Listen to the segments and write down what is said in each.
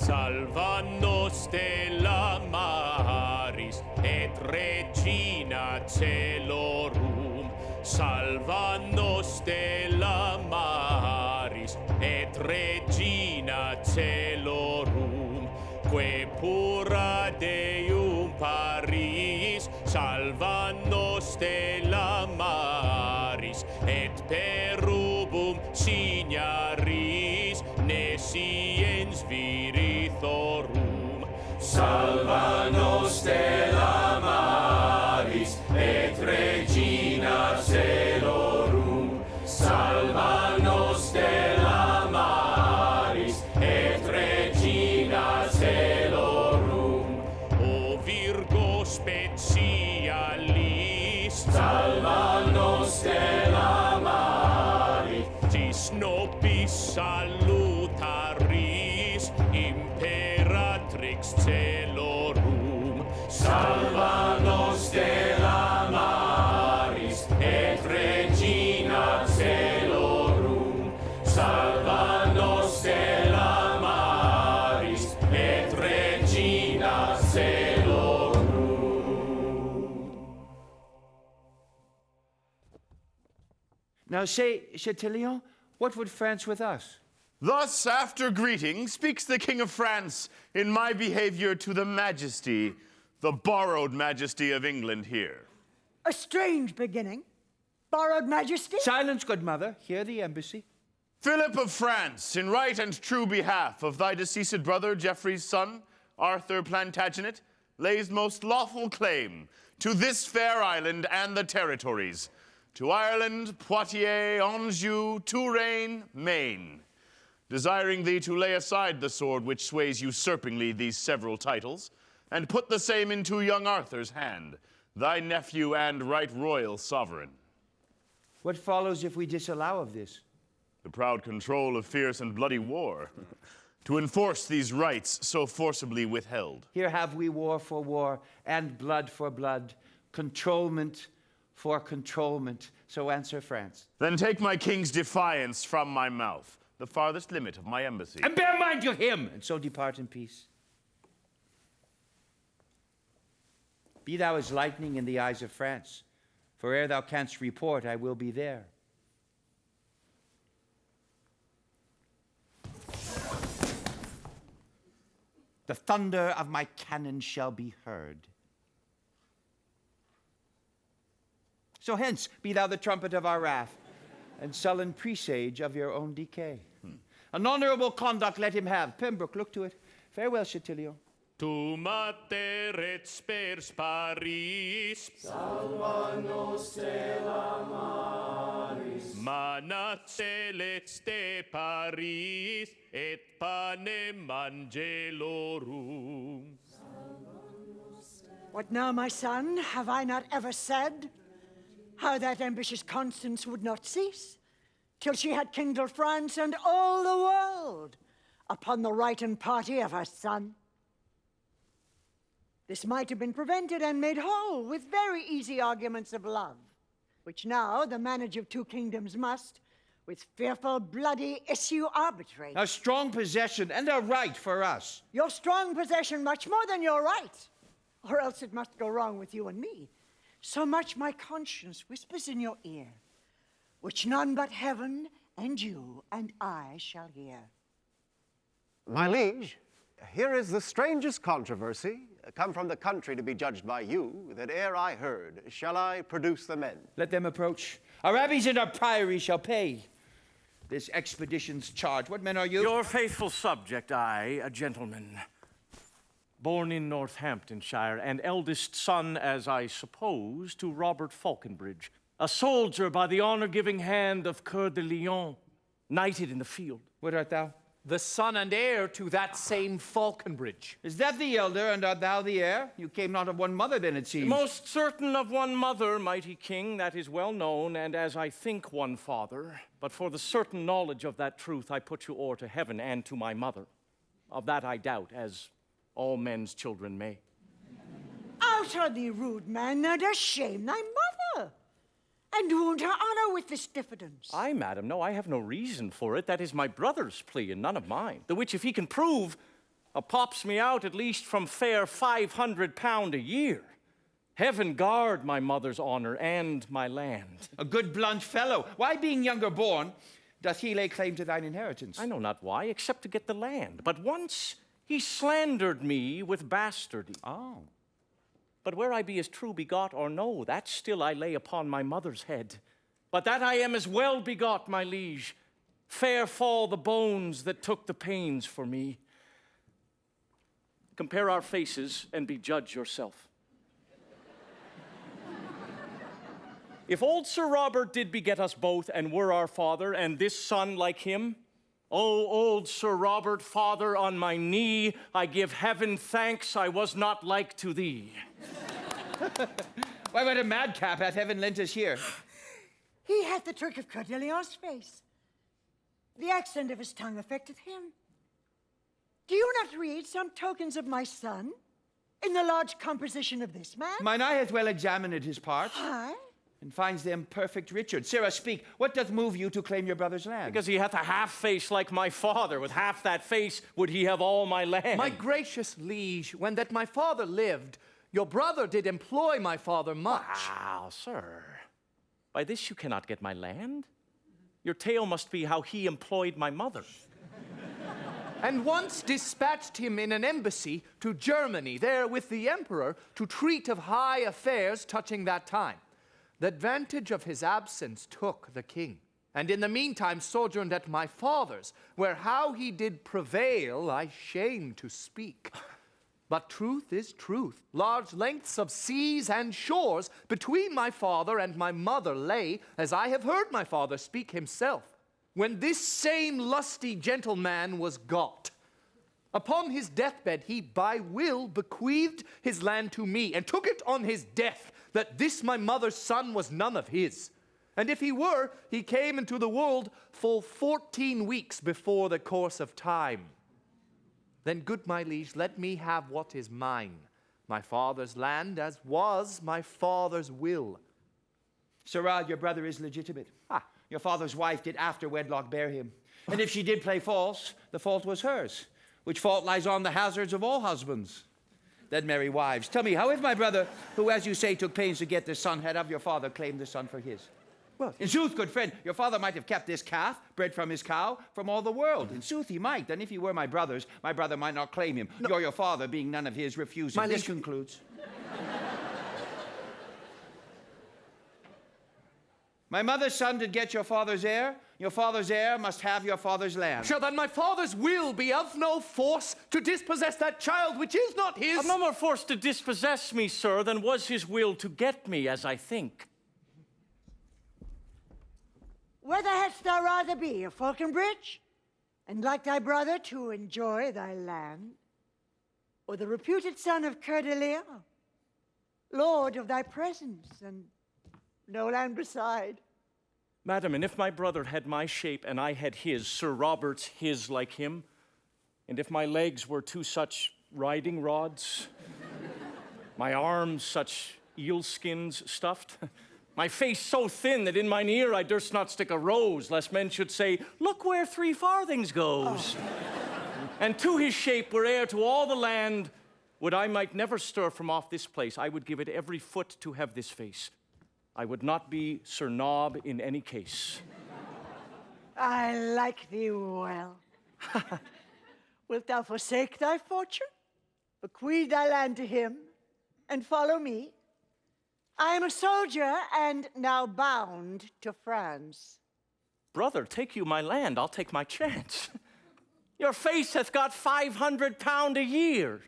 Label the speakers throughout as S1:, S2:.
S1: Salva nos stella maris, et regina celorum. Salva nos stella maris, et regina celorum. Que pura Deum paris, salva nos stella maris, et perubum signaris, nesciens virithorum. Salva nos stella maris, et regina celorum. Salva nos stella maris, et regina celorum. O Virgo specialis, salva nos stella maris. Tis nobis salutaris, imperatrix celorum. Salva nos stella maris, et regina celorum. Salva nos stella maris, et regina celorum.
S2: Now say, Chatillon, what would France with us?
S3: Thus, after greeting, speaks the King of France in my behavior to the majesty, the borrowed majesty of England here.
S4: A strange beginning. Borrowed majesty?
S2: Silence, good mother. Hear the embassy.
S3: Philip of France, in right and true behalf of thy deceased brother, Geoffrey's son, Arthur Plantagenet, lays most lawful claim to this fair island and the territories, to Ireland, Poitiers, Anjou, Touraine, Maine, desiring thee to lay aside the sword which sways usurpingly these several titles, and put the same into young Arthur's hand, thy nephew and right royal sovereign.
S2: What follows if we disallow of this?
S3: The proud control of fierce and bloody war, to enforce these rights so forcibly withheld.
S2: Here have we war for war, and blood for blood, controlment for controlment. So answer France.
S3: Then take my king's defiance from my mouth, the farthest limit of my embassy.
S2: And bear mind to him, and so depart in peace. Be thou as lightning in the eyes of France, for ere thou canst report, I will be there. The thunder of my cannon shall be heard. So hence, be thou the trumpet of our wrath, and sullen presage of your own decay. An honorable conduct let him have. Pembroke, look to it. Farewell, Chatillon.
S1: Tu mater et spers Paris,
S5: salva nos stella maris.
S1: Mana celeste Paris, et panem angelorum.
S4: What now, my son? Have I not ever said how that ambitious Constance would not cease till she had kindled France and all the world upon the right and party of her son? This might have been prevented and made whole with very easy arguments of love, which now the manager of two kingdoms must, with fearful bloody issue, arbitrate.
S2: A strong possession and a right for us.
S4: Your strong possession much more than your right, or else it must go wrong with you and me. So much my conscience whispers in your ear, which none but heaven and you and I shall hear.
S6: My liege, here is the strangest controversy, come from the country to be judged by you, that ere I heard, shall I produce the men?
S2: Let them approach. Our abbeys and our priories shall pay this expedition's charge. What men are you?
S7: Your faithful subject, I, a gentleman, born in Northamptonshire, and eldest son, as I suppose, to Robert Falconbridge, a soldier by the honor-giving hand of Coeur de Lion, knighted in the field.
S2: What art thou?
S8: The son and heir to that same Falconbridge.
S2: Is that the elder, and art thou the heir? You came not of one mother, then, it seems.
S7: Most certain of one mother, mighty king, that is well known, and as I think one father. But for the certain knowledge of that truth, I put you o'er to heaven and to my mother. Of that I doubt, as all men's children may.
S4: Out on thee, rude man, and shame thy mother, and wound her honor with this diffidence.
S7: Aye, madam, no, I have no reason for it. That is my brother's plea, and none of mine. The which, if he can prove, Pops me out at least from fair £500 a year. Heaven guard my mother's honor and my land.
S2: A good blunt fellow. Why, being younger born, doth he lay claim to thine inheritance?
S7: I know not why, except to get the land. But once he slandered me with bastardy.
S2: Oh.
S7: But where I be as true begot or no, that still I lay upon my mother's head. But that I am as well begot, my liege, fair fall the bones that took the pains for me. Compare our faces and be judge yourself. If old Sir Robert did beget us both and were our father, and this son like him, O old Sir Robert, father, on my knee, I give heaven thanks I was not like to thee.
S2: Why, what a madcap hath heaven lent us here?
S4: He hath the trick of Coeur de Lion's face. The accent of his tongue affecteth him. Do you not read some tokens of my son in the large composition of this man?
S2: Mine eye hath well examined his parts,
S4: Aye.
S2: and finds them perfect Richard. Sirrah, speak, what doth move you to claim your brother's land?
S7: Because he hath a half face like my father. With half that face would he have all my land.
S8: My gracious liege, when that my father lived, your brother did employ my father much.
S7: Wow, sir. By this you cannot get my land. Your tale must be how he employed my mother.
S8: And once dispatched him in an embassy to Germany, there with the emperor, to treat of high affairs touching that time. The advantage of his absence took the king, and in the meantime sojourned at my father's, where how he did prevail I shame to speak. But truth is truth. Large lengths of seas and shores between my father and my mother lay, as I have heard my father speak himself, when this same lusty gentleman was got. Upon his deathbed he by will bequeathed his land to me, and took it on his death, that this my mother's son was none of his. And if he were, he came into the world full 14 weeks before the course of time. Then, good my liege, let me have what is mine, my father's land, as was my father's will.
S2: Sirrah, your brother is legitimate. Your father's wife did after wedlock bear him. And if she did play false, the fault was hers, which fault lies on the hazards of all husbands. Then merry wives, tell me, how if my brother, who, as you say, took pains to get this son, had of your father claimed the son for his?
S8: Well,
S2: in sooth, good friend, your father might have kept this calf, bred from his cow, from all the world. In sooth, he might. And if he were my brother's, my brother might not claim him. No. Your father, being none of his, refusing.
S8: My
S2: This
S8: liege
S2: concludes. My mother's son did get your father's heir. Your father's heir must have your father's land.
S8: Shall then my father's will be of no force to dispossess that child which is not his?
S7: Of no more force to dispossess me, sir, than was his will to get me, as I think.
S4: Whether hadst thou rather be, a Falconbridge, and like thy brother to enjoy thy land, or the reputed son of Coeur de Lion, lord of thy presence, and no land beside?
S7: Madam, and if my brother had my shape and I had his, Sir Robert's his like him, and if my legs were two such riding rods, my arms such eel skins stuffed, my face so thin that in mine ear I durst not stick a rose, lest men should say, look where 3 farthings goes. And to his shape were heir to all the land, would I might never stir from off this place, I would give it every foot to have this face. I would not be Sir Nob in any case.
S4: I like thee well. Wilt thou forsake thy fortune, bequeath thy land to him, and follow me? I am a soldier, and now bound to France.
S7: Brother, take you my land, I'll take my chance. Your face hath got £500 a year.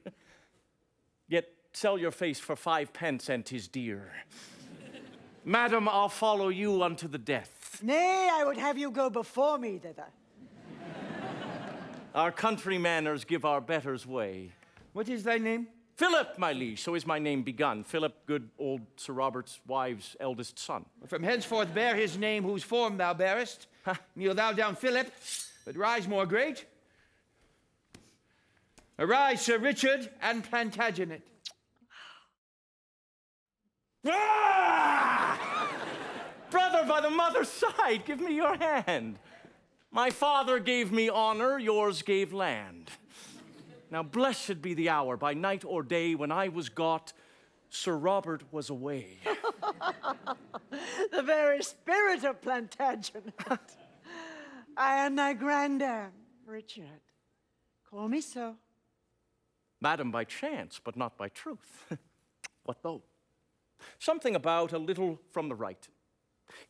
S7: Yet sell your face for 5 pence, and 'tis dear. Madam, I'll follow you unto the death.
S4: Nay, I would have you go before me thither.
S7: Our country manners give our betters way.
S2: What is thy name?
S7: Philip, my liege, so is my name begun. Philip, good old Sir Robert's wife's eldest son.
S2: From henceforth bear his name, whose form thou bearest. Kneel thou down, Philip, but rise more great. Arise, Sir Richard and Plantagenet.
S7: Ah! Brother, by the mother's side, give me your hand. My father gave me honor, yours gave land. Now, blessed be the hour, by night or day, when I was got, Sir Robert was away.
S4: The very spirit of Plantagenet. I am thy grandam, Richard. Call me so.
S7: Madam, by chance, but not by truth. What though? Something about a little from the right.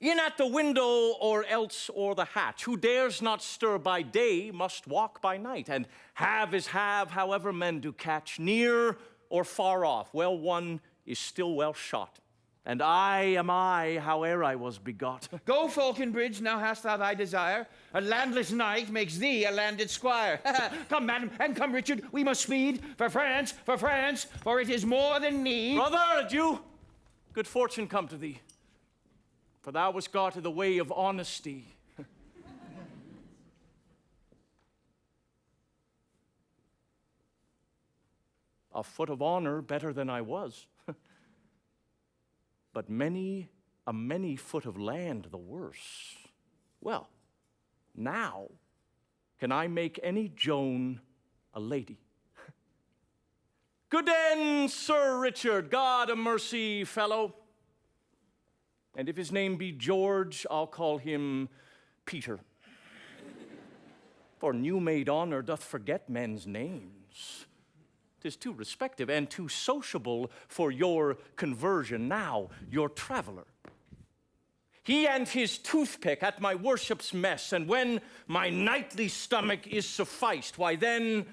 S7: In at the window, or else o'er the hatch. Who dares not stir by day must walk by night. And have is have, however men do catch. Near or far off, well won is still well shot. And I am I, howe'er I was begot.
S2: Go, Falconbridge, now hast thou thy desire. A landless knight makes thee a landed squire. Come, madam, and come, Richard, we must speed. For France, for it is more than need.
S7: Brother, adieu. Good fortune come to thee. For thou wast got i' the way of honesty. A foot of honor better than I was. But many foot of land the worse. Well, now can I make any Joan a lady? Good den, Sir Richard, God a mercy, fellow. And if his name be George, I'll call him Peter. For new-made honor doth forget men's names. 'Tis too respective and too sociable for your conversion. Now, your traveler. He and his toothpick at my worship's mess, and when my nightly stomach is sufficed, why then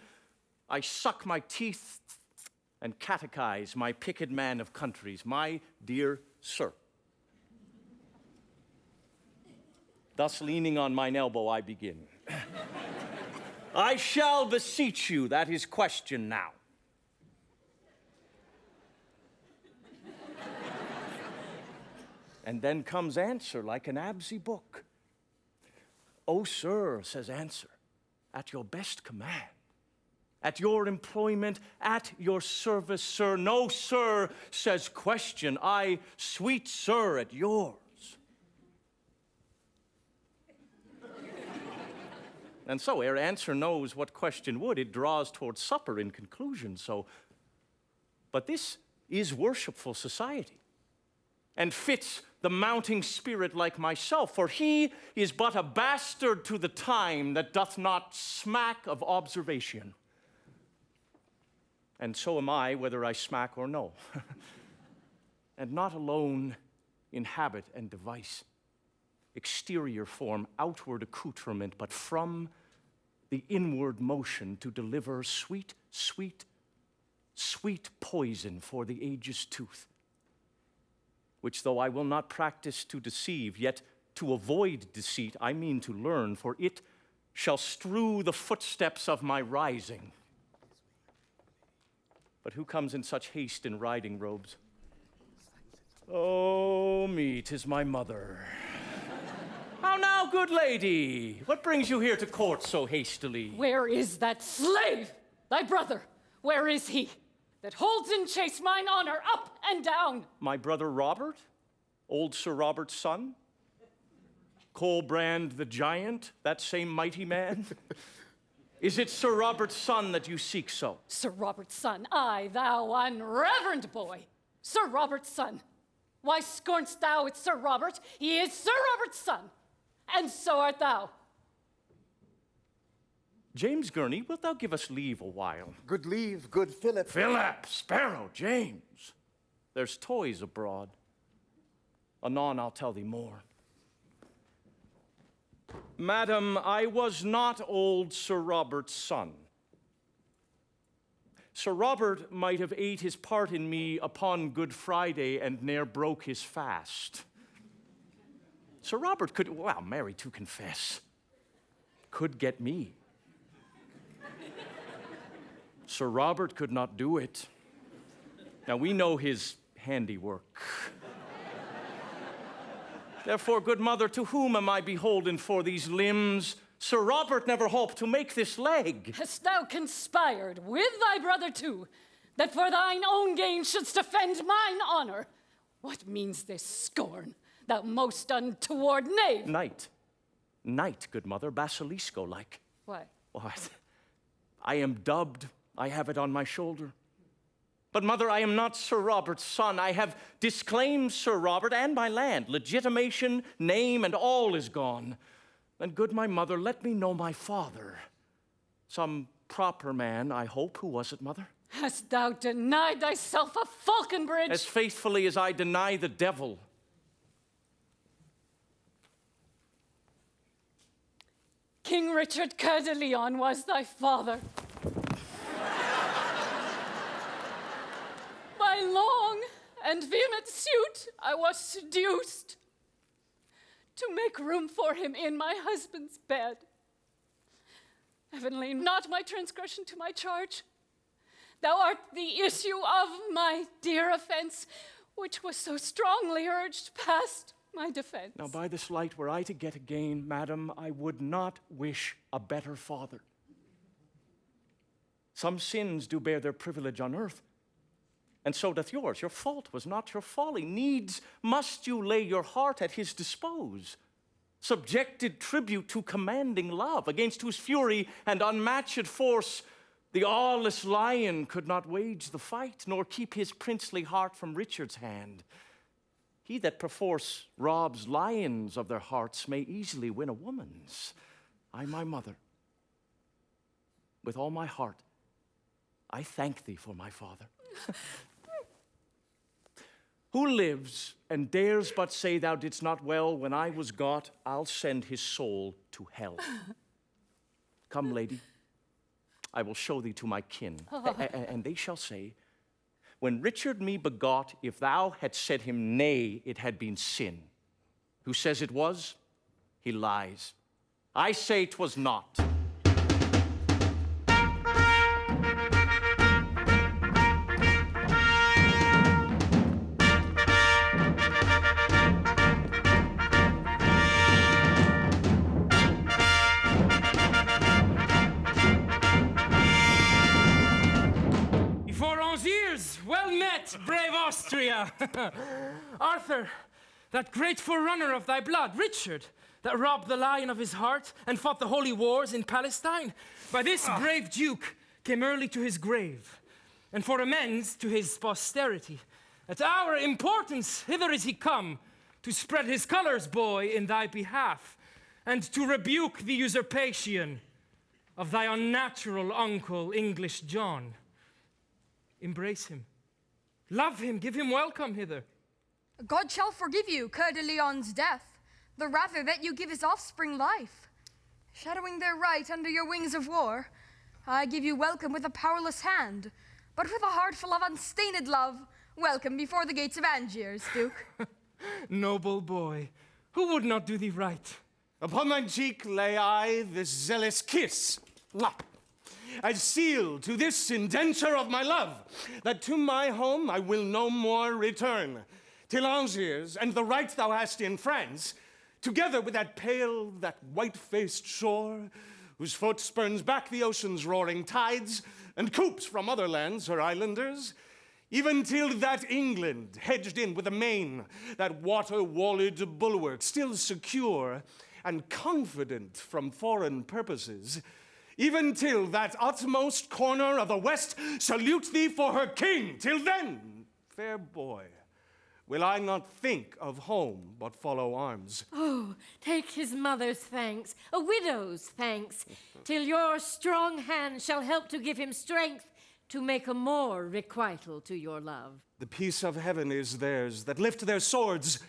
S7: I suck my teeth and catechize my picked man of countries, my dear sir. Thus leaning on mine elbow, I begin. I shall beseech you, that is question now. And then comes answer like an absy book. Oh, sir, says answer, at your best command. At your employment, at your service, sir. No, sir, says question. I, sweet sir, at yours. And so, ere answer knows what question would, it draws towards supper in conclusion. So, but this is worshipful society, and fits the mounting spirit like myself, for he is but a bastard to the time that doth not smack of observation. And so am I, whether I smack or no. And not alone in habit and device, exterior form, outward accoutrement, but from the inward motion to deliver sweet, sweet, sweet poison for the age's tooth, which though I will not practice to deceive, yet to avoid deceit I mean to learn, for it shall strew the footsteps of my rising. But who comes in such haste in riding robes? Oh, me, 'tis my mother. How now, good lady? What brings you here to court so hastily?
S9: Where is that slave, thy brother? Where is he, that holds in chase mine honor up and down?
S7: My brother Robert, old Sir Robert's son? Colbrand the giant, that same mighty man? Is it Sir Robert's son that you seek so?
S9: Sir Robert's son, aye, thou unreverend boy. Sir Robert's son. Why scorn'st thou at Sir Robert? He is Sir Robert's son, and so art thou.
S7: James Gurney, wilt thou give us leave a while?
S10: Good leave, good Philip.
S7: Philip, Sparrow, James. There's toys abroad. Anon I'll tell thee more. Madam, I was not old Sir Robert's son. Sir Robert might have ate his part in me upon Good Friday and ne'er broke his fast. Sir Robert could, well, marry to confess, could get me. Sir Robert could not do it. Now, we know his handiwork. Therefore, good mother, to whom am I beholden for these limbs? Sir Robert never hoped to make this leg.
S9: Hast thou conspired with thy brother too, that for thine own gain shouldst offend mine honor? What means this scorn, thou most untoward knave?
S7: Night, good mother, basilisco-like.
S9: Why?
S7: What? I am dubbed I have it on my shoulder. But, Mother, I am not Sir Robert's son. I have disclaimed Sir Robert and my land. Legitimation, name, and all is gone. Then, good my mother, let me know my father. Some proper man, I hope. Who was it, Mother?
S9: Hast thou denied thyself a Falconbridge?
S7: As faithfully as I deny the devil.
S9: King Richard Coeur de Lion was thy father. By long and vehement suit, I was seduced to make room for him in my husband's bed. Heaven lay not my transgression to my charge. Thou art the issue of my dear offense, which was so strongly urged past my defense.
S7: Now, by this light, were I to get again, madam, I would not wish a better father. Some sins do bear their privilege on earth, and so doth yours. Your fault was not your folly. Needs must you lay your heart at his dispose. Subjected tribute to commanding love, against whose fury and unmatched force the aweless lion could not wage the fight, nor keep his princely heart from Richard's hand. He that perforce robs lions of their hearts may easily win a woman's. I, my mother, with all my heart, I thank thee for my father. Who lives and dares but say thou didst not well when I was got, I'll send his soul to hell. Come, lady, I will show thee to my kin, and they shall say, when Richard me begot, if thou had said him nay, it had been sin. Who says it was, he lies. I say 'twas not.
S10: Before Angiers, well met, brave Austria. Arthur, that great forerunner of thy blood, Richard, that robbed the lion of his heart and fought the holy wars in Palestine, by this brave duke came early to his grave, and for amends to his posterity. At our importance hither is he come, to spread his colors, boy, in thy behalf, and to rebuke the usurpation of thy unnatural uncle, English John. Embrace him. Love him. Give him welcome hither.
S11: God shall forgive you Coeur de Lion's death, the rather that you give his offspring life. Shadowing their right under your wings of war, I give you welcome with a powerless hand, but with a heart full of unstained love, welcome before the gates of Angiers, Duke.
S10: Noble boy, who would not do thee right?
S6: Upon thine cheek lay I this zealous kiss. Mwah. As seal to this indenture of my love, that to my home I will no more return, till Angiers and the right thou hast in France, together with that pale, that white-faced shore, whose foot spurns back the ocean's roaring tides, and coops from other lands her islanders, even till that England, hedged in with a main, that water-walled bulwark, still secure and confident from foreign purposes, even till that utmost corner of the west salute thee for her king. Till then, fair boy, will I not think of home, but follow arms.
S12: Oh, take his mother's thanks, a widow's thanks, till your strong hand shall help to give him strength to make a more requital to your love.
S6: The peace of heaven is theirs that lift their swords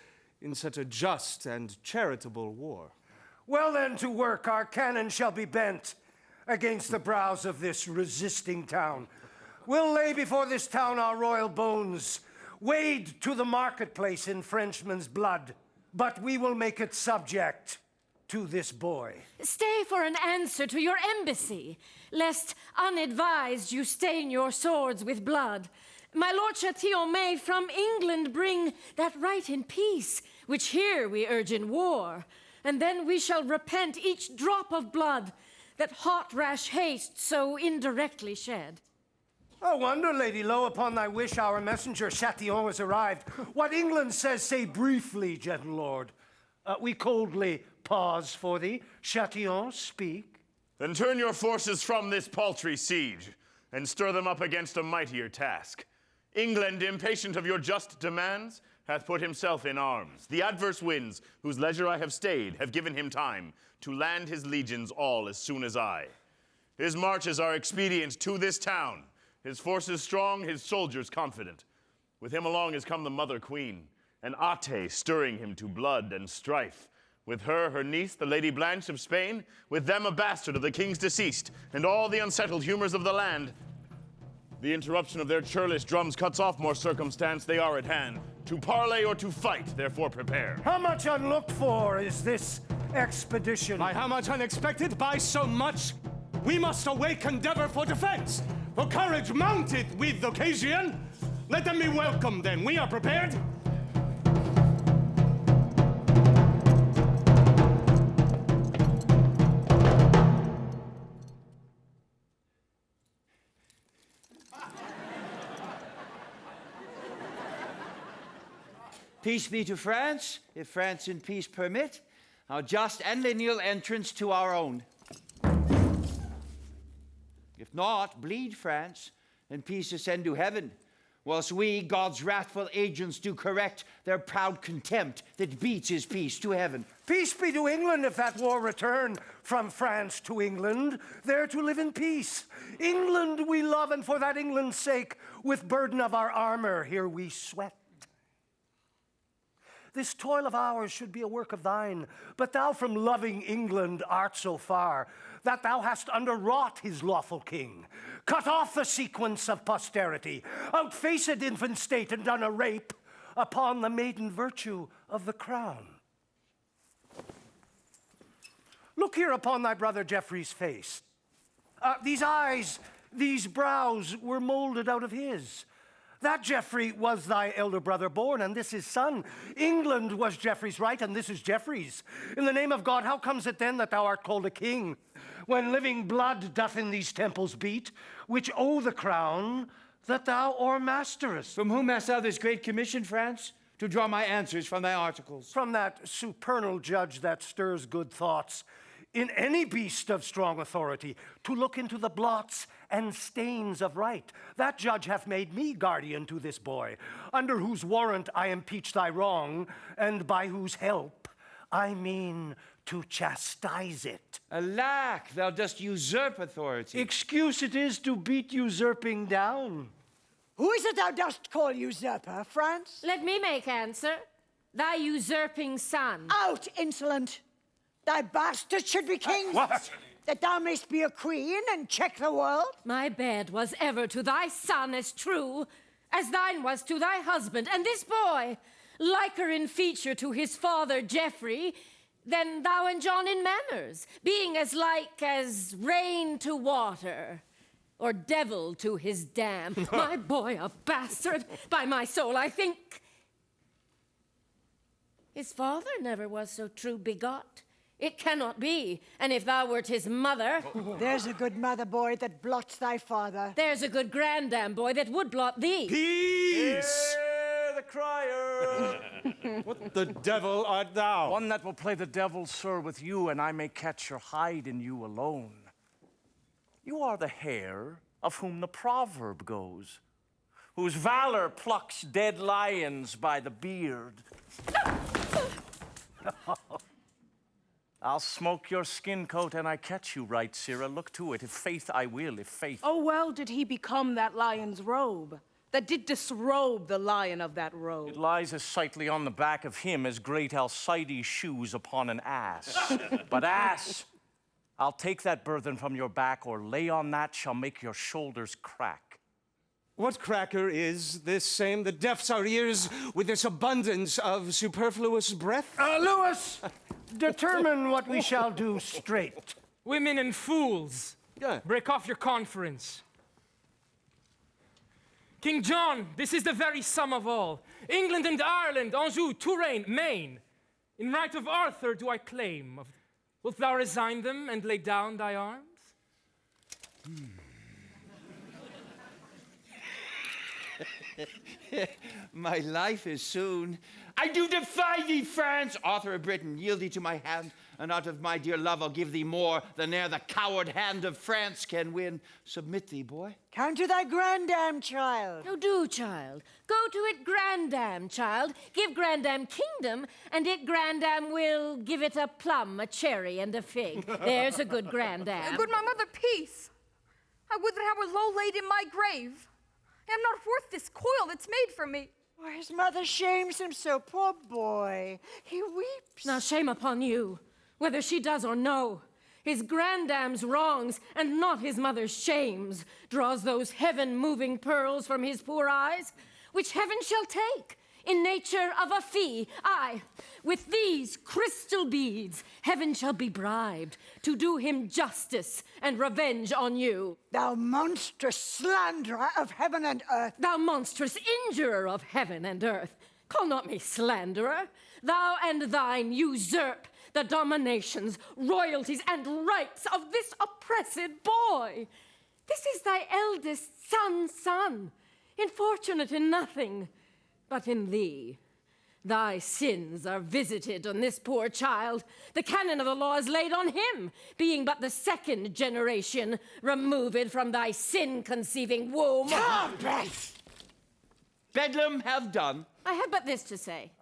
S6: in such a just and charitable war.
S13: Well then, to work our cannon shall be bent against the brows of this resisting town. We'll lay before this town our royal bones, wade to the marketplace in Frenchmen's blood, but we will make it subject to this boy.
S12: Stay for an answer to your embassy, lest unadvised you stain your swords with blood. My Lord Chatillon may from England bring that right in peace, which here we urge in war, and then we shall repent each drop of blood that hot rash haste so indirectly shed.
S13: Oh, wonder, Lady Lo, upon thy wish our messenger Chatillon has arrived. What England says, say briefly, gentle lord. We coldly pause for thee. Chatillon, speak.
S3: Then turn your forces from this paltry siege, and stir them up against a mightier task. England, impatient of your just demands, hath put himself in arms. The adverse winds, whose leisure I have stayed, have given him time to land his legions all as soon as I. His marches are expedient to this town, his forces strong, his soldiers confident. With him along is come the mother queen, an Ate stirring him to blood and strife. With her, her niece, the Lady Blanche of Spain, with them a bastard of the king's deceased, and all the unsettled humors of the land. The interruption of their churlish drums cuts off more circumstance, they are at hand. To parley or to fight, therefore prepare.
S13: How much unlooked for is this expedition?
S6: By how much unexpected? By so much. We must awake endeavor for defense. For courage mounteth with occasion. Let them be welcome then. We are prepared.
S2: Peace be to France, if France in peace permit, our just and lineal entrance to our own. If not, bleed France, and peace ascend to heaven, whilst we, God's wrathful agents, do correct their proud contempt that beats his peace to heaven.
S13: Peace be to England if that war return from France to England, there to live in peace. England we love, and for that England's sake, with burden of our armor, here we sweat. This toil of ours should be a work of thine, but thou from loving England art so far, that thou hast underwrought his lawful king, cut off the sequence of posterity, outfaced infant state, and done a rape upon the maiden virtue of the crown. Look here upon thy brother Geoffrey's face. These eyes, these brows were molded out of his. That Geoffrey was thy elder brother born, and this his son. England was Geoffrey's right, and this is Geoffrey's. In the name of God, how comes it then that thou art called a king, when living blood doth in these temples beat, which owe the crown that thou o'ermasterest?
S2: From whom hast thou this great commission, France, to draw my answers from thy articles?
S13: From that supernal judge that stirs good thoughts in any beast of strong authority, to look into the blots and stains of right. That judge hath made me guardian to this boy, under whose warrant I impeach thy wrong, and by whose help I mean to chastise it.
S2: Alack, thou dost usurp authority.
S13: Excuse it is to beat usurping down.
S4: Who is it thou dost call usurper, France?
S12: Let me make answer. Thy usurping son.
S4: Out, insolent! Thy bastard should be king.
S13: What?
S4: That thou mayst be a queen and check the world?
S12: My bed was ever to thy son as true as thine was to thy husband. And this boy, liker in feature to his father Geoffrey than thou and John in manners, being as like as rain to water, or devil to his dam. My boy a bastard, by my soul, I think. His father never was so true begot. It cannot be, and if thou wert his mother...
S4: There's a good mother, boy, that blots thy father.
S12: There's a good grandam, boy, that would blot thee.
S6: Peace!
S7: Hear the crier!
S6: What the devil art thou?
S7: One that will play the devil, sir, with you, and I may catch your hide in you alone. You are the hare of whom the proverb goes, whose valor plucks dead lions by the beard. I'll smoke your skin coat and I catch you right, Sirrah. Look to it. If faith I will, if faith.
S14: Oh, well did he become that lion's robe, that did disrobe the lion of that robe.
S7: It lies as sightly on the back of him as great Alcides' shoes upon an ass. But ass, I'll take that burthen from your back, or lay on that shall make your shoulders crack.
S6: What cracker is this same that deafs our ears with this abundance of superfluous breath?
S13: Lewis, determine what we shall do straight.
S10: Women and fools, break off your conference. King John, this is the very sum of all. England and Ireland, Anjou, Touraine, Maine. In right of Arthur do I claim. Wilt thou resign them and lay down thy arms?
S2: My life is soon. I do defy thee, France, author of Britain. Yield thee to my hand, and out of my dear love I'll give thee more than e'er the coward hand of France can win. Submit thee, boy.
S4: Come to thy grandam, child.
S12: No, do, child. Go to it, grandam, child. Give grandam kingdom, and it, grandam, will give it a plum, a cherry, and a fig. There's a good grandam.
S11: Good my mother, peace. I would that I were low laid in my grave. I am not worth this coil that's made for me.
S4: Why, his mother shames him so, poor boy. He weeps.
S12: Now shame upon you, whether she does or no. His grandam's wrongs, and not his mother's shames, draws those heaven-moving pearls from his poor eyes, which heaven shall take, in nature of a fee. Aye, with these crystal beads, heaven shall be bribed to do him justice and revenge on you.
S4: Thou monstrous slanderer of heaven and earth.
S12: Thou monstrous injurer of heaven and earth. Call not me slanderer. Thou and thine usurp the dominations, royalties, and rights of this oppressed boy. This is thy eldest son's son, infortunate in nothing but in thee. Thy sins are visited on this poor child. The canon of the law is laid on him, being but the second generation removed from thy sin-conceiving womb.
S2: Bedlam have done.
S12: I have but this to say.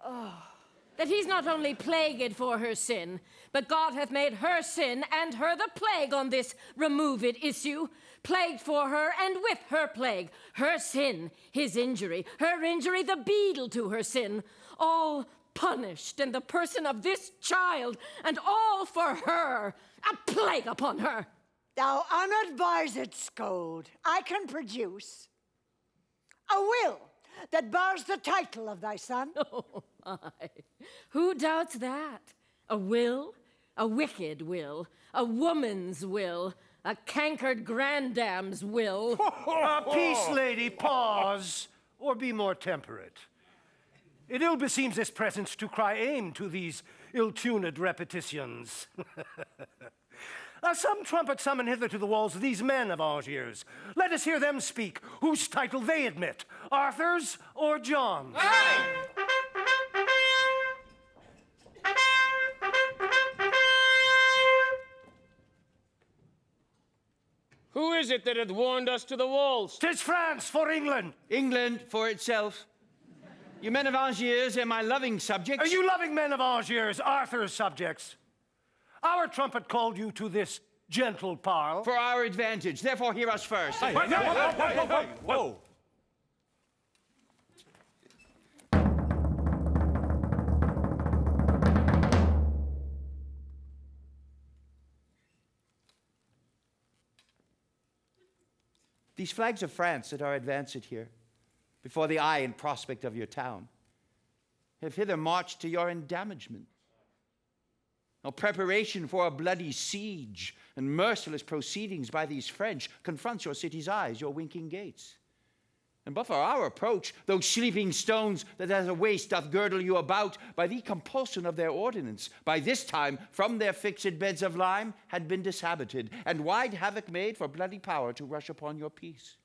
S12: That he's not only plagued for her sin, but God hath made her sin and her the plague on this removed issue, plagued for her and with her plague, her sin, his injury, her injury the beadle to her sin, all punished in the person of this child, and all for her, a plague upon her.
S4: Thou unadvised scold, I can produce a will that bars the title of thy son.
S12: Oh, my. Who doubts that? A will, a wicked will, a woman's will, a cankered grandam's will.
S13: Peace, lady, pause, or be more temperate. It ill beseems this presence to cry aim to these ill-tuned repetitions. Some trumpet summon hither to the walls these men of Angiers. Let us hear them speak, whose title they admit, Arthur's or John's.
S10: Who is it that hath warned us to the walls?
S13: 'Tis France for England.
S2: England for itself. You men of Angiers are my loving subjects.
S13: Are you loving men of Angiers, Arthur's subjects? Our trumpet called you to this gentle parle.
S2: For our advantage. Therefore, hear us first.
S3: Whoa.
S2: These flags of France that are advanced here, before the eye and prospect of your town, have hither marched to your endamagement. No preparation for a bloody siege and merciless proceedings by these French confronts your city's eyes, your winking gates. And but for our approach, those sleeping stones that as a waist doth girdle you about, by the compulsion of their ordinance, by this time from their fixed beds of lime had been dishabited, and wide havoc made for bloody power to rush upon your peace.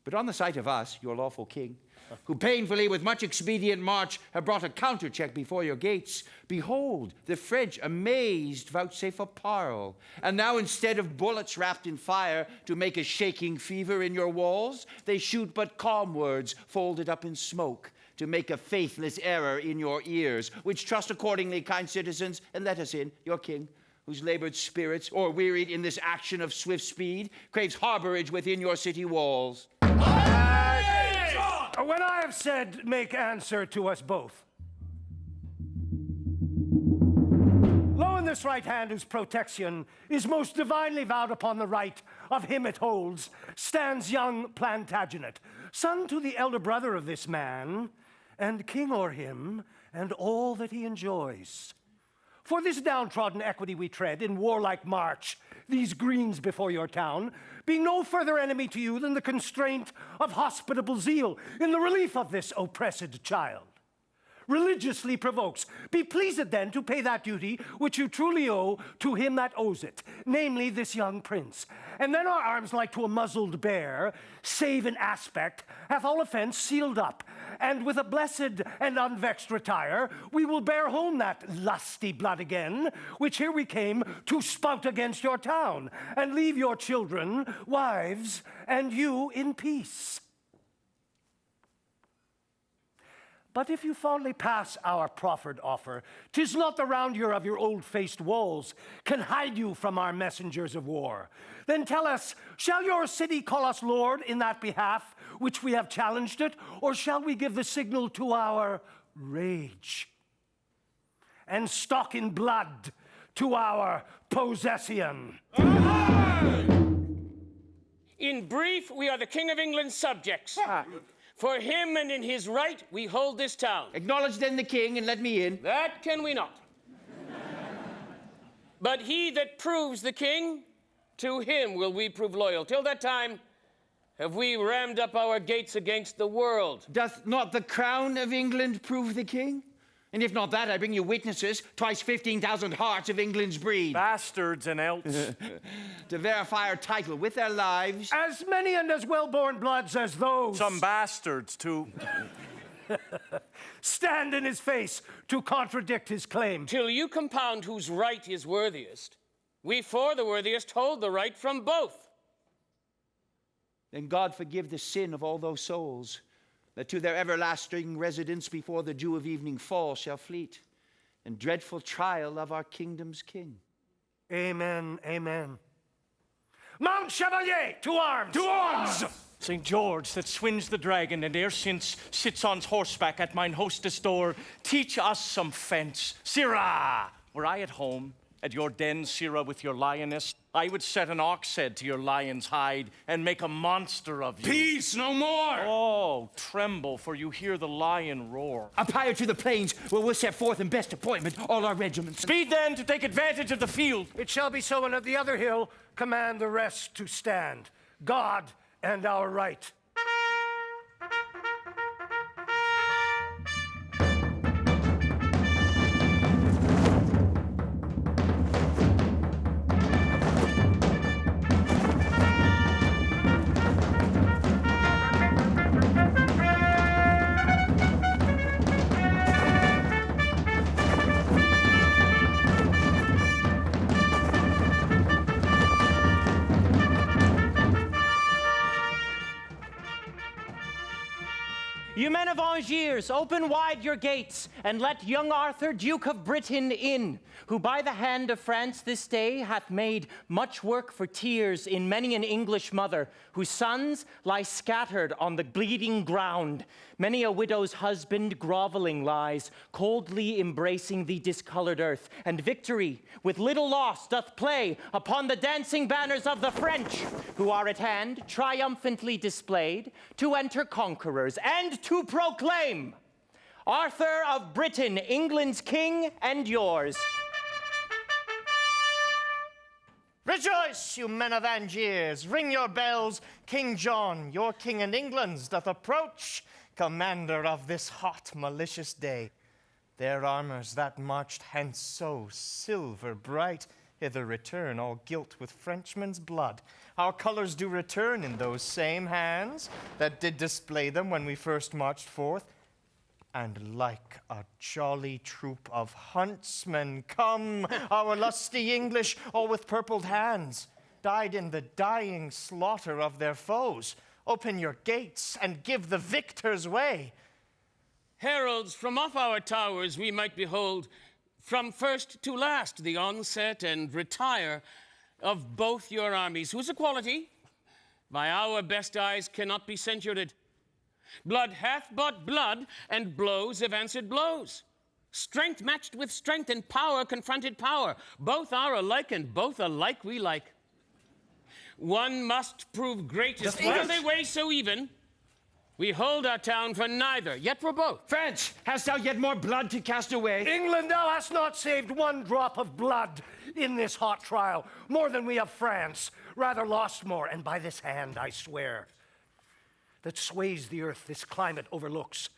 S2: But on the sight of us, your lawful king, who painfully with much expedient march have brought a countercheck before your gates, behold, the French amazed vouchsafe a parle, and now instead of bullets wrapped in fire to make a shaking fever in your walls, they shoot but calm words folded up in smoke to make a faithless error in your ears, which trust accordingly, kind citizens, and let us in, your king, whose labored spirits, or wearied in this action of swift speed, craves harborage within your city walls.
S13: When I have said, make answer to us both. Lo, in this right hand whose protection is most divinely vowed upon the right of him it holds, stands young Plantagenet, son to the elder brother of this man, and king o'er him, and all that he enjoys. For this downtrodden equity we tread in warlike march, these greens before your town, being no further enemy to you than the constraint of hospitable zeal in the relief of this oppressed child. religiously provokes. Be pleased then to pay that duty which you truly owe to him that owes it, namely this young prince. And then our arms, like to a muzzled bear, save in aspect, hath all offense sealed up. And with a blessed and unvexed retire, we will bear home that lusty blood again, which here we came to spout against your town, and leave your children, wives, and you in peace. But if you fondly pass our proffered offer, 'tis not the roundure of your old-faced walls can hide you from our messengers of war. Then tell us, shall your city call us lord in that behalf which we have challenged it, or shall we give the signal to our rage and stalk in blood to our possession?
S10: In brief, we are the King of England's subjects. For him and in his right, we hold this town.
S2: Acknowledge then the king and let me in.
S10: That can we not. But he that proves the king, to him will we prove loyal. Till that time, have we rammed up our gates against the world.
S2: Doth not the crown of England prove the king? And if not that, I bring you witnesses, twice 15,000 hearts of England's breed.
S7: Bastards and else.
S2: To verify our title with their lives.
S13: As many and as well-born bloods as those.
S7: Some bastards, too.
S13: Stand in his face to contradict his claim.
S10: Till you compound whose right is worthiest, we for the worthiest hold the right from both.
S2: Then God forgive the sin of all those souls that to their everlasting residence before the dew of evening fall shall fleet, and dreadful trial of our kingdom's king.
S13: Amen, amen. Mount Chevalier, to arms!
S7: To arms! St. George, that swings the dragon, and ere since sits on horseback at mine hostess door, teach us some fence. Sirrah! Were I at home, at your den, sirrah, with your lioness, I would set an ox head to your lion's hide and make a monster of you.
S10: Peace, no more!
S7: Oh, tremble, for you hear the lion roar.
S2: Up higher to the plains, where we'll set forth in best appointment all our regiments.
S7: Speed then to take advantage of the field.
S13: It shall be so, and at the other hill command the rest to stand. God and our right.
S15: You men of Angiers, open wide your gates, and let young Arthur, Duke of Britain, in, who by the hand of France this day hath made much work for tears in many an English mother, whose sons lie scattered on the bleeding ground. Many a widow's husband groveling lies, coldly embracing the discolored earth, and victory, with little loss, doth play upon the dancing banners of the French, who are at hand, triumphantly displayed, to enter conquerors, and to proclaim Arthur of Britain, England's king and yours.
S16: Rejoice, you men of Angiers, ring your bells, King John, your king and England's, doth approach, commander of this hot, malicious day. Their armors that marched hence so silver bright, hither return, all gilt with Frenchmen's blood. Our colors do return in those same hands that did display them when we first marched forth. And like a jolly troop of huntsmen come, our lusty English, all with purpled hands, died in the dying slaughter of their foes. Open your gates and give the victors way.
S10: Heralds, from off our towers we might behold, from first to last, the onset and retire of both your armies, whose equality, by our best eyes, cannot be censured. Blood hath bought blood, and blows have answered blows. Strength matched with strength, and power confronted power. Both are alike, and both alike we like. One must prove greatest, while they weigh so even. We hold our town for neither, yet for both.
S2: France, hast thou yet more blood to cast away?
S13: England, thou hast not saved one drop of blood in this hot trial, more than we have France, rather lost more, and by this hand I swear, that sways the earth this climate overlooks,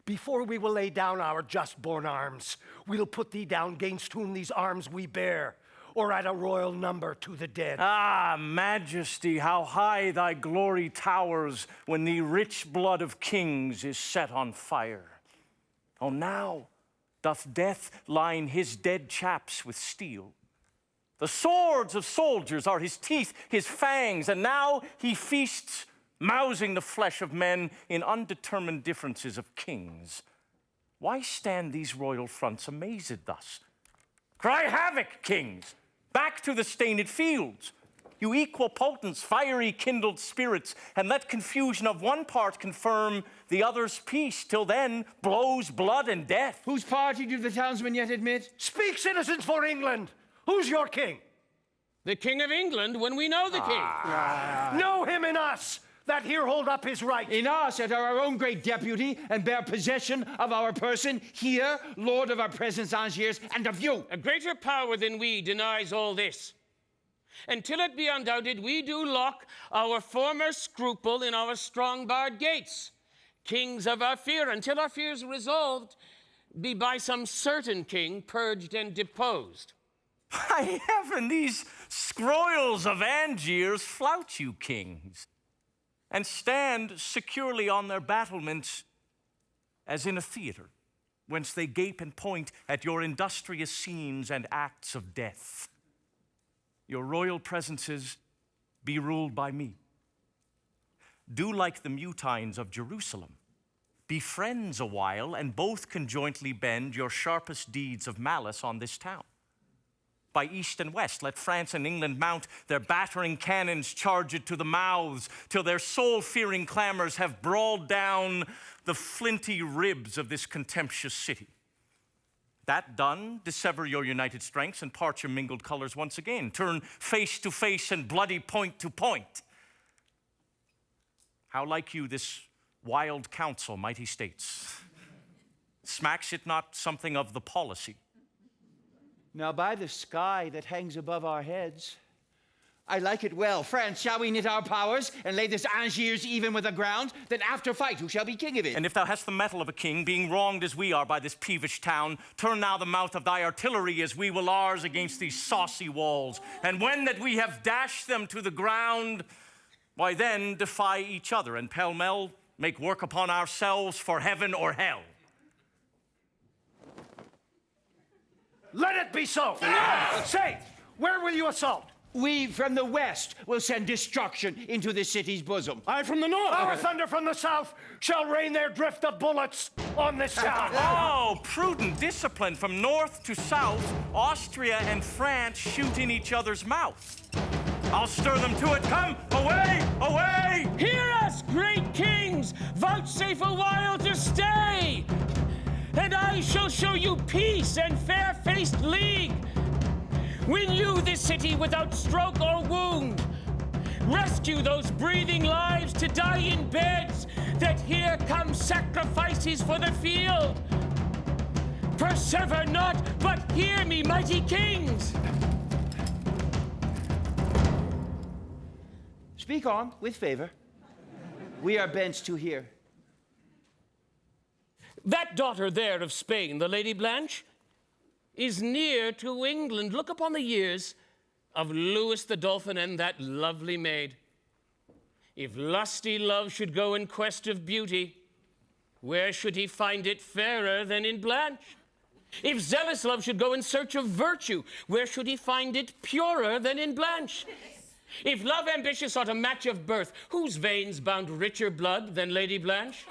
S13: Before we will lay down our just-born arms, we'll put thee down gainst whom these arms we bear, or add a royal number to the dead.
S7: Ah, Majesty, how high thy glory towers when the rich blood of kings is set on fire. Oh, now doth death line his dead chaps with steel. The swords of soldiers are his teeth, his fangs, and now he feasts, mousing the flesh of men in undetermined differences of kings. Why stand these royal fronts amazed thus? Cry havoc, kings! Back to the stained fields! You equal potents, fiery kindled spirits, and let confusion of one part confirm the other's peace. Till then, blows, blood, and death.
S2: Whose party do the townsmen yet admit?
S13: Speak, citizens, for England! Who's your king?
S10: The King of England when we know the king.
S13: Know him in us, that here hold up his right.
S2: In us, that are our own great deputy, and bear possession of our person, here, lord of our presence, Angiers, and of you.
S10: A greater power than we denies all this. Until it be undoubted, we do lock our former scruple in our strong-barred gates. Kings of our fear, until our fears resolved, be by some certain king purged and deposed.
S7: By heaven, these scroils of Angiers flout you, kings, and stand securely on their battlements as in a theater, whence they gape and point at your industrious scenes and acts of death. Your royal presences be ruled by me. Do like the mutines of Jerusalem. Be friends a while, and both conjointly bend your sharpest deeds of malice on this town. By east and west, let France and England mount their battering cannons, charge it to the mouths, till their soul-fearing clamors have brawled down the flinty ribs of this contemptuous city. That done, dissever your united strengths and part your mingled colors once again. Turn face to face and bloody point to point. How like you this wild counsel, mighty states? Smacks it not something of the policy?
S2: Now by the sky that hangs above our heads, I like it well. France, shall we knit our powers and lay this Angiers even with the ground? Then after fight, who shall be king of it?
S7: And if thou hast the mettle of a king, being wronged as we are by this peevish town, turn now the mouth of thy artillery as we will ours against these saucy walls. And when that we have dashed them to the ground, why then defy each other, and pell-mell make work upon ourselves for heaven or hell.
S13: Let it be so. Say, where will you assault?
S2: We from the west will send destruction into the city's bosom.
S6: I from the north.
S13: Our thunder from the south shall rain their drift of bullets on this town.
S7: Oh, prudent discipline. From north to south, Austria and France shoot in each other's mouth. I'll stir them to it. Come, away, away!
S10: Hear us, great kings! Vouchsafe a while to stay! And I shall show you peace and fair-faced league. Win you this city without stroke or wound. Rescue those breathing lives to die in beds, that here come sacrifices for the field. Persever not, but hear me, mighty kings.
S2: Speak on, with favor. We are bent to hear.
S10: That daughter there of Spain, the Lady Blanche, is near to England. Look upon the years of Louis the Dolphin and that lovely maid. If lusty love should go in quest of beauty, where should he find it fairer than in Blanche? If zealous love should go in search of virtue, where should he find it purer than in Blanche? If love ambitious sought a match of birth, whose veins bound richer blood than Lady Blanche?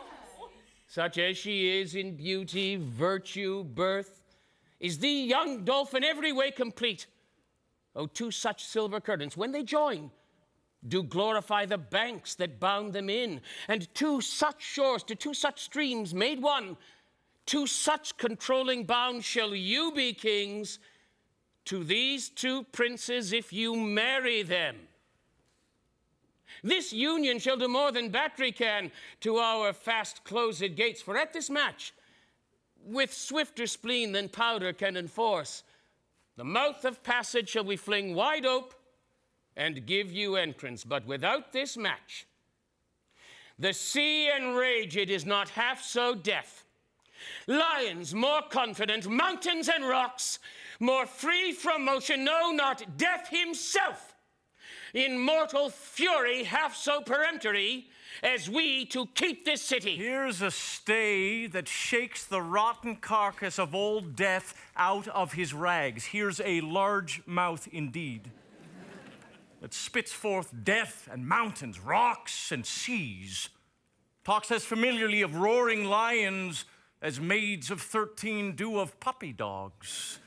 S10: Such as she is in beauty, virtue, birth, is the young dolphin every way complete. Oh, two such silver curtains, when they join, do glorify the banks that bound them in, and two such shores to two such streams made one, to such controlling bounds shall you be kings, to these two princes if you marry them. This union shall do more than battery can to our fast-closed gates, for at this match, with swifter spleen than powder can enforce, the mouth of passage shall we fling wide ope and give you entrance. But without this match, the sea enraged is not half so deaf. Lions more confident, mountains and rocks, more free from motion, no, not death himself, in mortal fury half so peremptory as we to keep this city.
S7: Here's a stay that shakes the rotten carcass of old death out of his rags. Here's a large mouth indeed that spits forth death and mountains, rocks and seas, talks as familiarly of roaring lions as maids of 13 do of puppy dogs.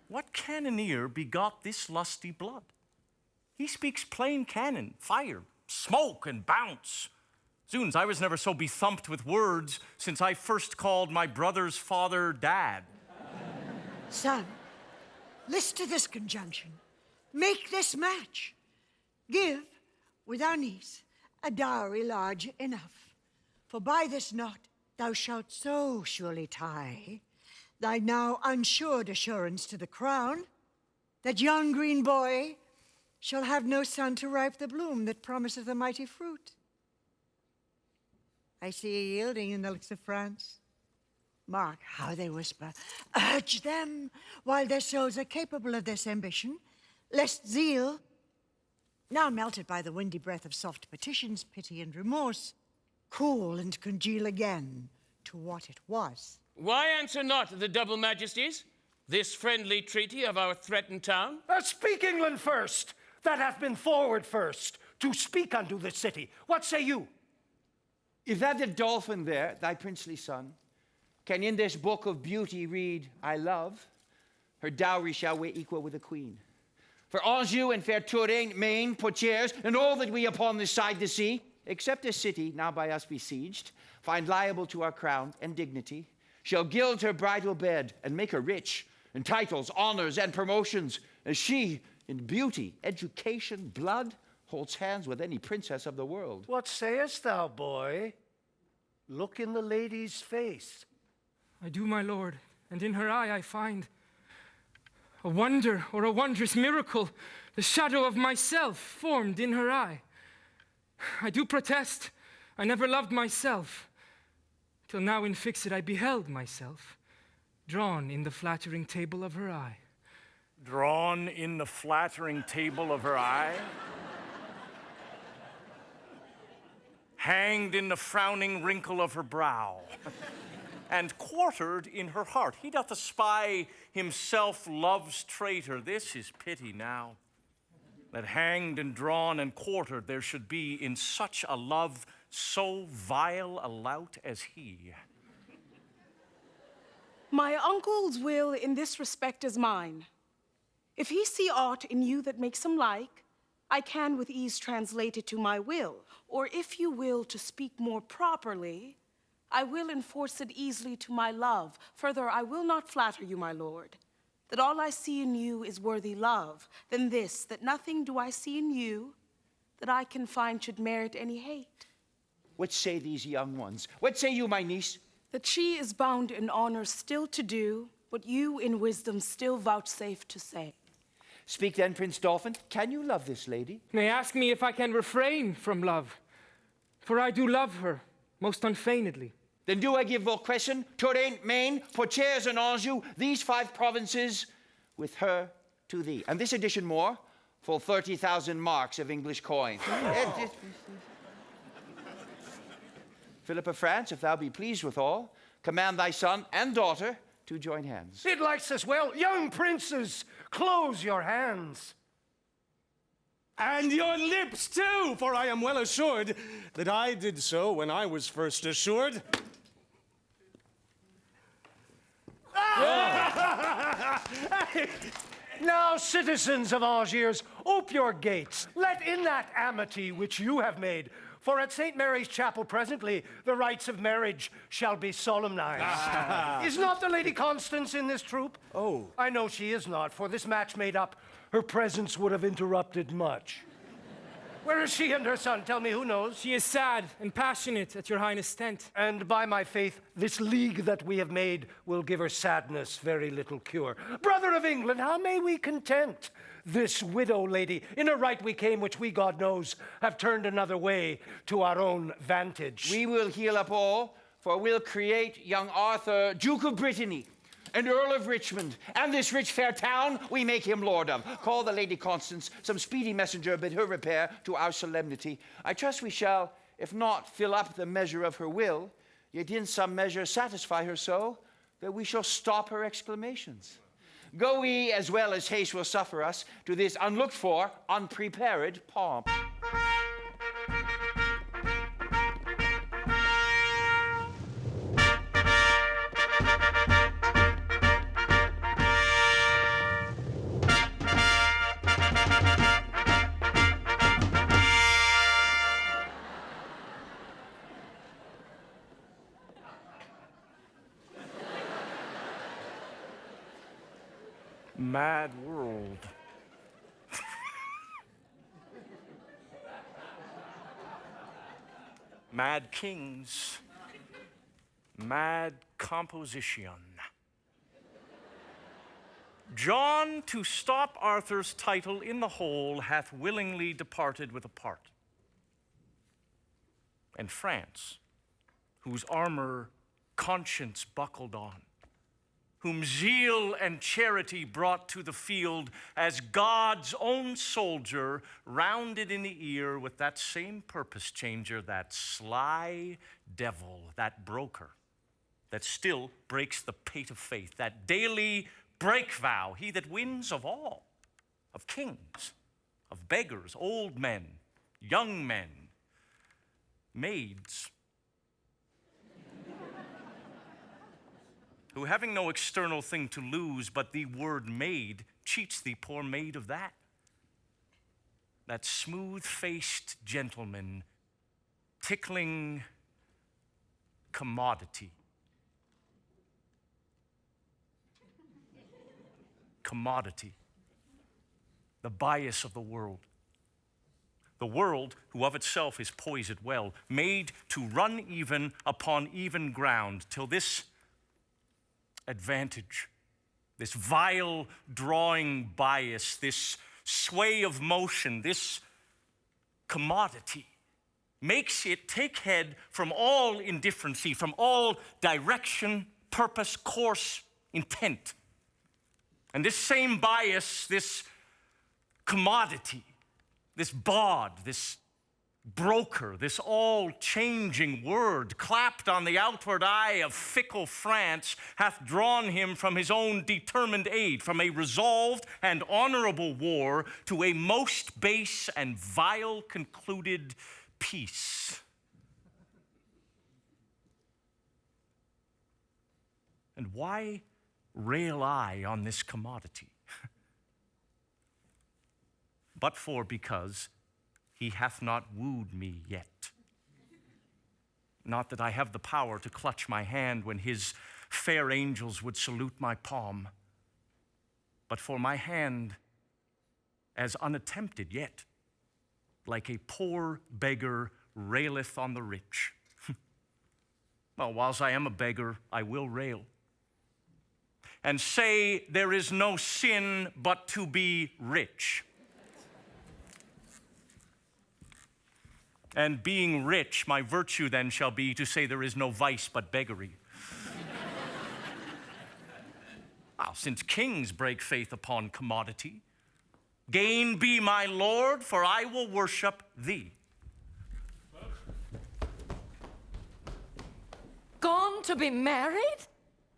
S7: What cannoneer begot this lusty blood? He speaks plain cannon, fire, smoke, and bounce. Zoons, I was never so bethumped with words since I first called my brother's father Dad.
S4: Son, list to this conjunction. Make this match. Give, with our niece, a dowry large enough. For by this knot thou shalt so surely tie thy now unsured assurance to the crown, that yon green boy shall have no son to ripe the bloom that promiseth a mighty fruit. I see a yielding in the looks of France. Mark how they whisper. Urge them while their souls are capable of this ambition, lest zeal, now melted by the windy breath of soft petitions, pity, and remorse, cool and congeal again to what it was.
S10: Why answer not the double majesties this friendly treaty of our threatened town?
S13: Speak England first, that hath been forward first, to speak unto this city. What say you?
S2: If that the dolphin there, thy princely son, can in this book of beauty read, I love, her dowry shall we equal with the queen. For Angiers and fair Touraine, Maine, Poitiers, and all that we upon this side the sea, except this city, now by us besieged, find liable to our crown and dignity, shall gild her bridal bed and make her rich in titles, honors, and promotions, as she, in beauty, education, blood, holds hands with any princess of the world.
S13: What sayest thou, boy? Look in the lady's face.
S10: I do, my lord, and in her eye I find a wonder or a wondrous miracle, the shadow of myself formed in her eye. I do protest, I never loved myself, till now in fixed I beheld myself, drawn in the flattering table of her eye.
S7: Drawn in the flattering table of her eye? Hanged in the frowning wrinkle of her brow, and quartered in her heart. He doth espy himself love's traitor. This is pity now, that hanged and drawn and quartered there should be in such a love so vile a lout as he.
S14: My uncle's will in this respect is mine. If he see aught in you that makes him like, I can with ease translate it to my will. Or if you will to speak more properly, I will enforce it easily to my love. Further, I will not flatter you, my lord, that all I see in you is worthy love, than this, that nothing do I see in you that I can find should merit any hate.
S2: What say these young ones? What say you, my niece?
S14: That she is bound in honor still to do what you in wisdom still vouchsafe to say.
S2: Speak then, Prince Dolphin. Can you love this lady?
S10: May ask me if I can refrain from love, for I do love her most unfeignedly.
S2: Then do I give Vaucresson, Touraine, Maine, Poitiers, and Anjou, these 5 provinces, with her to thee. And this addition more, full 30,000 marks of English coin. Philip of France, if thou be pleased withal, command thy son and daughter to join hands.
S13: It likes us well. Young princes, close your hands.
S6: And your lips too, for I am well assured that I did so when I was first assured.
S13: Now, citizens of Angiers, ope your gates. Let in that amity which you have made. For at St. Mary's Chapel presently, the rites of marriage shall be solemnized. Is not the Lady Constance in this troop?
S6: Oh.
S13: I know she is not, for this match made up, her presence would have interrupted much. Where is she and her son? Tell me, who knows?
S10: She is sad and passionate at your highness' tent.
S13: And by my faith, this league that we have made will give her sadness very little cure. Brother of England, how may we content this widow lady? In a right we came, which we, God knows, have turned another way to our own vantage.
S2: We will heal up all for we'll create young Arthur Duke of Brittany, and Earl of Richmond, and this rich fair town we make him lord of. Call the Lady Constance, some speedy messenger bid her repair to our solemnity. I trust we shall, if not fill up the measure of her will, yet in some measure satisfy her so, that we shall stop her exclamations. Go we, as well as haste will suffer us, to this unlooked for, unprepared pomp.
S7: Mad world. Mad kings. Mad composition. John, to stop Arthur's title in the whole, hath willingly departed with a part. And France, whose armor conscience buckled on, whom zeal and charity brought to the field as God's own soldier, rounded in the ear with that same purpose changer, that sly devil, that broker, that still breaks the pate of faith, that daily break vow, he that wins of all, of kings, of beggars, old men, young men, maids, who, having no external thing to lose but the word maid, cheats thee, poor maid, of that. That smooth-faced gentleman tickling commodity. Commodity. The bias of the world. The world, who of itself is poised well, made to run even upon even ground, till this advantage, this vile drawing bias, this sway of motion, this commodity, makes it take head from all indifferency, from all direction, purpose, course, intent. And this same bias, this commodity, this bawd, this broker, this all-changing word, clapped on the outward eye of fickle France, hath drawn him from his own determined aid, from a resolved and honorable war to a most base and vile concluded peace. And why rail I on this commodity? But because he hath not wooed me yet. Not that I have the power to clutch my hand when his fair angels would salute my palm, but for my hand, as unattempted yet, like a poor beggar raileth on the rich. Well, whilst I am a beggar, I will rail, and say there is no sin but to be rich. And being rich, my virtue then shall be to say there is no vice but beggary. Well, since kings break faith upon commodity, gain be my Lord, for I will worship thee.
S12: Gone to be married?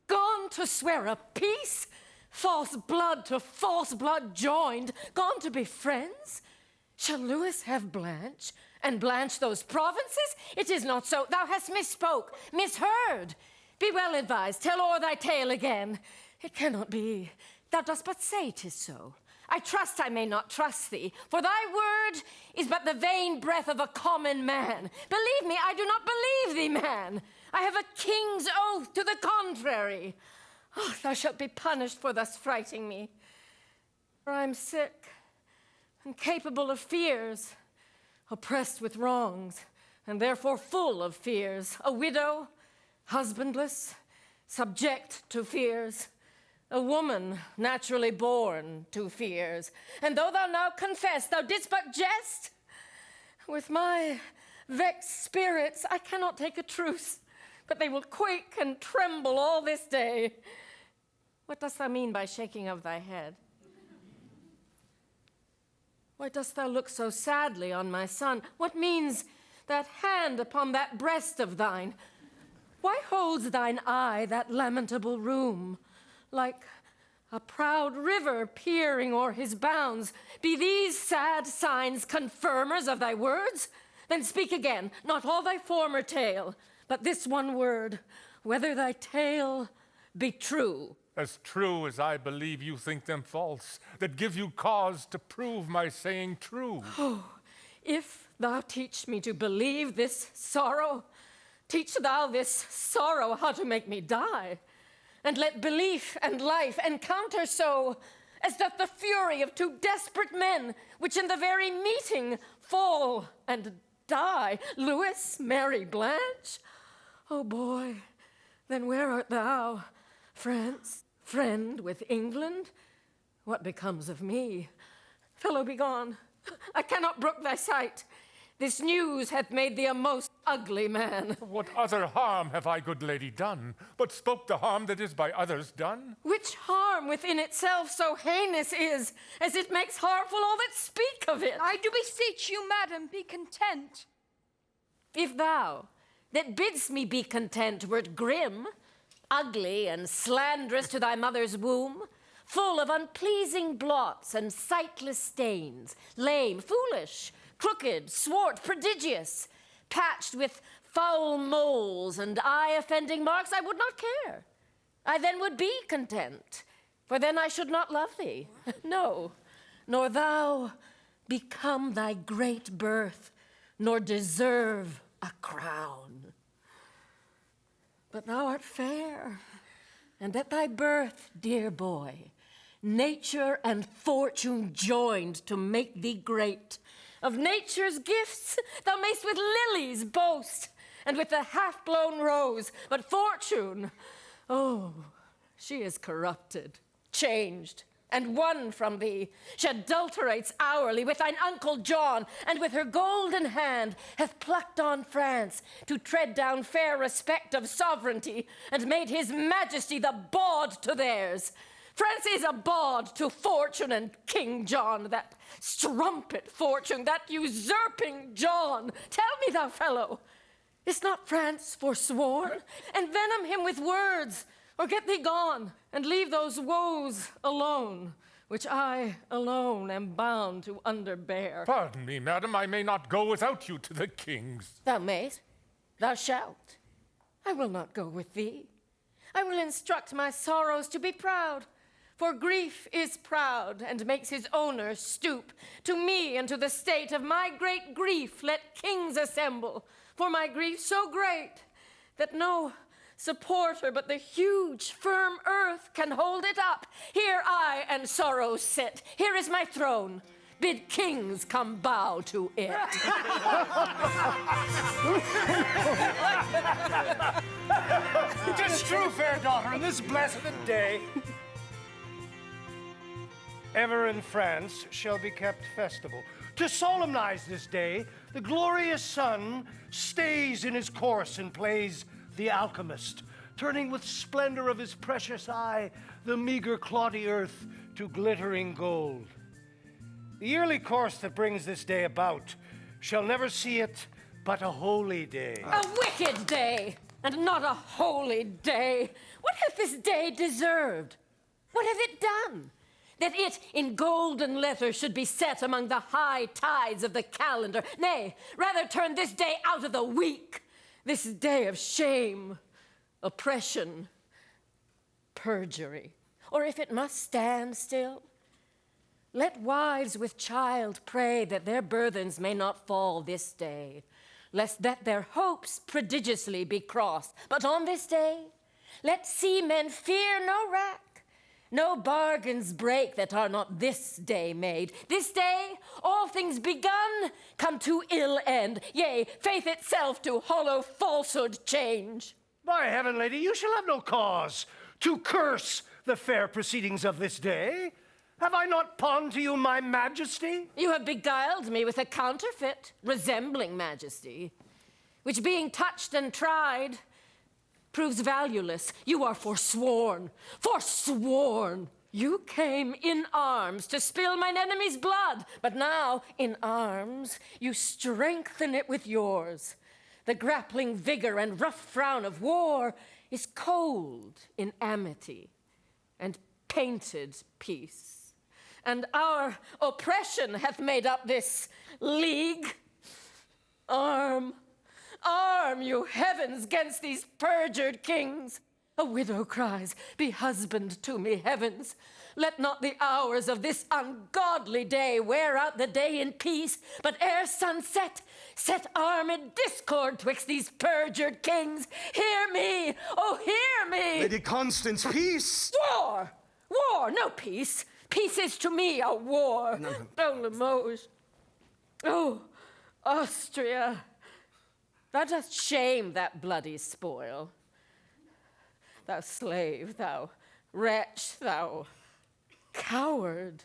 S12: Gone to swear a peace? False blood to false blood joined? Gone to be friends? Shall Louis have Blanche? And Blanche those provinces? It is not so. Thou hast misspoke, misheard. Be well advised. Tell o'er thy tale again. It cannot be. Thou dost but say 'tis so. I trust I may not trust thee, for thy word is but the vain breath of a common man. Believe me, I do not believe thee, man. I have a king's oath to the contrary. Oh, thou shalt be punished for thus frighting me. For I am sick and capable of fears, oppressed with wrongs, and therefore full of fears, a widow, husbandless, subject to fears, a woman naturally born to fears. And though thou now confess thou didst but jest, with my vexed spirits I cannot take a truce, but they will quake and tremble all this day. What dost thou mean by shaking of thy head? Why dost thou look so sadly on my son? What means that hand upon that breast of thine? Why holds thine eye that lamentable room, like a proud river peering o'er his bounds? Be these sad signs confirmers of thy words? Then speak again, not all thy former tale, but this one word, whether thy tale be true.
S17: As true as I believe you think them false, that give you cause to prove my saying true.
S12: Oh, if thou teach me to believe this sorrow, teach thou this sorrow how to make me die, and let belief and life encounter so, as doth the fury of two desperate men, which in the very meeting fall and die. Louis, Mary, Blanche? Oh boy, then where art thou? France, friend with England? What becomes of me? Fellow, be gone. I cannot brook thy sight. This news hath made thee a most ugly man.
S17: What other harm have I, good lady, done, but spoke the harm that is by others done?
S12: Which harm within itself so heinous is, as it makes harmful all that speak of it?
S11: I do beseech you, madam, be content.
S12: If thou, that bidst me be content, wert grim, ugly and slanderous to thy mother's womb, full of unpleasing blots and sightless stains, lame, foolish, crooked, swart, prodigious, patched with foul moles and eye-offending marks, I would not care. I then would be content, for then I should not love thee. No, nor thou become thy great birth, nor deserve a crown. But thou art fair, and at thy birth, dear boy, nature and fortune joined to make thee great. Of nature's gifts thou mayst with lilies boast, and with the half-blown rose, but fortune, oh, she is corrupted, changed, and won from thee. She adulterates hourly with thine uncle John, and with her golden hand hath plucked on France to tread down fair respect of sovereignty, and made his majesty the bawd to theirs. France is a bawd to fortune and King John, that strumpet fortune, that usurping John. Tell me, thou fellow, is not France forsworn? Envenom him with words, or get thee gone, and leave those woes alone, which I alone am bound to underbear.
S17: Pardon me, madam, I may not go without you to the king's.
S12: Thou mayst, thou shalt. I will not go with thee. I will instruct my sorrows to be proud, for grief is proud, and makes his owner stoop. To me and to the state of my great grief let kings assemble, for my grief so great that no supporter but the huge, firm earth can hold it up. Here I and sorrow sit. Here is my throne. Bid kings come bow to it.
S13: It is true, fair daughter, in this blessed day, ever in France shall be kept festival. To solemnize this day, the glorious sun stays in his course and plays the alchemist, turning with splendor of his precious eye the meager cloddy earth to glittering gold. The yearly course that brings this day about shall never see it but a holy day.
S12: A wicked day, and not a holy day. What hath this day deserved? What hath it done? That it in golden letters should be set among the high tides of the calendar. Nay, rather turn this day out of the week, this day of shame, oppression, perjury. Or if it must stand still, let wives with child pray that their burthens may not fall this day, lest that their hopes prodigiously be crossed. But on this day, let seamen fear no rack, no bargains break that are not this day made. This day, all things begun come to ill end. Yea, faith itself to hollow falsehood change.
S13: By heaven, lady, you shall have no cause to curse the fair proceedings of this day. Have I not pawned to you my majesty?
S12: You have beguiled me with a counterfeit, resembling majesty, which being touched and tried, proves valueless. You are forsworn. Forsworn! You came in arms to spill mine enemy's blood, but now, in arms, you strengthen it with yours. The grappling vigor and rough frown of war is cold in amity and painted peace. And our oppression hath made up this league. Arm, you heavens, 'gainst these perjured kings. A widow cries, be husband to me, heavens. Let not the hours of this ungodly day wear out the day in peace, but ere sunset, set armed discord twixt these perjured kings. Hear me, oh, hear me!
S6: Lady Constance, peace!
S12: War! War, no peace. Peace is to me a war. Oh, Limoges. Oh, Austria. Thou dost shame that bloody spoil. Thou slave, thou wretch, thou coward,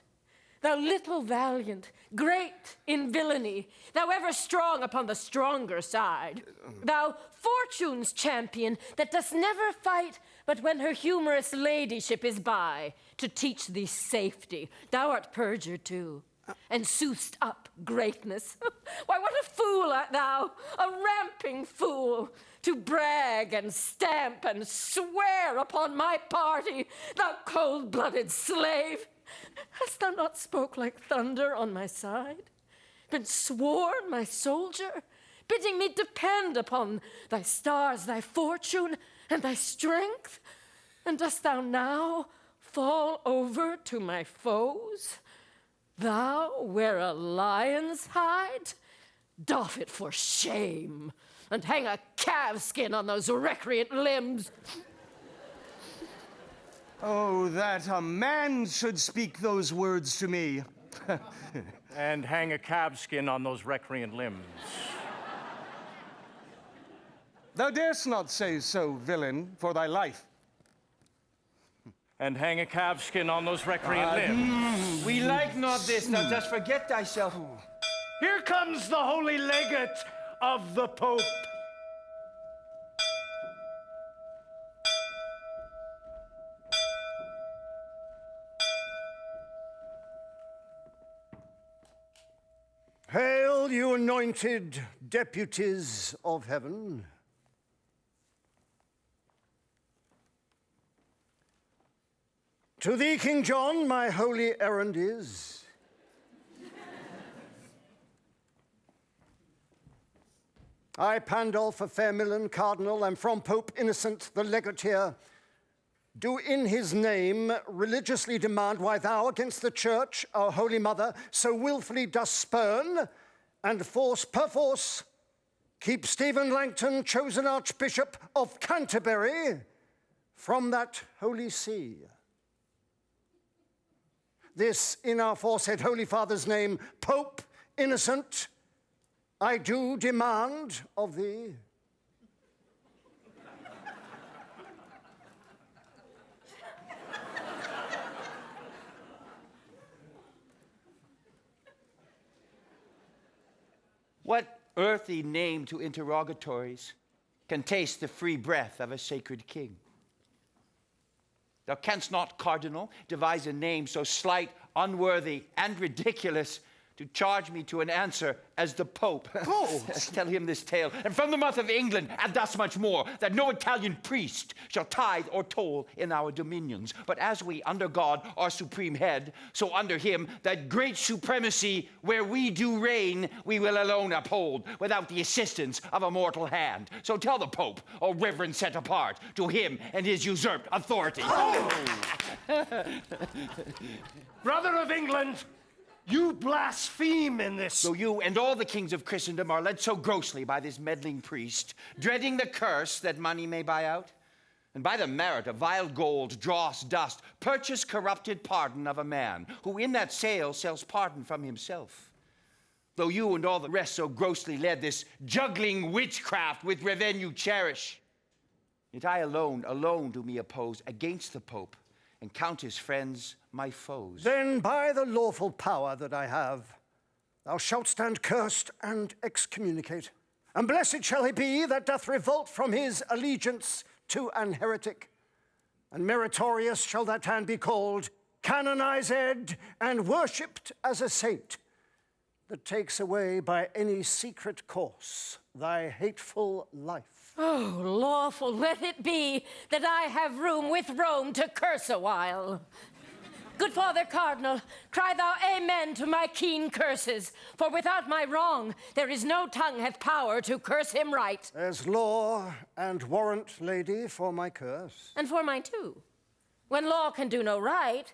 S12: thou little valiant, great in villainy, thou ever strong upon the stronger side, thou fortune's champion that dost never fight but when her humorous ladyship is by to teach thee safety. Thou art perjured too, and sooth'st up greatness. Why, what a fool art thou, a ramping fool, to brag and stamp and swear upon my party, thou cold-blooded slave. Hast thou not spoke like thunder on my side, been sworn my soldier, bidding me depend upon thy stars, thy fortune, and thy strength? And dost thou now fall over to my foes? Thou wear a lion's hide? Doff it for shame, and hang a calf's skin on those recreant limbs.
S6: Oh, that a man should speak those words to me.
S7: And hang a calf's skin on those recreant limbs.
S6: Thou darest not say so, villain, for thy life.
S7: And hang a calf's skin on those recreant limbs.
S2: We like not this, thou dost forget thyself.
S13: Here comes the holy legate of the Pope. Hail, you anointed deputies of heaven. To thee, King John, my holy errand is. I, Pandolph of Fairmillan, Cardinal, am from Pope Innocent, the legate here, do in his name religiously demand why thou against the church, our holy mother, so willfully dost spurn and perforce keep Stephen Langton, chosen Archbishop of Canterbury, from that holy see. This in our foresaid Holy Father's name, Pope Innocent, I do demand of thee.
S2: What earthly name to interrogatories can taste the free breath of a sacred king? Thou canst not, Cardinal, devise a name so slight, unworthy, and ridiculous to charge me to an answer as the Pope. Oh! Tell him this tale, and from the mouth of England, and thus much more, that no Italian priest shall tithe or toll in our dominions. But as we, under God, our supreme head, so under him, that great supremacy where we do reign, we will alone uphold, without the assistance of a mortal hand. So tell the Pope, O reverend set apart, to him and his usurped authority.
S13: Oh! Brother of England, you blaspheme in this.
S2: So you and all the kings of Christendom are led so grossly by this meddling priest, dreading the curse that money may buy out, and by the merit of vile gold, dross, dust, purchase corrupted pardon of a man, who in that sale sells pardon from himself. Though you and all the rest so grossly led this juggling witchcraft with revenue cherish, yet I alone do me oppose against the Pope, and count his friends my foes.
S13: Then by the lawful power that I have, thou shalt stand cursed and excommunicate. And blessed shall he be that doth revolt from his allegiance to an heretic, and meritorious shall that hand be called, canonized and worshipped as a saint, that takes away by any secret course thy hateful life.
S12: Oh, lawful let it be that I have room with Rome to curse a while. Good Father Cardinal, cry thou amen to my keen curses, for without my wrong there is no tongue hath power to curse him right.
S13: There's law and warrant, lady, for my curse.
S12: And for mine too. When law can do no right,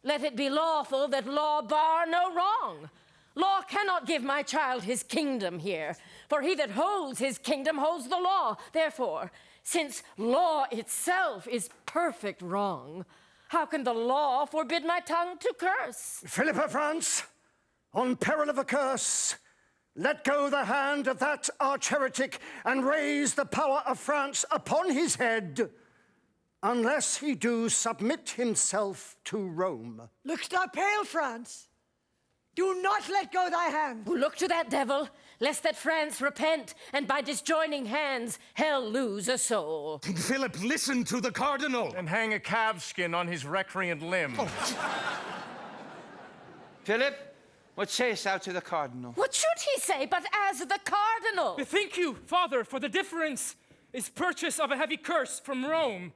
S12: let it be lawful that law bar no wrong. Law cannot give my child his kingdom here, for he that holds his kingdom holds the law. Therefore, since law itself is perfect wrong, how can the law forbid my tongue to curse?
S13: Philip of France, on peril of a curse, let go the hand of that arch heretic and raise the power of France upon his head, unless he do submit himself to Rome.
S4: Look'st thou pale, France? Do not let go thy hand.
S12: Look to that devil, lest that France repent, and by disjoining hands, hell lose a soul.
S6: Philip, listen to the cardinal.
S7: And hang a calf skin on his recreant limb.
S2: Philip, what sayest thou to the cardinal?
S12: What should he say but as the cardinal?
S10: Bethink you, Father, for the difference is purchase of a heavy curse from Rome,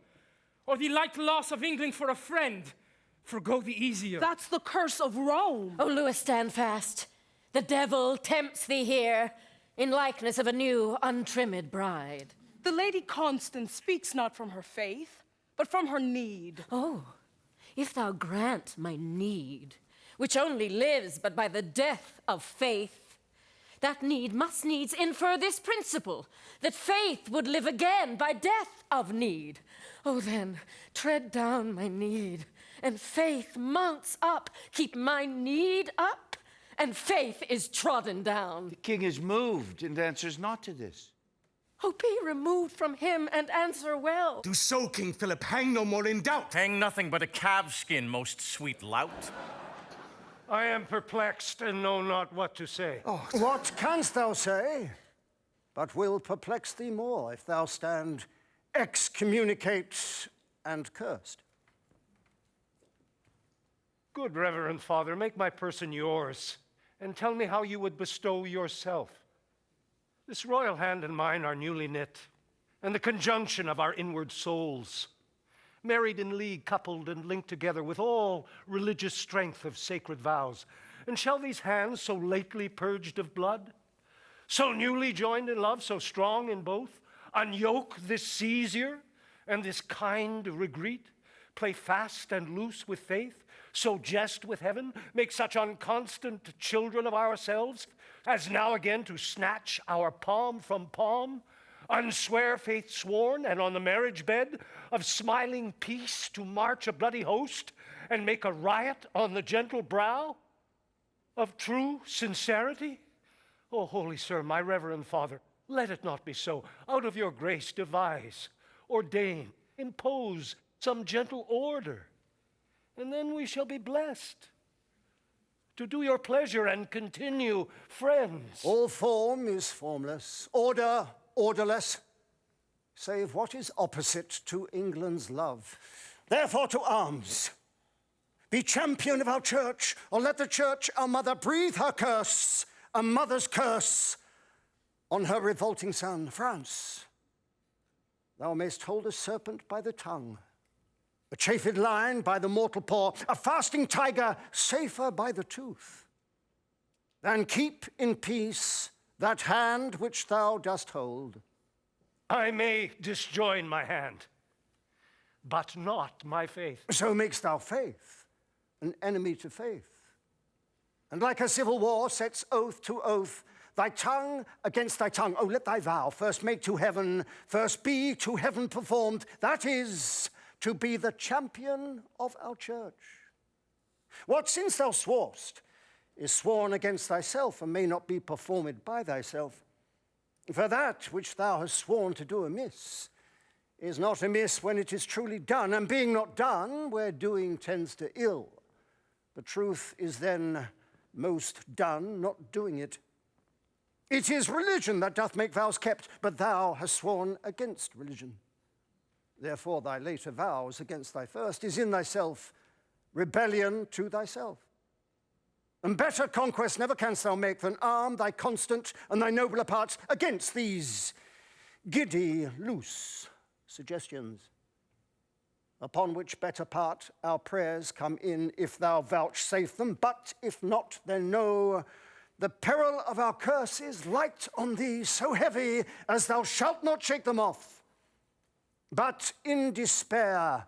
S10: or the light loss of England for a friend. Forgo the easier.
S14: That's the curse of Rome.
S12: Oh, Louis, stand fast. The devil tempts thee here in likeness of a new, untrimmed bride.
S14: The Lady Constance speaks not from her faith, but from her need.
S12: Oh, if thou grant my need, which only lives but by the death of faith, that need must needs infer this principle, that faith would live again by death of need. Oh, then, tread down my need, and faith mounts up. Keep my need up, and faith is trodden down.
S2: The king is moved and answers not to this.
S12: Oh, be removed from him and answer well.
S6: Do so, King Philip. Hang no more in doubt.
S7: Hang nothing but a calf's skin, most sweet lout.
S13: I am perplexed and know not what to say. Oh, what canst thou say? But will perplex thee more if thou stand excommunicate and cursed.
S18: Good Reverend Father, make my person yours, and tell me how you would bestow yourself. This royal hand and mine are newly knit, and the conjunction of our inward souls, married in league, coupled and linked together with all religious strength of sacred vows. And shall these hands, so lately purged of blood, so newly joined in love, so strong in both, unyoke this seizure and this kind regret, play fast and loose with faith, so jest with heaven, make such unconstant children of ourselves, as now again to snatch our palm from palm, unswear faith sworn, and on the marriage bed of smiling peace to march a bloody host, and make a riot on the gentle brow of true sincerity? O holy sir, my reverend father, let it not be so. Out of your grace devise, ordain, impose some gentle order, and then we shall be blessed to do your pleasure and continue friends.
S13: All form is formless, order orderless, save what is opposite to England's love. Therefore to arms. Be champion of our church, or let the church, our mother, breathe her curse, a mother's curse, on her revolting son, France. Thou mayst hold a serpent by the tongue, a chafed lion by the mortal paw, a fasting tiger safer by the tooth, than keep in peace that hand which thou dost hold.
S18: I may disjoin my hand, but not my faith.
S13: So makest thou faith an enemy to faith, and like a civil war sets oath to oath, thy tongue against thy tongue. Oh, let thy vow first make to heaven, first be to heaven performed, that is, to be the champion of our church. What since thou swarest is sworn against thyself, and may not be performed by thyself. For that which thou hast sworn to do amiss is not amiss when it is truly done, and being not done where doing tends to ill. The truth is then most done, not doing it. It is religion that doth make vows kept, but thou hast sworn against religion. Therefore thy later vows against thy first is in thyself rebellion to thyself. And better conquest never canst thou make than arm thy constant and thy nobler parts against these giddy, loose suggestions, upon which better part our prayers come in, if thou vouchsafe them. But if not, then know the peril of our curse is light on thee, so heavy as thou shalt not shake them off, but in despair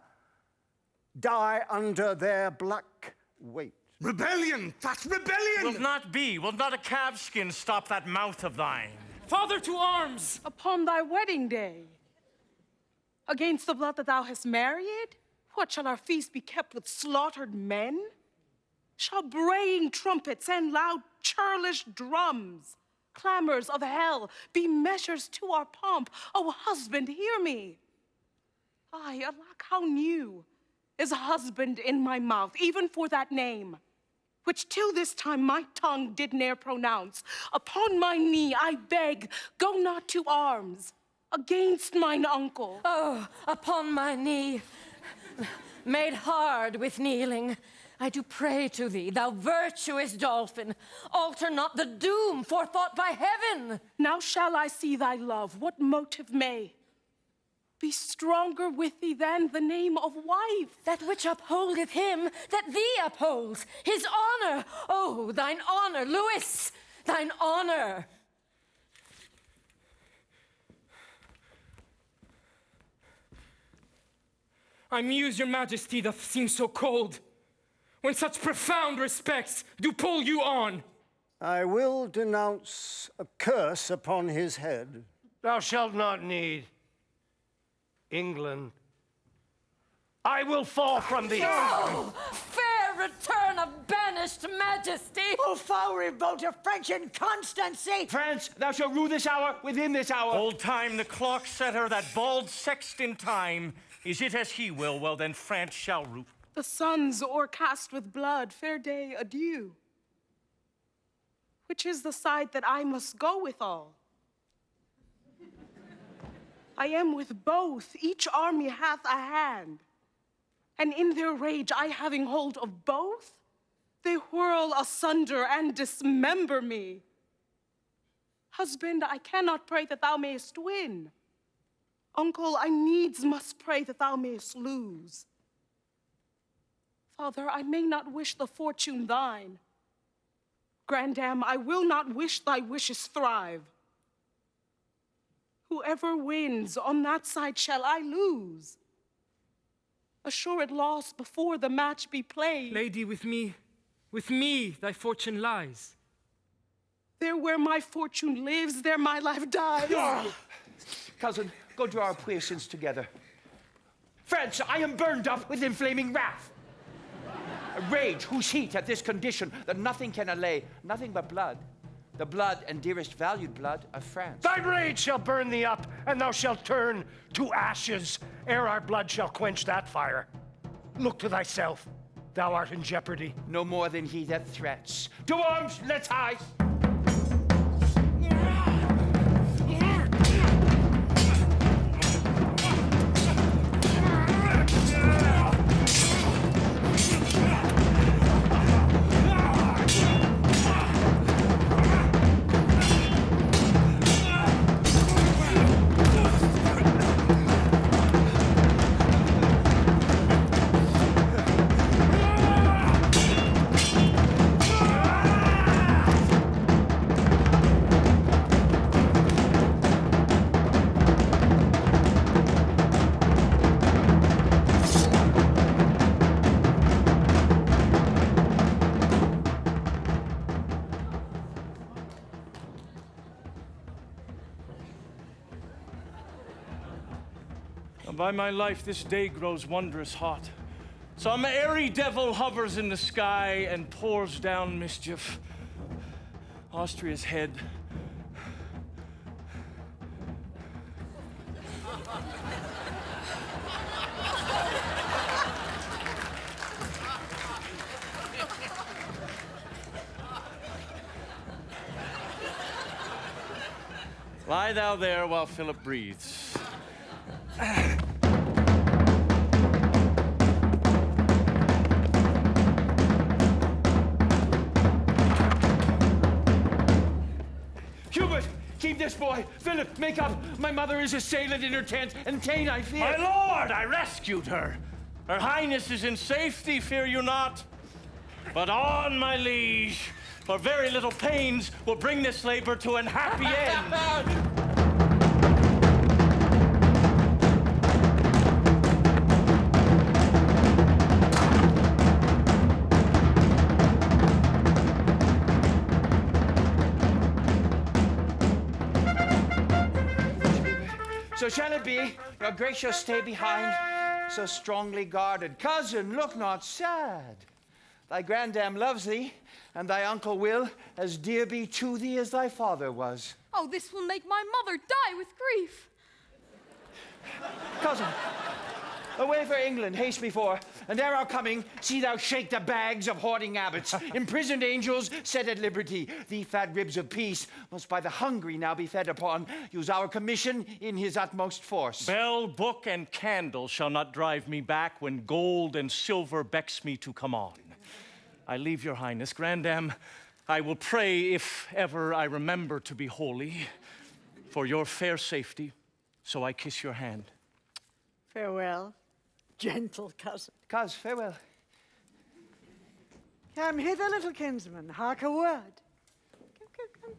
S13: die under their black weight.
S6: Rebellion! That's rebellion!
S7: Will not be. Will not a calfskin stop that mouth of thine?
S10: Father, to arms!
S14: Upon thy wedding day, against the blood that thou hast married, what, shall our feast be kept with slaughtered men? Shall braying trumpets and loud churlish drums, clamors of hell, be measures to our pomp? O husband, hear me. Aye, alack, how new is a husband in my mouth, even for that name, which till this time my tongue did ne'er pronounce. Upon my knee I beg, go not to arms against mine uncle.
S12: Oh, upon my knee, made hard with kneeling, I do pray to thee, thou virtuous dolphin, alter not the doom forethought by heaven.
S14: Now shall I see thy love, what motive may be stronger with thee than the name of wife.
S12: That which upholdeth him that thee upholds, his honor. Oh, thine honor, Louis, thine honor.
S10: I muse your majesty doth seem so cold, when such profound respects do pull you on.
S13: I will denounce a curse upon his head.
S18: Thou shalt not need England. I will fall from thee.
S12: Oh, fair return of banished majesty.
S4: O foul revolt of French and Constance!
S2: France, thou shalt rue this hour within this hour.
S7: Old time the clock setter, that bald sexton time, is it as he will, well then France shall rue.
S14: The sun's o'ercast with blood, fair day, adieu. Which is the side that I must go withal? I am with both, each army hath a hand, and in their rage I having hold of both, they whirl asunder and dismember me. Husband, I cannot pray that thou mayest win. Uncle, I needs must pray that thou mayest lose. Father, I may not wish the fortune thine. Grandam, I will not wish thy wishes thrive. Whoever wins, on that side shall I lose. Assured loss before the match be played.
S10: Lady, with me thy fortune lies.
S14: There where my fortune lives, there my life dies.
S2: Cousin, go draw our puissance together. France, I am burned up with inflaming wrath. A rage whose heat at this condition that nothing can allay, nothing but blood, the blood and dearest valued blood of France.
S18: Thy rage shall burn thee up, and thou shalt turn to ashes, ere our blood shall quench that fire. Look to thyself, thou art in jeopardy.
S2: No more than he that threats. To arms, let's hie!
S7: By my life, this day grows wondrous hot. Some airy devil hovers in the sky and pours down mischief. Austria's head. Lie thou there while Philip breathes.
S2: Keep this boy. Philip, make up. My mother is assailed in her tent, and ta'en, I fear.
S7: My lord, I rescued her. Her highness is in safety, fear you not. But on, my liege, for very little pains will bring this labor to an happy end.
S2: So shall it be. Your grace shall stay behind, so strongly guarded. Cousin, look not sad. Thy grandam loves thee, and thy uncle will as dear be to thee as thy father was.
S11: Oh, this will make my mother die with grief.
S2: Cousin, away for England, haste before, and ere our coming, see thou shake the bags of hoarding abbots, imprisoned angels set at liberty. The fat ribs of peace must by the hungry now be fed upon. Use our commission in his utmost force.
S7: Bell, book, and candle shall not drive me back when gold and silver becks me to come on. I leave your highness. Grandam, I will pray, if ever I remember to be holy, for your fair safety, so I kiss your hand.
S4: Farewell, gentle cousin.
S2: Cos, farewell.
S4: Come hither, little kinsman, hark a word. Come.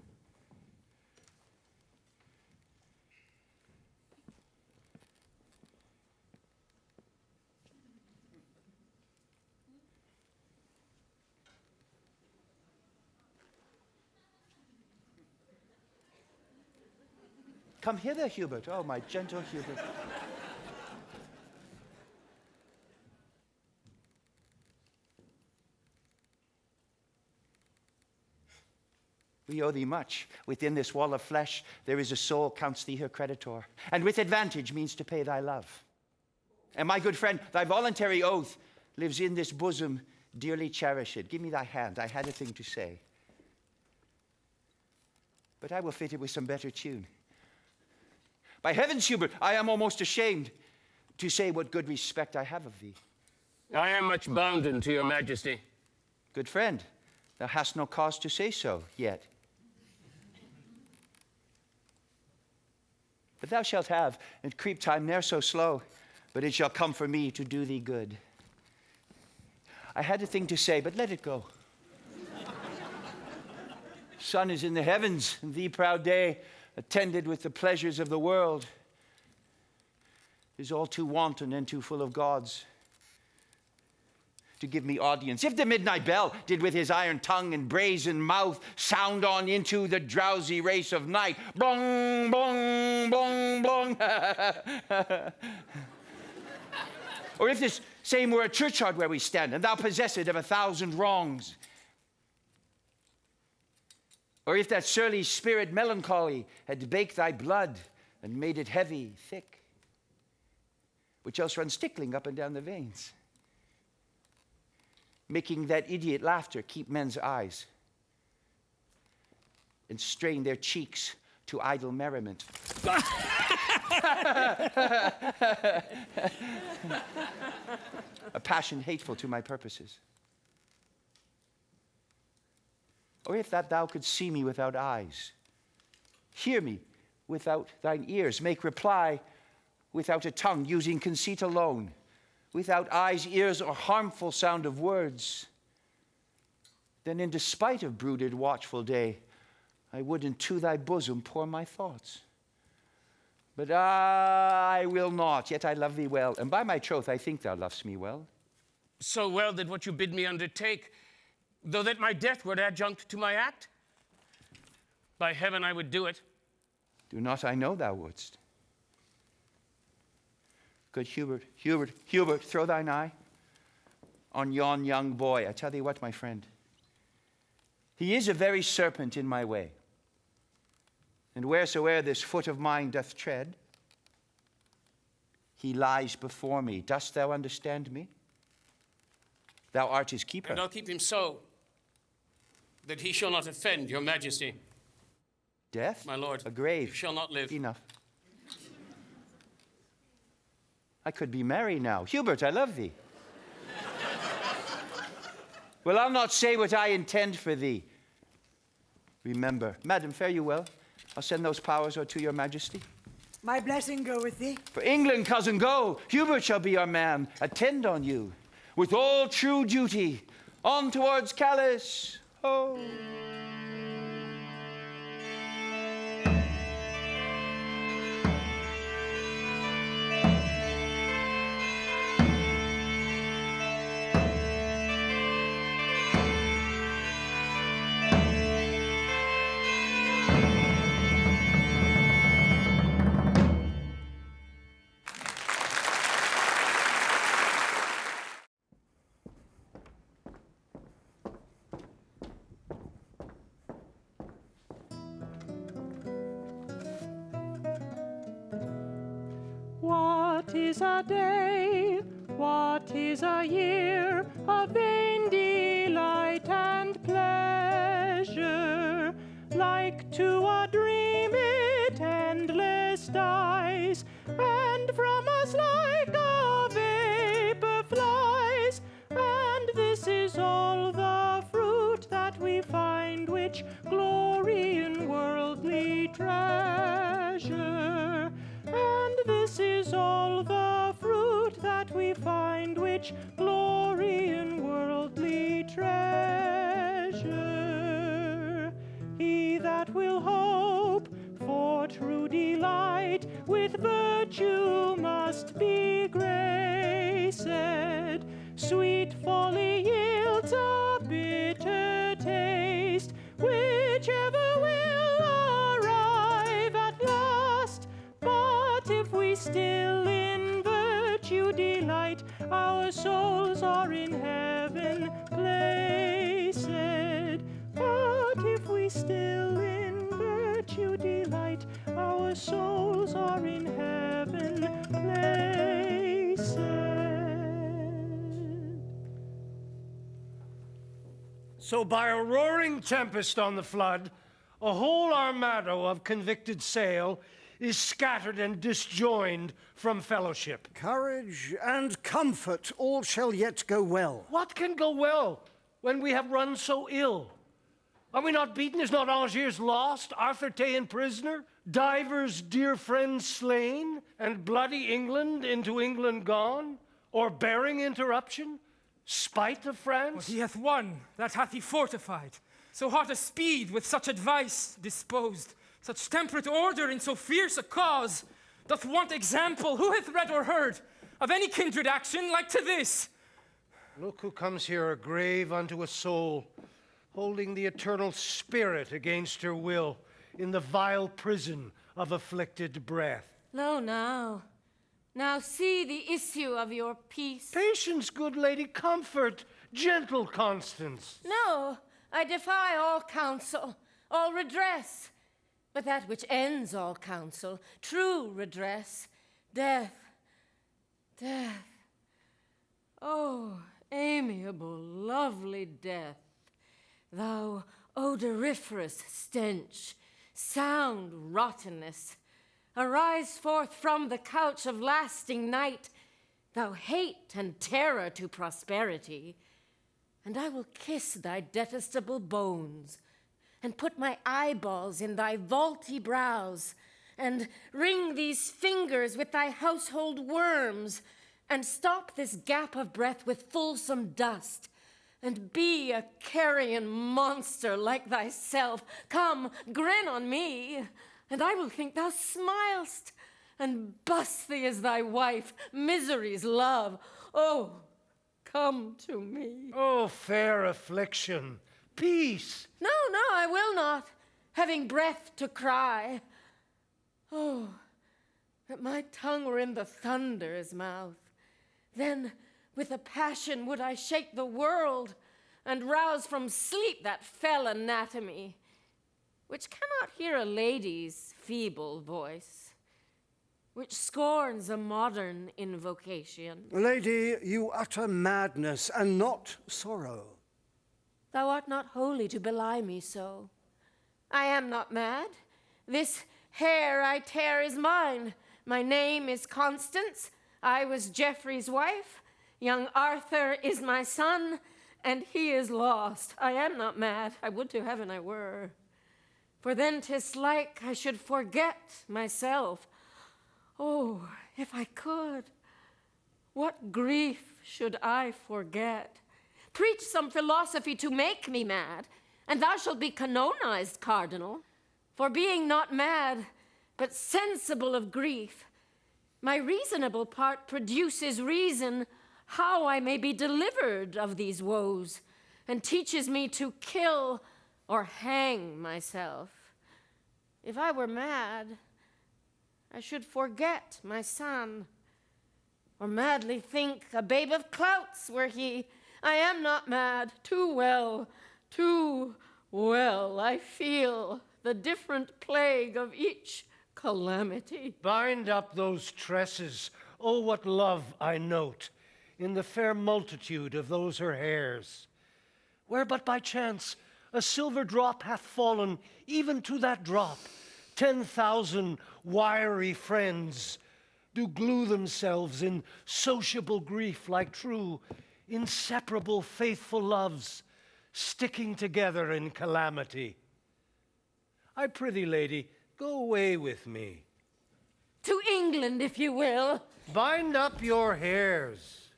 S2: Come hither, Hubert. Oh, my gentle Hubert. We owe thee much. Within this wall of flesh, there is a soul counts thee her creditor, and with advantage means to pay thy love. And my good friend, thy voluntary oath lives in this bosom, dearly cherished. Give me thy hand. I had a thing to say. But I will fit it with some better tune. By heavens, Hubert, I am almost ashamed to say what good respect I have of thee.
S19: I am much bounden to your majesty.
S2: Good friend, thou hast no cause to say so yet. But thou shalt have, and creep time ne'er so slow, but it shall come for me to do thee good. I had a thing to say, but let it go. Sun is in the heavens, and thee, proud day, attended with the pleasures of the world, is all too wanton and too full of gods to give me audience. If the midnight bell did with his iron tongue and brazen mouth sound on into the drowsy race of night, blong, blong, blong, blong. Or if this same were a churchyard where we stand, and thou possessed of 1,000 wrongs. Or if that surly spirit melancholy had baked thy blood and made it heavy, thick, which else runs tickling up and down the veins, making that idiot laughter keep men's eyes and strain their cheeks to idle merriment. A passion hateful to my purposes. Or if that thou couldst see me without eyes, hear me without thine ears, make reply without a tongue, using conceit alone, without eyes, ears, or harmful sound of words, then in despite of brooded watchful day, I would into thy bosom pour my thoughts. But I will not, yet I love thee well, and by my troth I think thou lovest me well.
S19: So well that what you bid me undertake, though that my death were adjunct to my act, by heaven I would do it.
S2: Do not I know thou wouldst? Good Hubert, Hubert, Hubert, throw thine eye on yon young boy. I tell thee what, my friend, he is a very serpent in my way. And wheresoe'er this foot of mine doth tread, he lies before me. Dost thou understand me? Thou art his keeper.
S19: And I'll keep him so, that he shall not offend your majesty.
S2: Death?
S19: My lord,
S2: a grave.
S19: He shall not live.
S2: Enough. I could be merry now. Hubert, I love thee. Well, I'll not say what I intend for thee. Remember, madam, fare you well. I'll send those powers to your majesty.
S4: My blessing go with thee.
S2: For England, cousin, go. Hubert shall be our man. Attend on you with all true duty. On towards Calais. Ho!
S15: What is a day? What is a year? A vain delight and pleasure. Like to a dream it endless dies, and from us like a vapor flies. And this is all the fruit that we find, which glory in worldly treasure. And this is all the fruit that we find, which glory in worldly treasure. He that will hope for true delight with virtue must be graced. Sweet folly yields a bitter taste, whichever will arrive at last. But if we still in virtue delight, our souls are in heaven placed. But if we still in virtue delight, our souls are in heaven placed.
S13: So by a roaring tempest on the flood, a whole armado of convicted sail is scattered and disjoined from fellowship.
S20: Courage and comfort, all shall yet go well.
S13: What can go well when we have run so ill? Are we not beaten? Is not Angiers lost? Arthur ta'en prisoner? Divers dear friends slain? And bloody England into England gone? Or bearing interruption? Spite of France?
S10: What he hath won, that hath he fortified. So hot a speed with such advice disposed, such temperate order in so fierce a cause, doth want example, who hath read or heard of any kindred action like to this?
S13: Look who comes here, a grave unto a soul, holding the eternal spirit against her will in the vile prison of afflicted breath.
S12: Lo, now see the issue of your peace.
S13: Patience, good lady, comfort, gentle Constance.
S12: No, I defy all counsel, all redress. But that which ends all counsel, true redress, death. Oh, amiable, lovely death, thou odoriferous stench, sound rottenness, arise forth from the couch of lasting night, thou hate and terror to prosperity, and I will kiss thy detestable bones, and put my eyeballs in thy vaulty brows, and wring these fingers with thy household worms, and stop this gap of breath with fulsome dust, and be a carrion monster like thyself. Come, grin on me, and I will think thou smilest, and bust thee as thy wife, misery's love. Oh, come to me.
S13: Oh, fair affliction, peace.
S12: No, I will not, having breath to cry. Oh, that my tongue were in the thunder's mouth. Then with a passion would I shake the world, and rouse from sleep that fell anatomy, which cannot hear a lady's feeble voice, which scorns a modern invocation.
S20: Lady, you utter madness and not sorrow.
S12: Thou art not wholly to belie me so. I am not mad. This hair I tear is mine. My name is Constance. I was Geoffrey's wife. Young Arthur is my son, and he is lost. I am not mad. I would to heaven I were. For then 'tis like I should forget myself. Oh, if I could, what grief should I forget? Preach some philosophy to make me mad, and thou shalt be canonized, Cardinal. For being not mad, but sensible of grief, my reasonable part produces reason how I may be delivered of these woes, and teaches me to kill or hang myself. If I were mad, I should forget my son, or madly think a babe of clouts were he. I am not mad, too well I feel the different plague of each calamity.
S13: Bind up those tresses, oh, what love I note in the fair multitude of those her hairs, where but by chance a silver drop hath fallen, even to that drop 10,000 wiry friends do glue themselves in sociable grief like true, inseparable, faithful loves, sticking together in calamity. I prithee, lady, go away with me.
S12: To England, if you will.
S13: Bind up your hairs.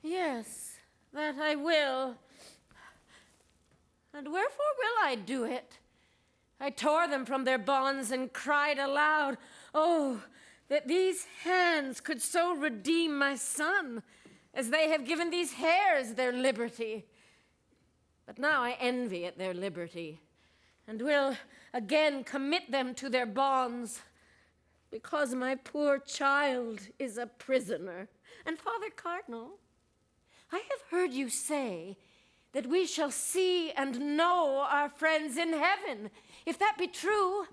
S12: Yes, that I will. And wherefore will I do it? I tore them from their bonds and cried aloud, oh, that these hands could so redeem my son, as they have given these hairs their liberty. But now I envy at their liberty, and will again commit them to their bonds, because my poor child is a prisoner. And Father Cardinal, I have heard you say that we shall see and know our friends in heaven. If that be true,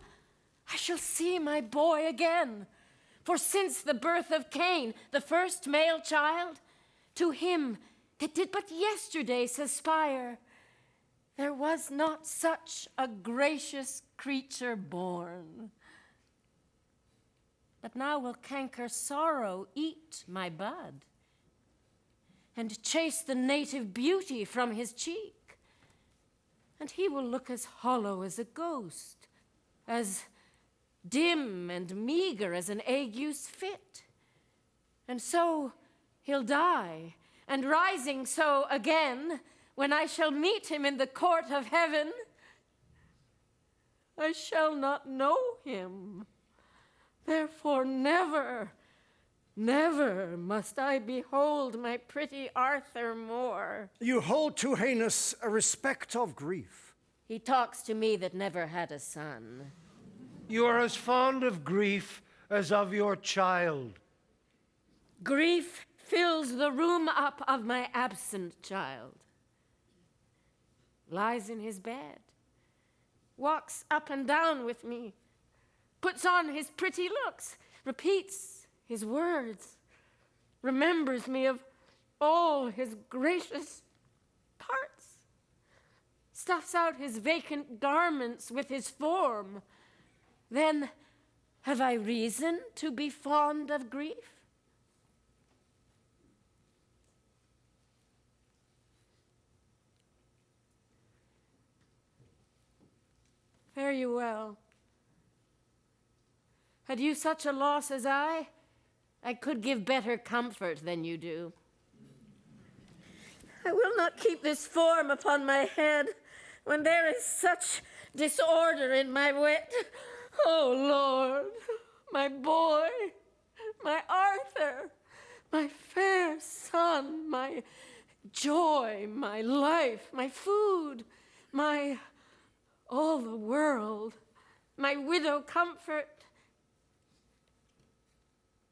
S12: I shall see my boy again. For since the birth of Cain, the first male child, to him that did but yesterday suspire, there was not such a gracious creature born. But now will canker sorrow eat my bud, and chase the native beauty from his cheek, and he will look as hollow as a ghost, as dim and meager as an ague's fit. And so he'll die, and rising so again, when I shall meet him in the court of heaven, I shall not know him. Therefore never, never must I behold my pretty Arthur more.
S20: You hold too heinous a respect of grief.
S12: He talks to me that never had a son.
S13: You are as fond of grief as of your child.
S12: Grief fills the room up of my absent child. Lies in his bed, walks up and down with me, puts on his pretty looks, repeats his words, remembers me of all his gracious parts, stuffs out his vacant garments with his form. Then have I reason to be fond of grief? Fare you well. Had you such a loss as I could give better comfort than you do. I will not keep this form upon my head when there is such disorder in my wit. Oh, Lord, my boy, my Arthur, my fair son, my joy, my life, my food, my all the world, my widow comfort,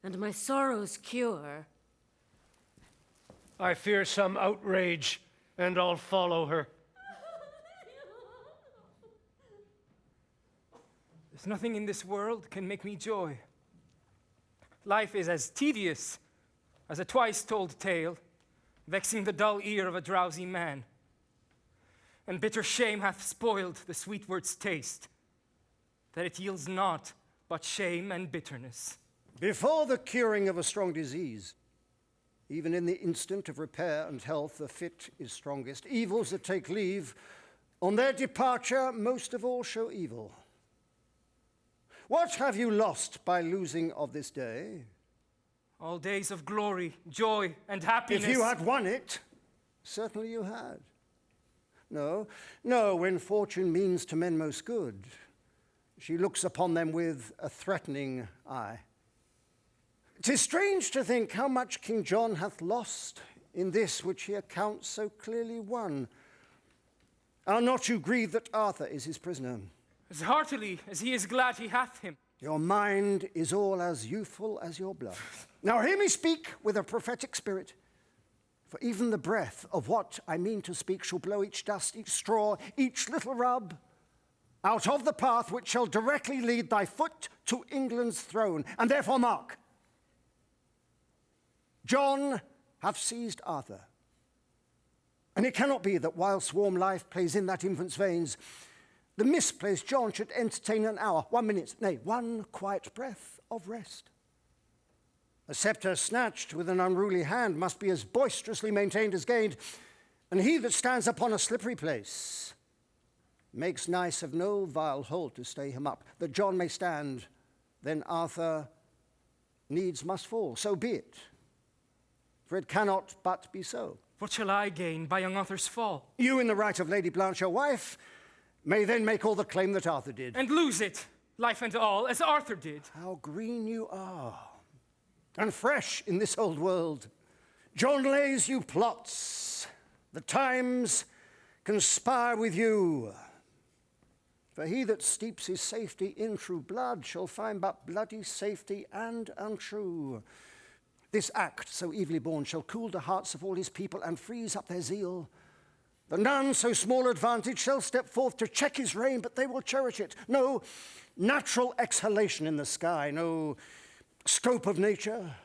S12: and my sorrow's cure.
S13: I fear some outrage, and I'll follow her.
S10: There's nothing in this world can make me joy. Life is as tedious as a twice-told tale, vexing the dull ear of a drowsy man. And bitter shame hath spoiled the sweet word's taste, that it yields naught but shame and bitterness.
S20: Before the curing of a strong disease, even in the instant of repair and health, the fit is strongest. Evils that take leave On their departure, most of all show evil. What have you lost by losing of this day?
S10: All days of glory, joy, and happiness.
S20: If you had won it, certainly you had. No, no, when fortune means to men most good, she looks upon them with a threatening eye. 'Tis strange to think how much King John hath lost in this which he accounts so clearly won. Are not you grieved that Arthur is his prisoner?
S10: As heartily as he is glad he hath him.
S20: Your mind is all as youthful as your blood. Now hear me speak with a prophetic spirit, for even the breath of what I mean to speak shall blow each dust, each straw, each little rub out of the path which shall directly lead thy foot to England's throne. And therefore mark, John hath seized Arthur. And it cannot be that whilst warm life plays in that infant's veins, the misplaced John should entertain an hour, 1 minute, nay, one quiet breath of rest. A sceptre snatched with an unruly hand must be as boisterously maintained as gained, and he that stands upon a slippery place makes nice of no vile hold to stay him up. That John may stand, then Arthur needs must fall. So be it, for it cannot but be so.
S10: What shall I gain by young Arthur's fall?
S20: You, in the right of Lady Blanche, your wife, may then make all the claim that Arthur did.
S10: And lose it, life and all, as Arthur did.
S20: How green you are, and fresh in this old world. John lays you plots. The times conspire with you. For he that steeps his safety in true blood shall find but bloody safety and untrue. This act, so evilly born, shall cool the hearts of all his people and freeze up their zeal. The none so small advantage shall step forth to check his reign, but they will cherish it. No natural exhalation in the sky, no scope of nature,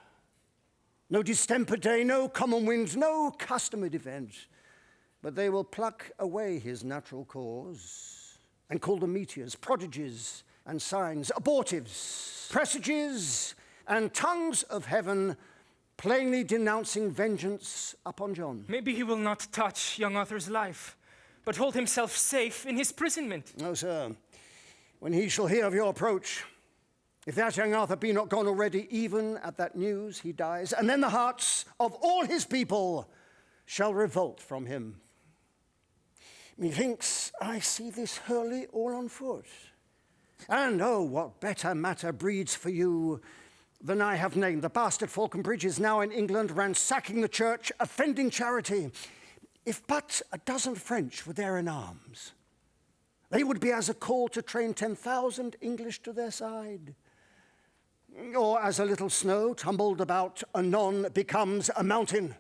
S20: no distempered day, no common wind, no customary event, but they will pluck away his natural cause and call them meteors, prodigies, and signs, abortives, presages, and tongues of heaven, plainly denouncing vengeance upon John.
S10: Maybe he will not touch young Arthur's life, but hold himself safe in his imprisonment.
S20: No, sir. When he shall hear of your approach, if that young Arthur be not gone already, even at that news he dies, and then the hearts of all his people shall revolt from him. Methinks I see this hurly all on foot. And oh, what better matter breeds for you than I have named. The bastard Falconbridge is now in England, ransacking the church, offending charity. If but a dozen French were there in arms, they would be as a call to train 10,000 English to their side. Or as a little snow tumbled about anon becomes a mountain.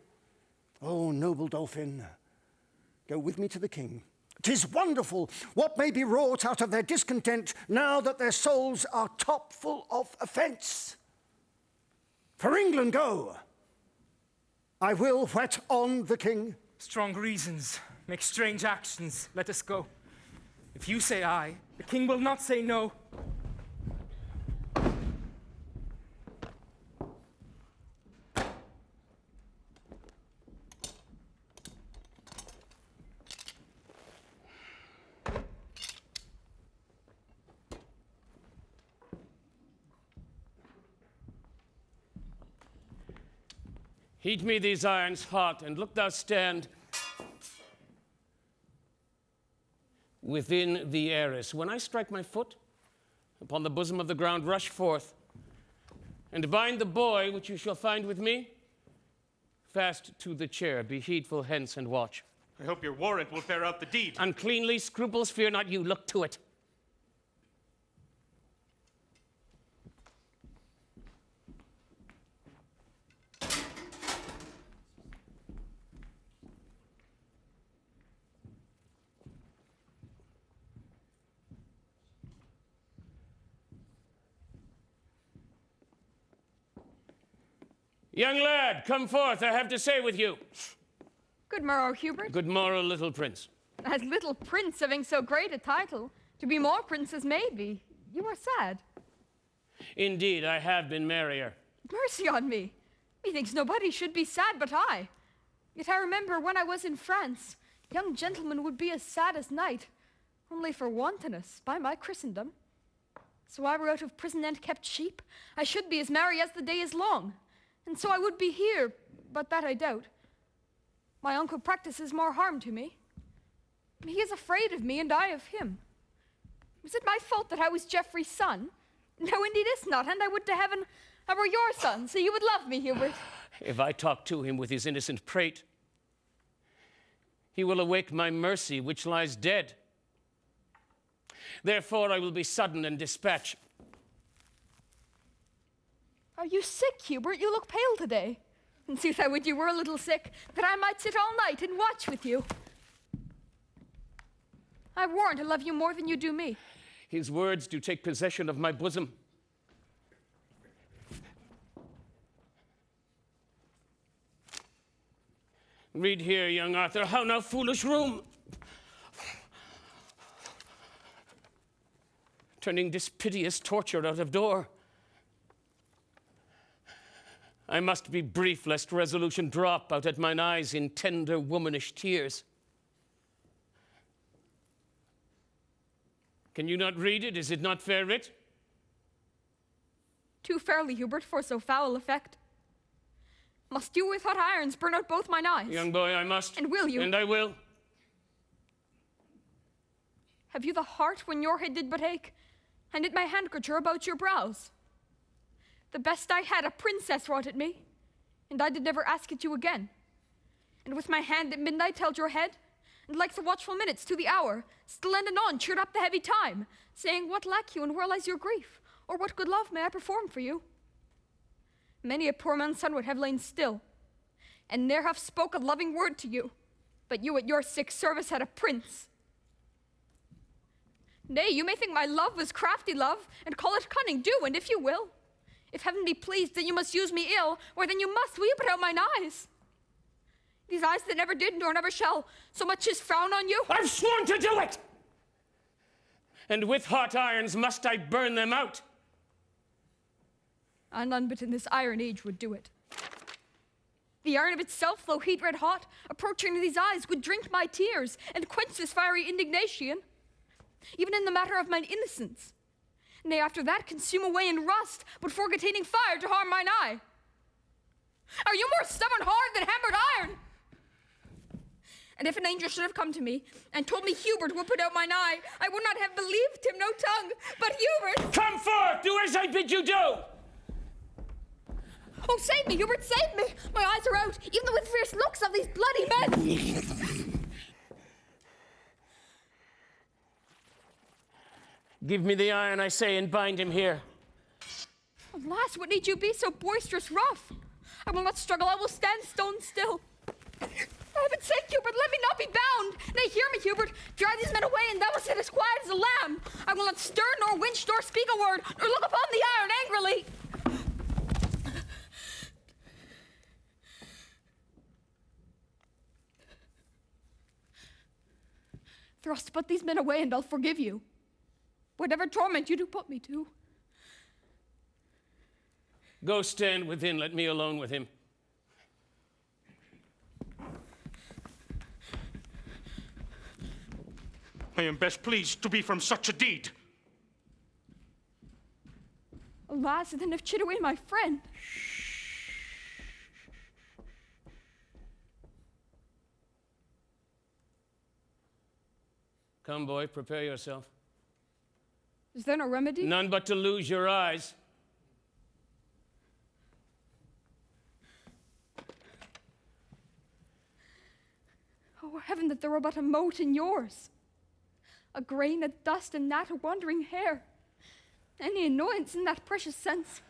S20: Oh, noble Dauphin, go with me to the king. 'Tis wonderful what may be wrought out of their discontent now that their souls are top full of offence. For England go. I will whet on the king.
S10: Strong reasons make strange actions. Let us go. If you say aye, the king will not say no.
S19: Heat me these irons hot, and look thou stand within the arras. When I strike my foot upon the bosom of the ground, rush forth, and bind the boy which you shall find with me fast to the chair. Be heedful hence and watch.
S21: I hope your warrant will bear out the deed.
S19: Uncleanly scruples, fear not you, look to it. Young lad, come forth, I have to say with you.
S11: Good morrow, Hubert.
S19: Good morrow, little prince.
S11: As little prince having so great a title, to be more prince as may be, you are sad.
S19: Indeed, I have been merrier.
S11: Mercy on me. Methinks nobody should be sad but I. Yet I remember when I was in France, Young gentleman would be as sad as night, only for wantonness, by my Christendom. So I were out of prison and kept sheep. I should be as merry as the day is long. And so I would be here, but that I doubt. My uncle practices more harm to me. He is afraid of me, and I of him. Was it my fault that I was Geoffrey's son? No, indeed it's not, and I would to heaven I were your son, so you would love me, Hubert.
S19: If I talk to him with his innocent prate, he will awake my mercy, which lies dead. Therefore I will be sudden and dispatch.
S11: Are you sick, Hubert? You look pale today. In sooth, I would you were a little sick, that I might sit all night and watch with you. I warrant I love you more than you do me.
S19: His words do take possession of my bosom. Read here, young Arthur, how now foolish room, turning this piteous torture out of door. I must be brief, lest resolution drop out at mine eyes in tender womanish tears. Can you not read it? Is it not fair writ?
S11: Too fairly, Hubert, for so foul effect. Must you with hot irons burn out both mine eyes?
S19: Young boy, I must.
S11: And will you?
S19: And I will.
S11: Have you the heart when your head did but ache, and did my handkerchief about your brows? The best I had a princess wrought at me, and I did never ask it you again. And with my hand at midnight held your head, and like the watchful minutes to the hour, still and anon cheered up the heavy time, saying, what lack you, and where lies your grief? Or what good love may I perform for you? Many a poor man's son would have lain still, and ne'er have spoke a loving word to you, but you at your sick service had a prince. Nay, you may think my love was crafty love, and call it cunning, do, and if you will. If heaven be pleased that you must use me ill, why then you must, will you put out mine eyes? These eyes that never did nor never shall, so much as frown on you.
S19: I've sworn to do it! And with hot irons must I burn them out.
S11: And none but in this iron age would do it. The iron of itself, though heat red hot, approaching to these eyes, would drink my tears, and quench this fiery indignation, even in the matter of mine innocence. Nay, after that, consume away in rust, but forgetting fire to harm mine eye. Are you more stubborn hard than hammered iron? And if an angel should have come to me, and told me Hubert would put out mine eye, I would not have believed him, no tongue, but Hubert!
S19: Come forth, do as I bid you do!
S11: Oh, save me, Hubert, save me! My eyes are out, even with fierce looks of these bloody men!
S19: Give me the iron, I say, and bind him here.
S11: Alas, what need you be so boisterous rough? I will not struggle, I will stand stone still. For heaven's sake, Hubert, let me not be bound. Nay, hear me, Hubert. Drive these men away, and thou wilt sit as quiet as a lamb. I will not stir, nor winch, nor speak a word, nor look upon the iron angrily. Thrust but these men away, and I'll forgive you. Whatever torment you do put me to.
S19: Go stand within, let me alone with him.
S17: I am best pleased to be from such a deed.
S11: Alas, then have chid away my friend.
S19: Come, boy, prepare yourself.
S11: Is there no remedy?
S19: None but to lose your eyes.
S11: Oh, heaven, that there were but a mote in yours. A grain of dust and that a wandering hair. Any annoyance in that precious sense.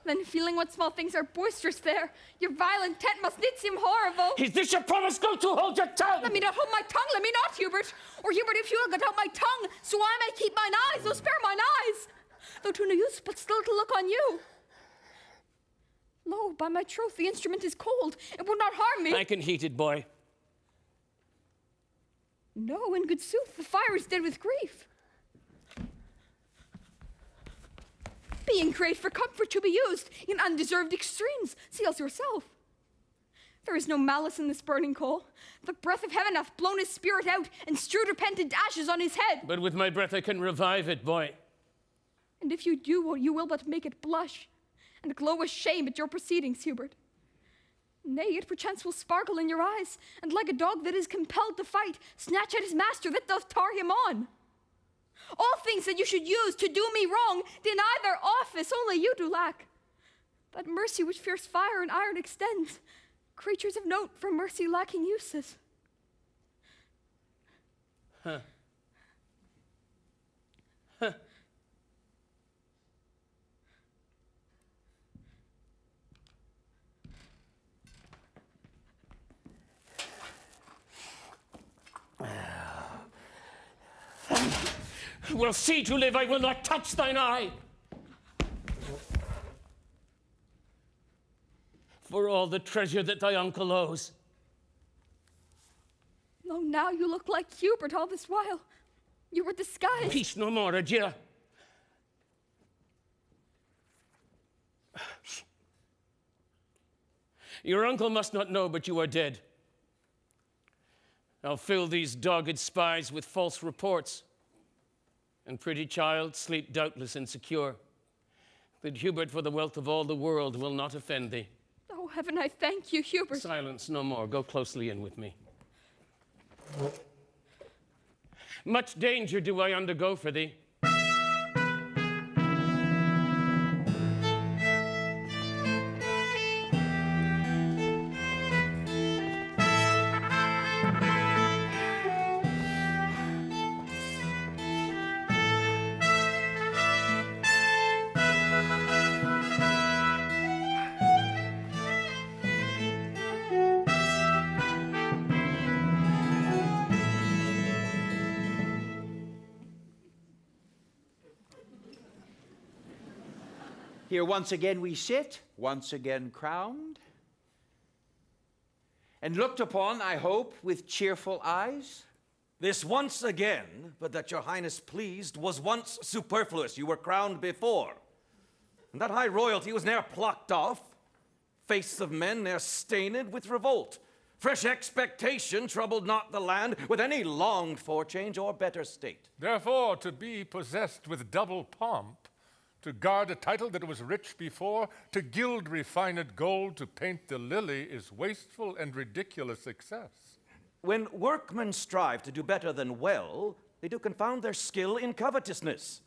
S11: Then feeling what small things are boisterous there, your vile intent must needs seem horrible.
S19: Is this your promise? Go to hold your tongue!
S11: Let me not hold my tongue, let me not, Hubert. Or Hubert, if you will get out my tongue, so I may keep mine eyes, oh spare mine eyes. Though to no use, but still to look on you. Lo, by my troth, the instrument is cold. It would not harm me.
S19: I can heat it, boy.
S11: No, in good sooth, the fire is dead with grief. Being craved for comfort to be used in undeserved extremes, seals yourself. There is no malice in this burning coal. The breath of heaven hath blown his spirit out and strewed repentant ashes on his head.
S19: But with my breath I can revive it, boy.
S11: And if you do, you will but make it blush and glow with shame at your proceedings, Hubert. Nay, it perchance will sparkle in your eyes, and like a dog that is compelled to fight, snatch at his master that doth tar him on. All things that you should use to do me wrong, deny their office, only you do lack. That mercy which fierce fire and iron extends, creatures of note for mercy lacking uses.
S19: Huh. Huh. Will see to live, I will not touch thine eye. For all the treasure that thy uncle owes.
S11: Oh, now you look like Hubert all this while. You were disguised.
S19: Peace no more, adieu. Your uncle must not know, but you are dead. I'll fill these dogged spies with false reports. And pretty child, sleep doubtless and secure. That Hubert, for the wealth of all the world, will not offend thee.
S11: Oh, heaven, I thank you, Hubert.
S19: Silence no more. Go closely in with me. Much danger do I undergo for thee.
S2: Here once again we sit, once again crowned, and looked upon, I hope, with cheerful eyes.
S5: This once again, but that your highness pleased, was once superfluous. You were crowned before. And that high royalty was ne'er plucked off. Face of men ne'er stained with revolt. Fresh expectation troubled not the land with any longed for change or better state.
S17: Therefore, to be possessed with double pomp, to guard a title that was rich before, to gild refined gold, to paint the lily, is wasteful and ridiculous excess.
S5: When workmen strive to do better than well, they do confound their skill in covetousness.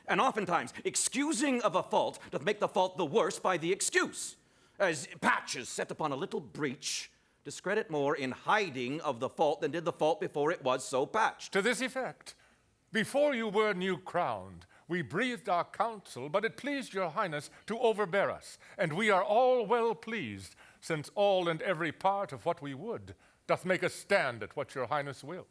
S5: And oftentimes, excusing of a fault doth make the fault the worse by the excuse. As patches set upon a little breach discredit more in hiding of the fault than did the fault before it was so patched.
S17: To this effect, before you were new crowned, we breathed our counsel, but it pleased your highness to overbear us, and we are all well pleased, since all and every part of what we would doth make us stand at what your highness will.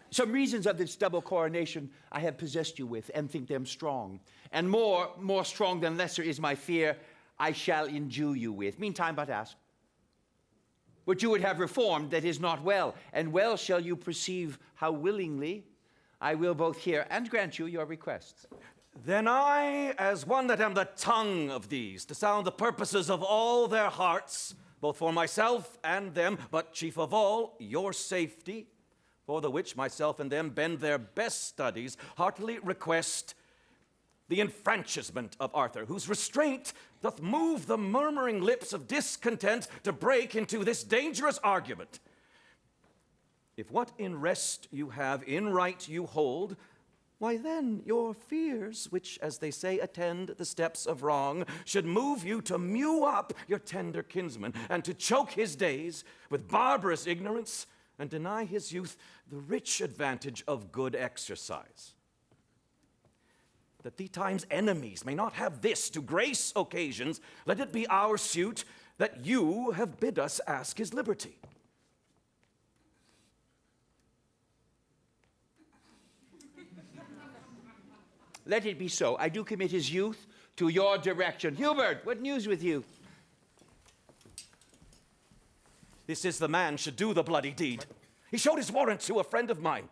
S2: Some reasons of this double coronation I have possessed you with, and think them strong. And more strong than lesser is my fear, I shall endue you with. Meantime, but ask, what you would have reformed that is not well, and well shall you perceive how willingly I will both hear and grant you your requests.
S5: Then I, as one that am the tongue of these, to sound the purposes of all their hearts, both for myself and them, but chief of all, your safety, for the which myself and them bend their best studies, heartily request the enfranchisement of Arthur, whose restraint doth move the murmuring lips of discontent to break into this dangerous argument. If what in rest you have, in right you hold, why then your fears, which, as they say, attend the steps of wrong, should move you to mew up your tender kinsman, and to choke his days with barbarous ignorance, and deny his youth the rich advantage of good exercise. That the time's enemies may not have this to grace occasions, let it be our suit that you have bid us ask his liberty.
S2: Let it be so. I do commit his youth to your direction. Hubert, what news with you?
S5: This is the man should do the bloody deed. He showed his warrant to a friend of mine.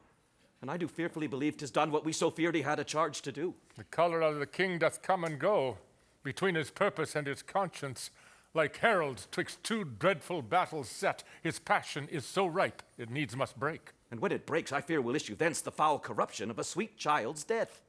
S5: And I do fearfully believe 'tis done what we so feared he had a charge to do.
S17: The color of the king doth come and go, between his purpose and his conscience. Like heralds twixt two dreadful battles set, his passion is so ripe, it needs must break.
S5: And when it breaks, I fear will issue thence the foul corruption of a sweet child's death.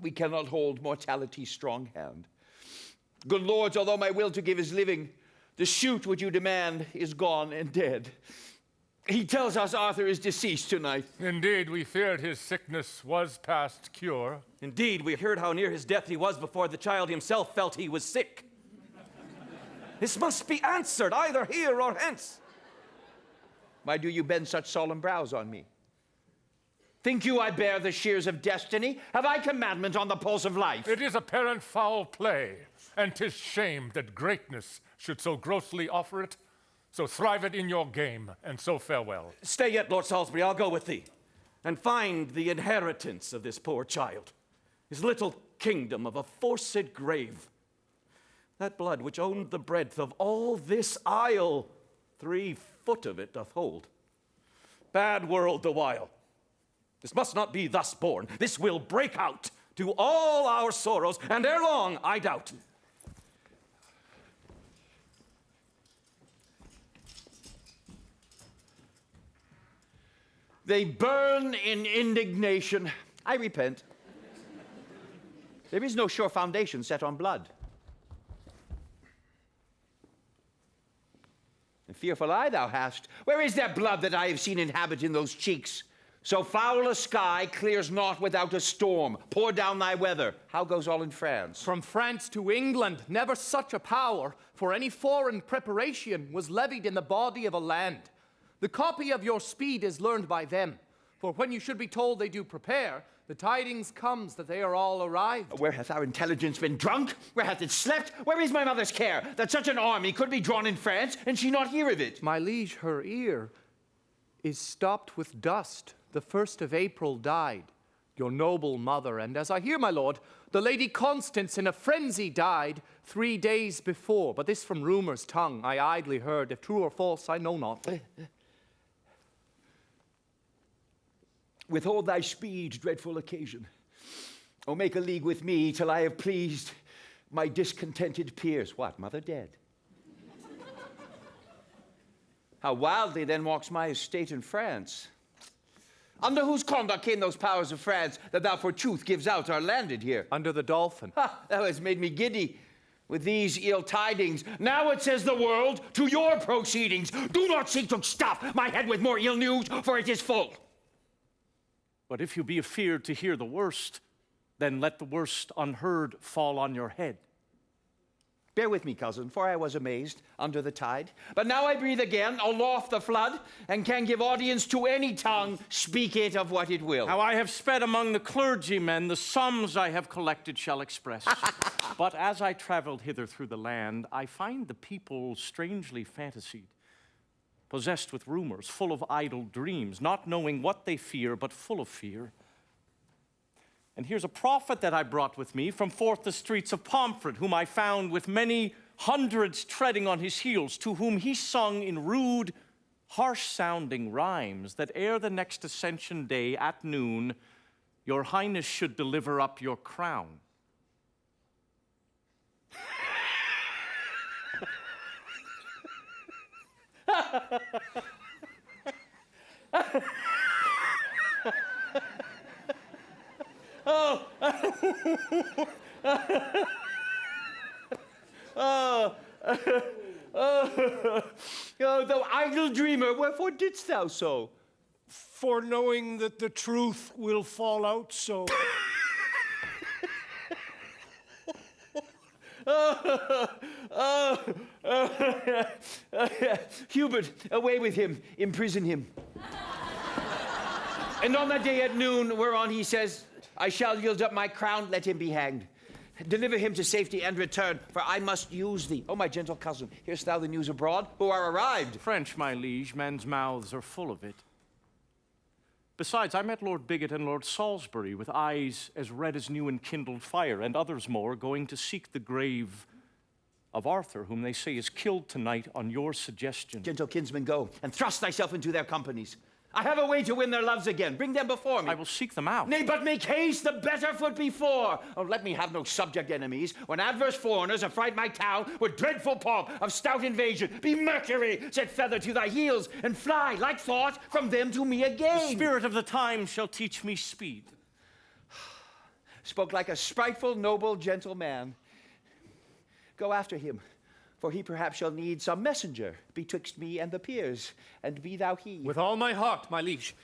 S2: We cannot hold mortality's strong hand. Good lords, although my will to give is living, the suit which you demand is gone and dead. He tells us Arthur is deceased tonight.
S17: Indeed, we feared his sickness was past cure.
S5: Indeed, we heard how near his death he was before the child himself felt he was sick. This must be answered, either here or hence.
S2: Why do you bend such solemn brows on me? Think you I bear the shears of destiny? Have I commandment on the pulse of life?
S17: It is apparent foul play, and 'tis shame that greatness should so grossly offer it. So thrive it in your game, and so farewell.
S5: Stay yet, Lord Salisbury, I'll go with thee, and find the inheritance of this poor child, his little kingdom of a forced grave. That blood which owned the breadth of all this isle, 3 foot of it doth hold. Bad world the while. This must not be thus born. This will break out to all our sorrows, and ere long, I doubt.
S2: They burn in indignation. I repent. There is no sure foundation set on blood. A fearful eye thou hast. Where is that blood that I have seen inhabit in those cheeks? So foul a sky clears not without a storm. Pour down thy weather. How goes all in France?
S8: From France to England, never such a power for any foreign preparation was levied in the body of a land. The copy of your speed is learned by them. For when you should be told they do prepare, the tidings comes that they are all arrived.
S2: Where hath our intelligence been drunk? Where hath it slept? Where is my mother's care that such an army could be drawn in France and she not hear of it?
S8: My liege, her ear is stopped with dust. The 1st of April died your noble mother, and as I hear, my lord, the lady Constance in a frenzy died 3 days before. But this from rumor's tongue I idly heard. If true or false, I know not.
S2: Withhold thy speed, dreadful occasion. O make a league with me till I have pleased my discontented peers. What, mother dead? How wildly then walks my estate in France. Under whose conduct came those powers of France that thou for truth gives out are landed here?
S8: Under the Dolphin.
S2: Ha, thou hast made me giddy with these ill tidings. Now it says the world to your proceedings. Do not seek to stuff my head with more ill news, for it is full.
S7: But if you be afeard to hear the worst, then let the worst unheard fall on your head.
S2: Bear with me, cousin, for I was amazed under the tide. But now I breathe again, aloft the flood, and can give audience to any tongue, speak it of what it will.
S7: How I have sped among the clergymen, the sums I have collected shall express. But as I traveled hither through the land, I find the people strangely fantasied, possessed with rumors, full of idle dreams, not knowing what they fear, but full of fear. And here's a prophet that I brought with me from forth the streets of Pomfret, whom I found with many hundreds treading on his heels, to whom he sung in rude, harsh-sounding rhymes, that ere the next Ascension Day at noon, your highness should deliver up your crown.
S2: Oh. Thou idle dreamer, wherefore didst thou so?
S13: For knowing that the truth will fall out so.
S2: Hubert, away with him, imprison him. And on that day at noon, whereon he says, I shall yield up my crown, let him be hanged. Deliver him to safety and return, for I must use thee. Oh, my gentle cousin, hearest thou the news abroad, who are arrived?
S7: French, my liege, men's mouths are full of it. Besides, I met Lord Bigot and Lord Salisbury with eyes as red as new enkindled fire, and others more, going to seek the grave of Arthur, whom they say is killed tonight on your suggestion.
S2: Gentle kinsman, go and thrust thyself into their companies. I have a way to win their loves again. Bring them before me.
S7: I will seek them out.
S2: Nay, but make haste, the better foot before. Oh, let me have no subject enemies. When adverse foreigners affright my town with dreadful pomp of stout invasion, be Mercury, set feather to thy heels, and fly, like thought, from them to me again.
S7: The spirit of the time shall teach me speed.
S2: Spoke like a spiteful, noble, gentle man. Go after him, for he perhaps shall need some messenger betwixt me and the peers, and be thou he.
S21: With all my heart, my liege.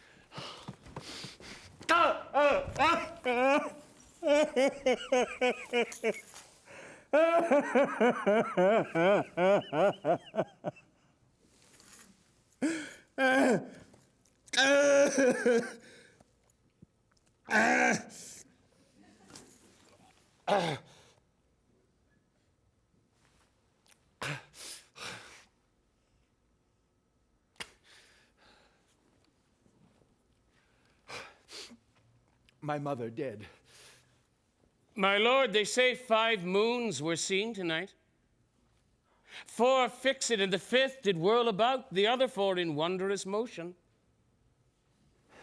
S2: My mother dead.
S19: My lord, they say 5 moons were seen tonight. 4 fixed, and the 5th did whirl about, the other 4 in wondrous motion.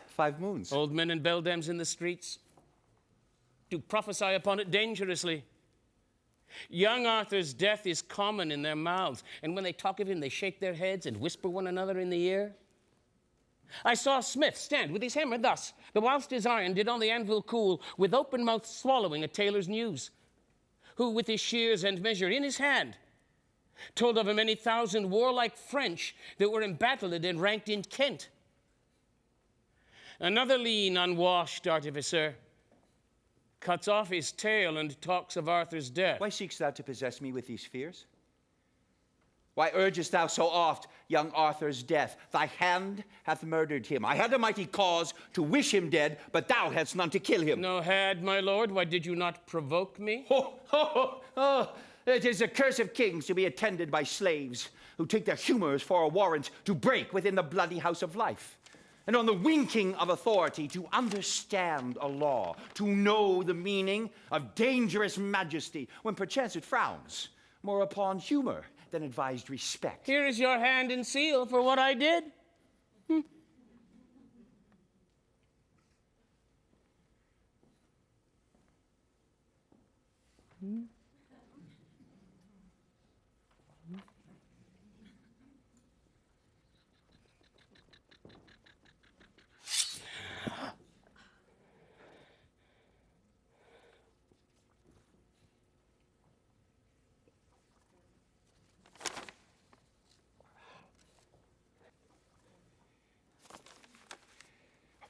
S2: 5 moons?
S19: Old men and beldams in the streets do prophesy upon it dangerously. Young Arthur's death is common in their mouths, and when they talk of him, they shake their heads and whisper one another in the ear. I saw a smith stand with his hammer thus, the whilst his iron did on the anvil cool, with open mouth swallowing a tailor's news, who with his shears and measure in his hand told of a many thousand warlike French that were embattled and ranked in Kent. Another lean, unwashed artificer cuts off his tail and talks of Arthur's death.
S2: Why seekst thou to possess me with these fears? Why urgest thou so oft young Arthur's death? Thy hand hath murdered him. I had a mighty cause to wish him dead, but thou hadst none to kill him.
S19: No had, my lord. Why did you not provoke me?
S2: It is the curse of kings to be attended by slaves who take their humors for a warrant to break within the bloody house of life. And on the winking of authority to understand a law, to know the meaning of dangerous majesty, when perchance it frowns more upon humor than advised respect.
S19: Here is your hand and seal for what I did.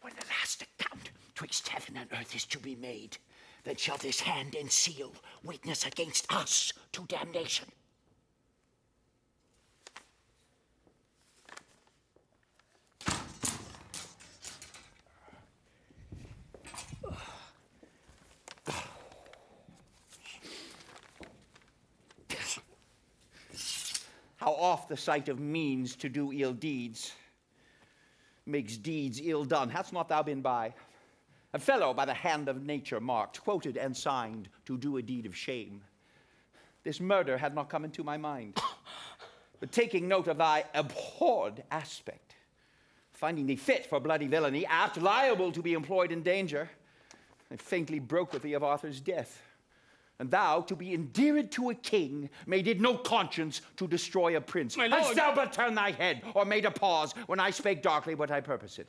S2: When the last account twixt heaven and earth is to be made, then shall this hand and seal witness against us to damnation. How oft the sight of means to do ill deeds makes deeds ill done. Hast not thou been by? A fellow by the hand of nature marked, quoted and signed to do a deed of shame. This murder had not come into my mind. But taking note of thy abhorred aspect, finding thee fit for bloody villainy, apt liable to be employed in danger, I faintly broke with thee of Arthur's death. And thou, to be endeared to a king, made it no conscience to destroy a prince.
S19: My lord.
S2: Hadst thou but turned thy head, or made a pause when I spake darkly what I purposed,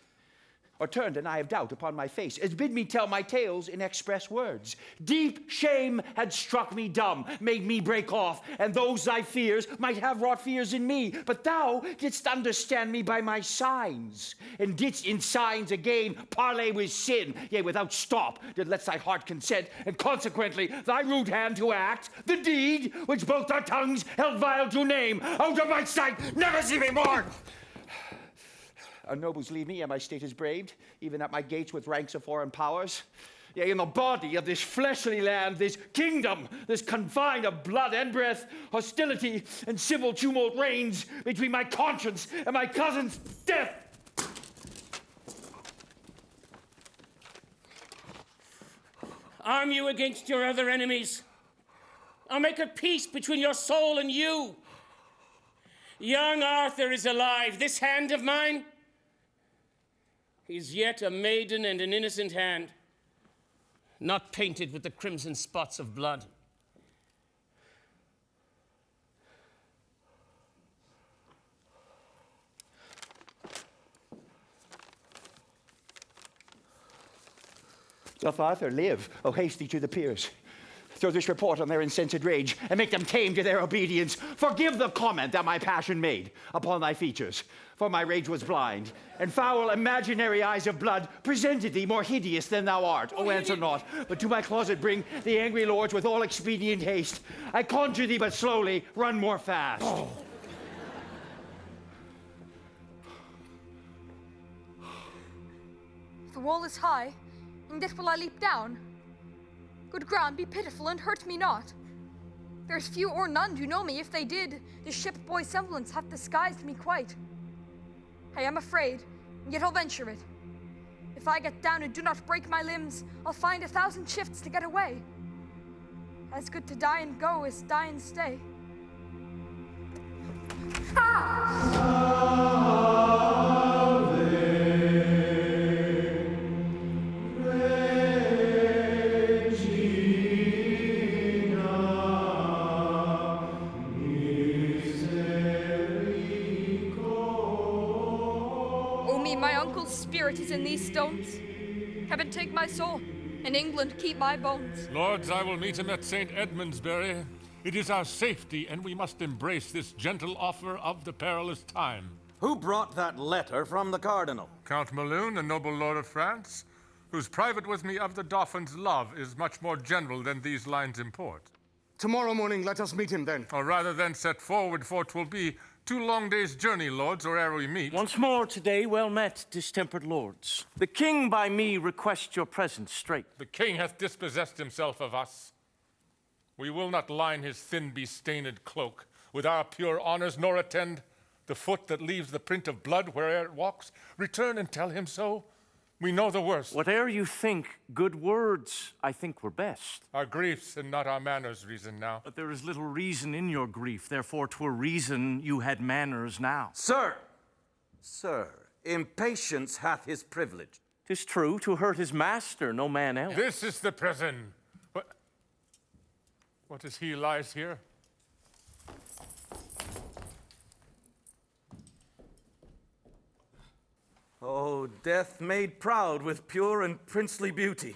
S2: or turned an eye of doubt upon my face, as bid me tell my tales in express words, deep shame had struck me dumb, made me break off, and those thy fears might have wrought fears in me. But thou didst understand me by my signs, and didst in signs again parley with sin, yea, without stop did let thy heart consent, and consequently thy rude hand to act the deed which both our tongues held vile to name. Out of my sight, never see me more! Our nobles leave me, and my state is braved, even at my gates with ranks of foreign powers. Yea, in the body of this fleshly land, this kingdom, this confine of blood and breath, hostility and civil tumult reigns between my conscience and my cousin's death.
S10: arm you against your other enemies. I'll make a peace between your soul and you. Young Arthur is alive. This hand of mine is yet a maiden and an innocent hand, not painted with the crimson spots of blood.
S2: Doth Arthur live? O haste thee to the peers. Throw this report on their incensed rage, and make them tame to their obedience. Forgive the comment that my passion made upon thy features, for my rage was blind, and foul imaginary eyes of blood presented thee more hideous than thou art. O answer not, but to my closet bring the angry lords with all expedient haste. I conjure thee, but slowly, run more fast.
S11: The wall is high, and yet will I leap down. Good ground, be pitiful and hurt me not. There's few or none do know me. If they did, the ship boy semblance hath disguised me quite. I am afraid, yet I'll venture it. If I get down and do not break my limbs, I'll find 1,000 shifts to get away. As good to die and go as die and stay. Spirit is in these stones. Heaven take my soul, and England keep my bones.
S17: Lords, I will meet him at St. Edmundsbury. It is our safety, and we must embrace this gentle offer of the perilous time.
S5: Who brought that letter from the Cardinal?
S17: Count Maloon, a noble lord of France, whose private with me of the Dauphin's love is much more general than these lines import.
S6: Tomorrow morning, let us meet him then.
S17: Or rather than set forward, for 'twill be 2 long days' journey, lords, or ere we meet.
S7: Once more today, well met, distempered lords. The king by me requests your presence straight.
S17: The king hath dispossessed himself of us. We will not line his thin bestained cloak with our pure honors, nor attend the foot that leaves the print of blood where'er it walks. Return and tell him so. We know the worst.
S7: Whate'er you think, good words, I think, were best.
S17: Our griefs and not our manners reason now.
S7: But there is little reason in your grief, therefore 'twere reason you had manners now.
S5: Sir, impatience hath his privilege.
S7: 'Tis true, to hurt his master, no man else.
S17: This is the prison. What is he lies here?
S5: Oh, death made proud with pure and princely beauty.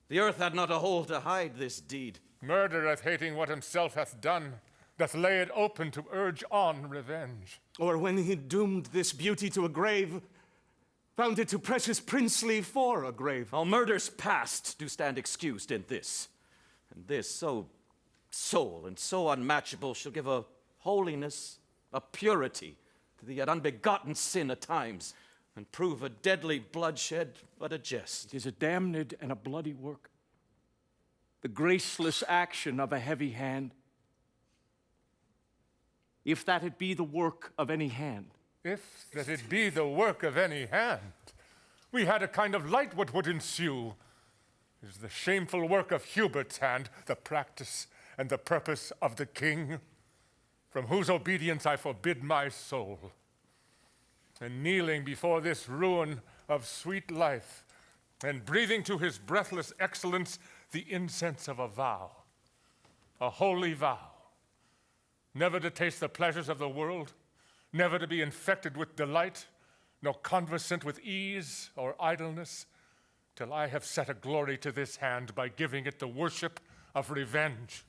S5: The earth had not a hole to hide this deed.
S17: Murdereth, hating what himself hath done, doth lay it open to urge on revenge.
S6: Or when he doomed this beauty to a grave, found it too precious princely for a grave.
S5: All murders past do stand excused in this. And this, so sole and so unmatchable, shall give a holiness, a purity, to the yet unbegotten sin at times, and prove a deadly bloodshed but a jest.
S7: It is a damned and a bloody work, the graceless action of a heavy hand, if that it be the work of any hand.
S17: If that it be the work of any hand, we had a kind of light what would ensue. It is the shameful work of Hubert's hand, the practice and the purpose of the king, from whose obedience I forbid my soul. And kneeling before this ruin of sweet life, and breathing to his breathless excellence the incense of a vow, a holy vow, never to taste the pleasures of the world, never to be infected with delight, nor conversant with ease or idleness, till I have set a glory to this hand by giving it the worship of revenge.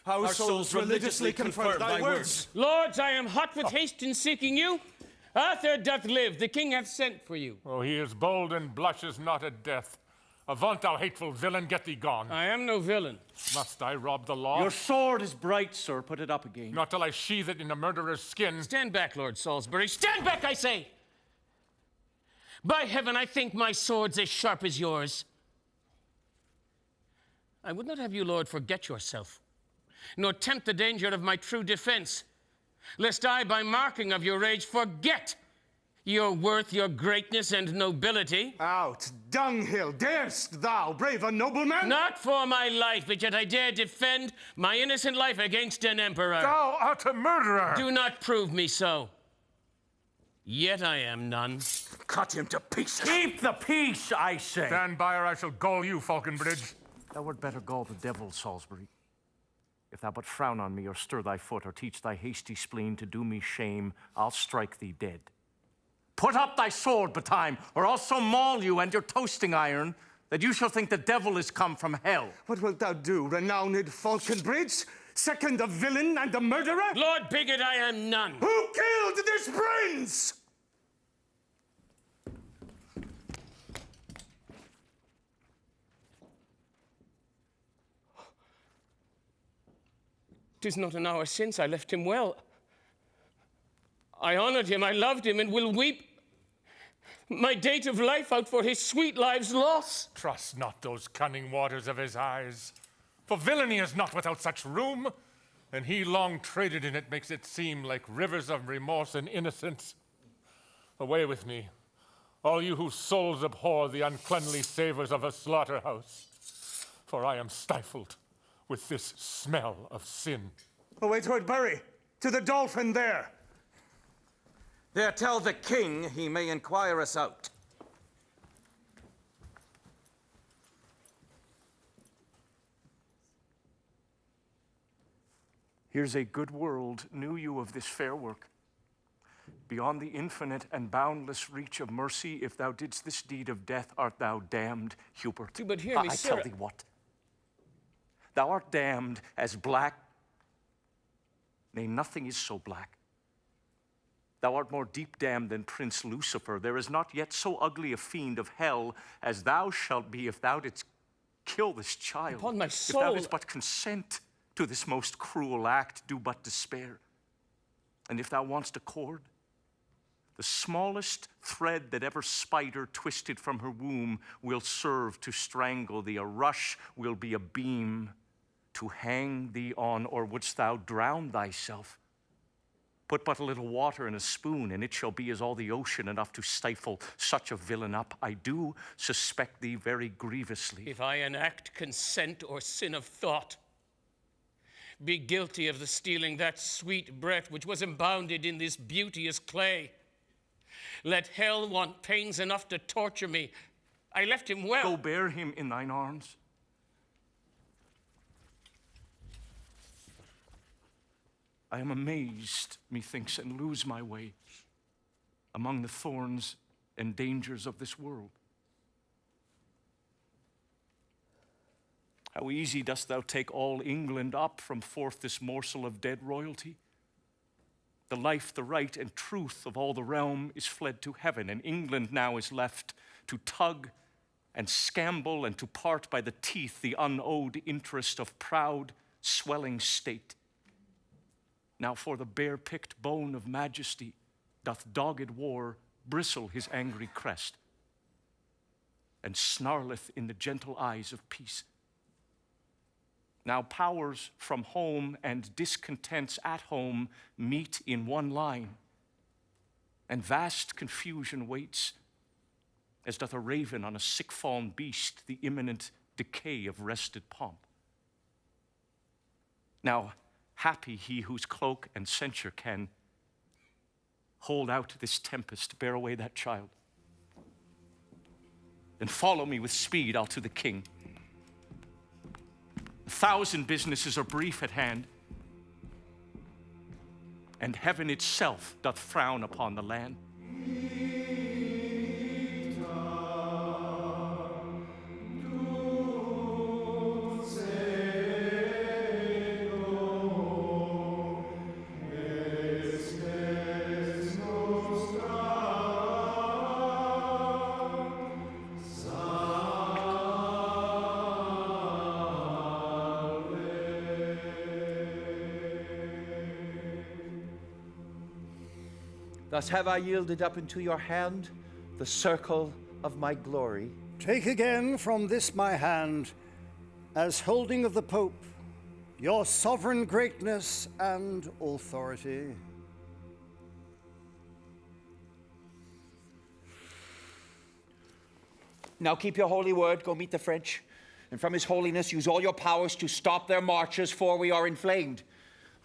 S6: Our souls religiously confirm thy words.
S10: Lords, I am hot with haste in seeking you. Arthur doth live, the king hath sent for you.
S17: Oh, he is bold and blushes not at death. Avaunt, thou hateful villain, get thee gone.
S10: I am no villain.
S17: Must I rob the law?
S7: Your sword is bright, sir. Put it up again.
S17: Not till I sheathe it in a murderer's skin.
S10: Stand back, Lord Salisbury. Stand back, I say! By heaven, I think my sword's as sharp as yours. I would not have you, Lord, forget yourself, nor tempt the danger of my true defense, lest I, by marking of your rage, forget Your worth, your greatness, and nobility.
S6: Out, dunghill, darest thou brave a nobleman?
S10: Not for my life, but yet I dare defend my innocent life against an emperor.
S17: Thou art a murderer!
S10: Do not prove me so. Yet I am none.
S5: Cut him to pieces.
S7: Keep the peace, I say.
S17: Stand by or I shall gall you, Falconbridge.
S7: Thou wert better gall the devil, Salisbury. If thou but frown on me, or stir thy foot, or teach thy hasty spleen to do me shame, I'll strike thee dead. Put up thy sword betime, or I'll so maul you and your toasting iron that you shall think the devil is come from hell.
S6: What wilt thou do, renowned Falconbridge? Second a villain and a murderer?
S10: Lord Bigot, I am none.
S6: Who killed this prince?
S10: "'Tis not an hour since I left him well. I honored him, I loved him, and will weep my date of life out for his sweet life's loss.
S17: Trust not those cunning waters of his eyes, for villainy is not without such room, and he long traded in it makes it seem like rivers of remorse and innocence. Away with me, all you whose souls abhor the uncleanly savors of a slaughterhouse, for I am stifled with this smell of sin."
S6: Away toward Bury, to the Dolphin there.
S5: There tell the king he may inquire us out.
S7: Here's a good world knew you of this fair work. Beyond the infinite and boundless reach of mercy, if thou didst this deed of death, art thou damned, Hubert.
S10: But hear me,
S7: I
S10: sir.
S7: tell thee what. Thou art damned as black. Nay, nothing is so black. Thou art more deep damned than Prince Lucifer. There is not yet so ugly a fiend of hell as thou shalt be if thou didst kill this child.
S10: Upon my
S7: If thou
S10: soul.
S7: didst but consent to this most cruel act, do but despair. And if thou wantst a cord, the smallest thread that ever spider twisted from her womb will serve to strangle thee. A rush will be a beam to hang thee on, or wouldst thou drown thyself? Put but a little water in a spoon, and it shall be as all the ocean, enough to stifle such a villain up. I do suspect thee very grievously.
S10: If I enact consent or sin of thought, be guilty of the stealing that sweet breath which was embounded in this beauteous clay, let hell want pains enough to torture me. I left him well.
S7: Go bear him in thine arms. I am amazed, methinks, and lose my way among the thorns and dangers of this world. How easy dost thou take all England up from forth this morsel of dead royalty? The life, the right, and truth of all the realm is fled to heaven, and England now is left to tug and scamble and to part by the teeth the unowed interest of proud, swelling state. Now for the bare-picked bone of majesty doth dogged war bristle his angry crest, and snarleth in the gentle eyes of peace. Now powers from home and discontents at home meet in one line, and vast confusion waits, as doth a raven on a sick-fallen beast, the imminent decay of rested pomp. Now happy he whose cloak and censure can hold out this tempest, bear away that child. Then follow me with speed, I'll to the king. 1,000 businesses are brief at hand, and heaven itself doth frown upon the land.
S2: Thus have I yielded up into your hand the circle of my glory.
S20: Take again from this my hand, as holding of the Pope, your sovereign greatness and authority.
S2: Now keep your holy word, go meet the French, and from his holiness use all your powers to stop their marches, for we are inflamed.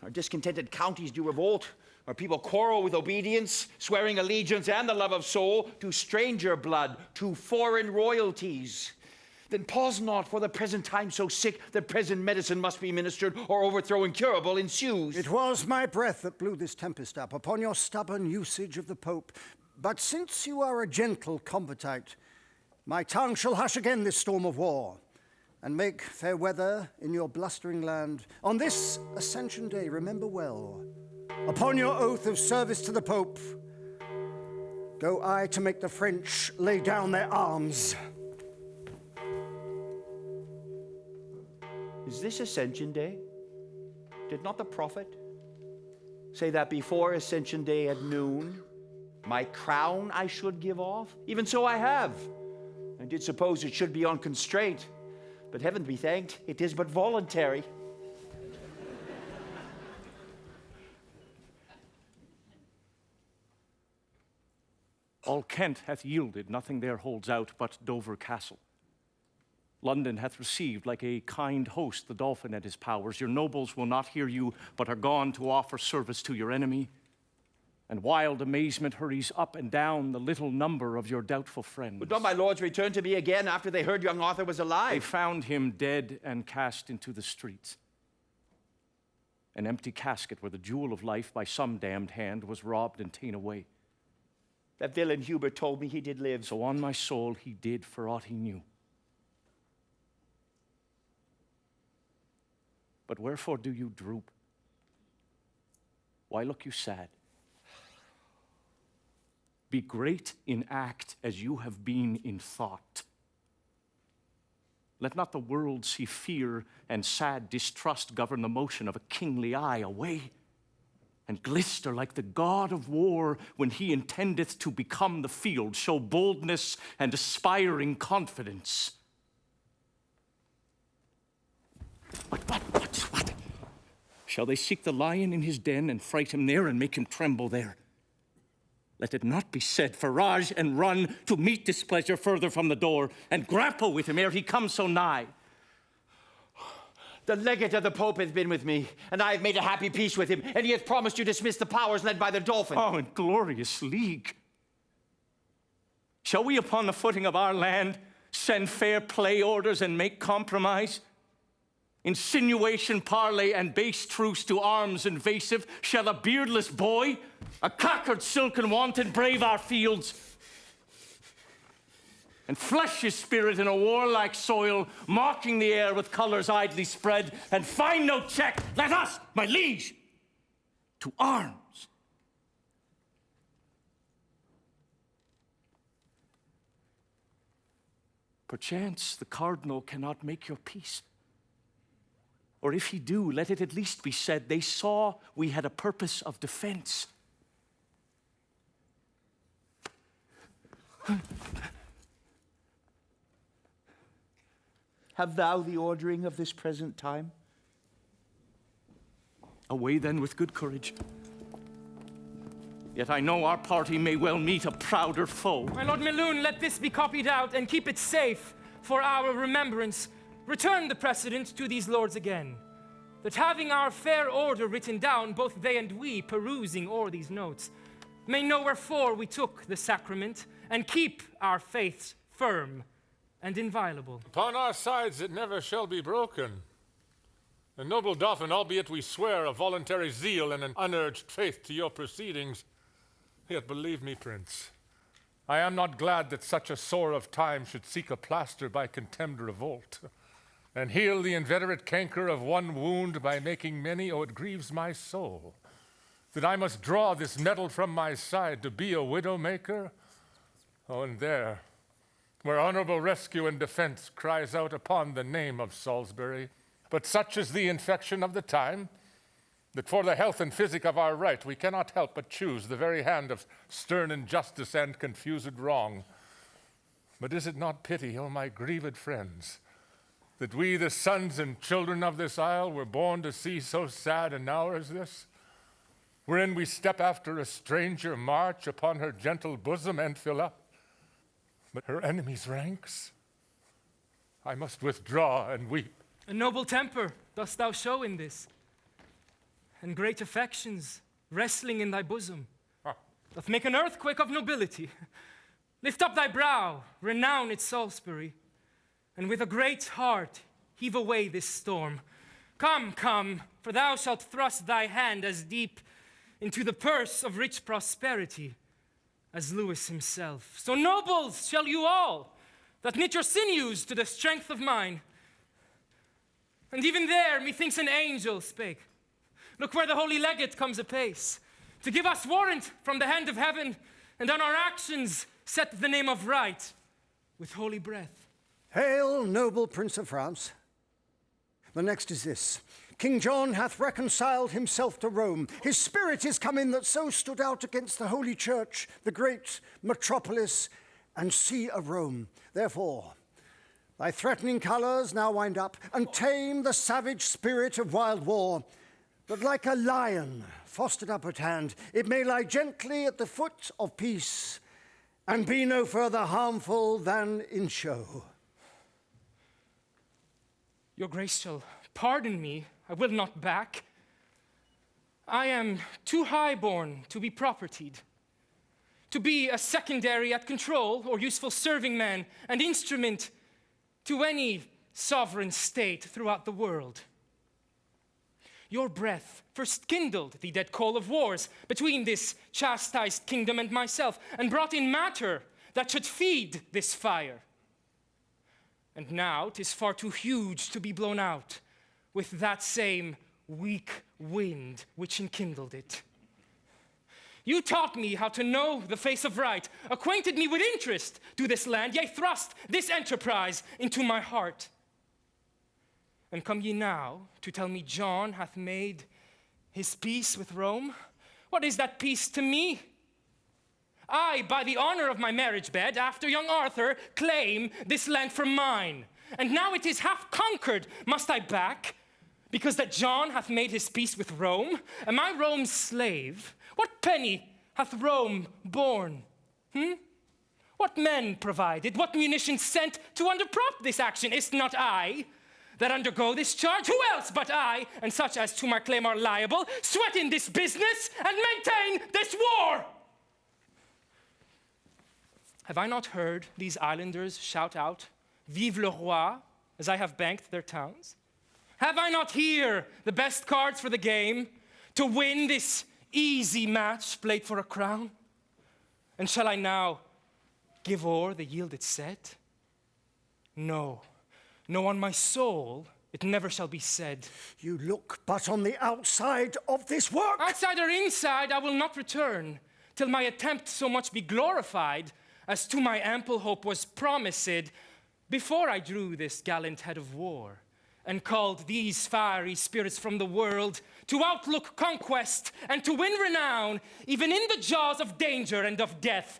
S2: Our discontented counties do revolt. Our people quarrel with obedience, swearing allegiance and the love of soul to stranger blood, to foreign royalties. Then pause not, for the present time so sick that present medicine must be ministered, or overthrow incurable ensues.
S20: It was my breath that blew this tempest up upon your stubborn usage of the Pope. But since you are a gentle convertite, my tongue shall hush again this storm of war, and make fair weather in your blustering land. On this Ascension Day, remember well, upon your oath of service to the Pope, go I to make the French lay down their arms.
S2: Is this Ascension Day? Did not the prophet say that before Ascension Day at noon, my crown I should give off? Even so I have. I did suppose it should be on constraint, but heaven be thanked, it is but voluntary.
S7: All Kent hath yielded, nothing there holds out but Dover Castle. London hath received like a kind host the Dauphin and his powers. Your nobles will not hear you, but are gone to offer service to your enemy. And wild amazement hurries up and down the little number of your doubtful friends.
S2: Would not my lords return to me again after they heard young Arthur was alive?
S7: They found him dead and cast into the streets. An empty casket where the jewel of life by some damned hand was robbed and ta'en away.
S2: That villain Hubert told me he did live.
S7: So on my soul he did for aught he knew. But wherefore do you droop? Why look you sad? Be great in act as you have been in thought. Let not the world see fear and sad distrust govern the motion of a kingly eye away, and glister like the god of war when he intendeth to become the field, show boldness and aspiring confidence. What? Shall they seek the lion in his den and fright him there and make him tremble there? Let it not be said, farage and run to meet displeasure further from the door, and grapple with him ere he come so nigh.
S2: The legate of the Pope hath been with me, and I have made a happy peace with him, and he hath promised to dismiss the powers led by the Dauphin.
S7: Oh, in glorious league! Shall we upon the footing of our land send fair play orders and make compromise? Insinuation, parley, and base truce to arms invasive, shall a beardless boy, a cockered silken wanton, brave our fields, and flesh his spirit in a warlike soil, mocking the air with colors idly spread, and find no check? Let us, my liege, to arms. Perchance the cardinal cannot make your peace. Or if he do, let it at least be said, they saw we had a purpose of defense.
S2: Have thou the ordering of this present time?
S7: Away then with good courage. Yet I know our party may well meet a prouder foe.
S10: My Lord Melun, let this be copied out and keep it safe for our remembrance. Return the precedent to these lords again, that having our fair order written down, both they and we, perusing o'er these notes, may know wherefore we took the sacrament, and keep our faiths firm and inviolable.
S17: Upon our sides it never shall be broken. The noble Dauphin, albeit we swear a voluntary zeal and an unurged faith to your proceedings, yet believe me, Prince, I am not glad that such a sore of time should seek a plaster by contemned revolt, and heal the inveterate canker of one wound by making many. Oh, it grieves my soul that I must draw this nettle from my side to be a widow maker. Oh, and there, where honorable rescue and defense cries out upon the name of Salisbury. But such is the infection of the time, that for the health and physic of our right we cannot help but choose the very hand of stern injustice and confused wrong. But is it not pity, O my grieved friends, that we, the sons and children of this isle, were born to see so sad an hour as this, wherein we step after a stranger march upon her gentle bosom and fill up? But her enemy's ranks? I must withdraw and weep.
S10: A noble temper dost thou show in this, and great affections wrestling in thy bosom doth make an earthquake of nobility. Lift up thy brow, renown its Salisbury, and with a great heart heave away this storm. Come, come, for thou shalt thrust thy hand as deep into the purse of rich prosperity as Lewis himself. So nobles shall you all, that knit your sinews to the strength of mine. And even there, methinks an angel spake. Look where the holy legate comes apace, to give us warrant from the hand of heaven, and on our actions set the name of right with holy breath.
S20: Hail, noble Prince of France. The next is this. King John hath reconciled himself to Rome. His spirit is come in that so stood out against the holy church, the great metropolis and see of Rome. Therefore, thy threatening colours now wind up, and tame the savage spirit of wild war, that like a lion fostered up at hand, it may lie gently at the foot of peace, and be no further harmful than in show.
S10: Your grace shall pardon me, I will not back. I am too high-born to be propertied, to be a secondary at control or useful serving man and instrument to any sovereign state throughout the world. Your breath first kindled the dead coal of wars between this chastised kingdom and myself, and brought in matter that should feed this fire. And now 'tis far too huge to be blown out with that same weak wind which enkindled it. You taught me how to know the face of right, acquainted me with interest to this land, yea, thrust this enterprise into my heart. And come ye now to tell me John hath made his peace with Rome? What is that peace to me? I, by the honor of my marriage bed, after young Arthur, claim this land for mine. And now it is half conquered. Must I back? Because that John hath made his peace with Rome? Am I Rome's slave? What penny hath Rome borne? What men provided? What munitions sent to underprop this action? Is't not I that undergo this charge? Who else but I, and such as to my claim are liable, sweat in this business and maintain this war? Have I not heard these islanders shout out, Vive le roi, as I have banked their towns? Have I not here the best cards for the game to win this easy match played for a crown? And shall I now give o'er the yielded set? No, no, on my soul, it never shall be said.
S20: You look but on the outside of this work.
S10: Outside or inside, I will not return, till my attempt so much be glorified, as to my ample hope was promised, before I drew this gallant head of war, and called these fiery spirits from the world to outlook conquest and to win renown, even in the jaws of danger and of death.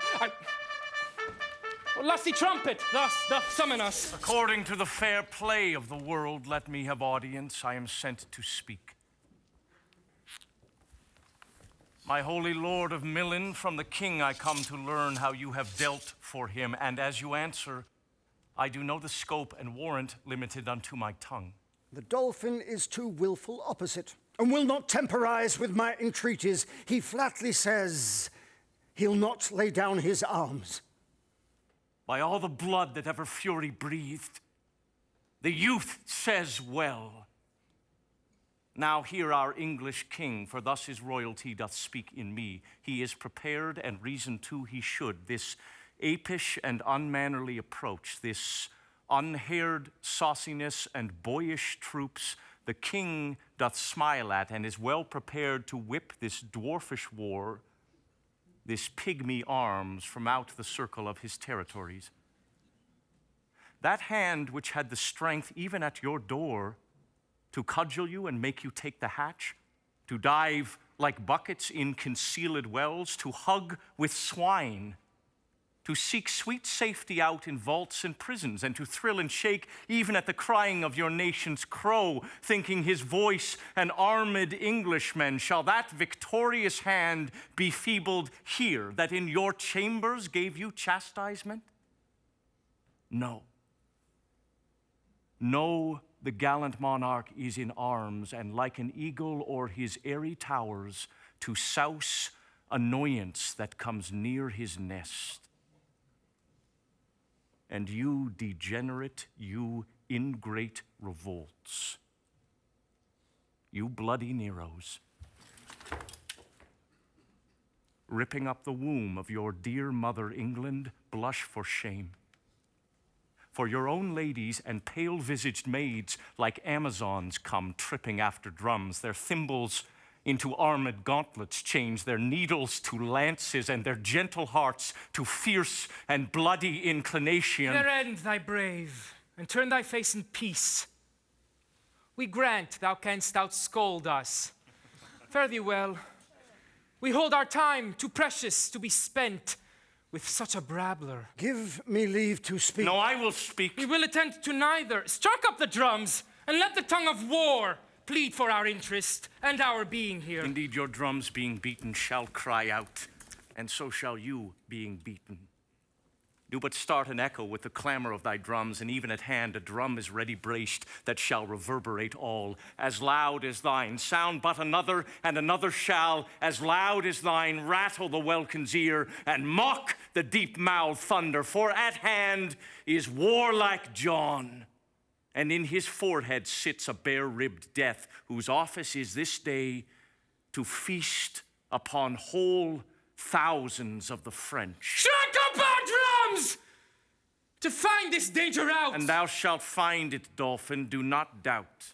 S10: Lusty trumpet, thus doth summon us.
S7: According to the fair play of the world, let me have audience. I am sent to speak. My holy lord of Milan, from the king I come to learn how you have dealt for him, and as you answer, I do know the scope and warrant limited unto my tongue.
S20: The dolphin is too willful opposite, and will not temporize with my entreaties. He flatly says he'll not lay down his arms.
S7: By all the blood that ever fury breathed, the youth says well. Now hear our English king, for thus his royalty doth speak in me. He is prepared, and reason too he should, this apish and unmannerly approach, this unhaired sauciness and boyish troops, the king doth smile at, and is well prepared to whip this dwarfish war, this pygmy arms from out the circle of his territories. That hand which had the strength even at your door to cudgel you and make you take the hatch, to dive like buckets in concealed wells, to hug with swine, to seek sweet safety out in vaults and prisons, and to thrill and shake even at the crying of your nation's crow, thinking his voice an armed Englishman, shall that victorious hand be feebled here, that in your chambers gave you chastisement? No. No, the gallant monarch is in arms, and like an eagle o'er his airy towers, to souse annoyance that comes near his nest. And you, degenerate, you ingrate revolts, you bloody Neros, ripping up the womb of your dear mother England, blush for shame. For your own ladies and pale-visaged maids, like Amazons, come tripping after drums, their thimbles into armed gauntlets change, their needles to lances, and their gentle hearts to fierce and bloody inclination.
S10: There end thy brave, and turn thy face in peace. We grant thou canst outscold us. Fare thee well. We hold our time too precious to be spent with such a brabbler.
S20: Give me leave to speak.
S7: No, I will speak.
S10: We will attend to neither. Strike up the drums, and let the tongue of war plead for our interest and our being here.
S7: Indeed, your drums being beaten shall cry out, and so shall you being beaten. Do but start an echo with the clamor of thy drums, and even at hand a drum is ready braced that shall reverberate all, as loud as thine. Sound but another, and another shall, as loud as thine, rattle the welkin's ear, and mock the deep-mouthed thunder. For at hand is warlike John, and in his forehead sits a bare-ribbed death, whose office is this day to feast upon whole thousands of the French.
S10: Strike up our drums to find this danger out.
S7: And thou shalt find it, Dolphin, do not doubt.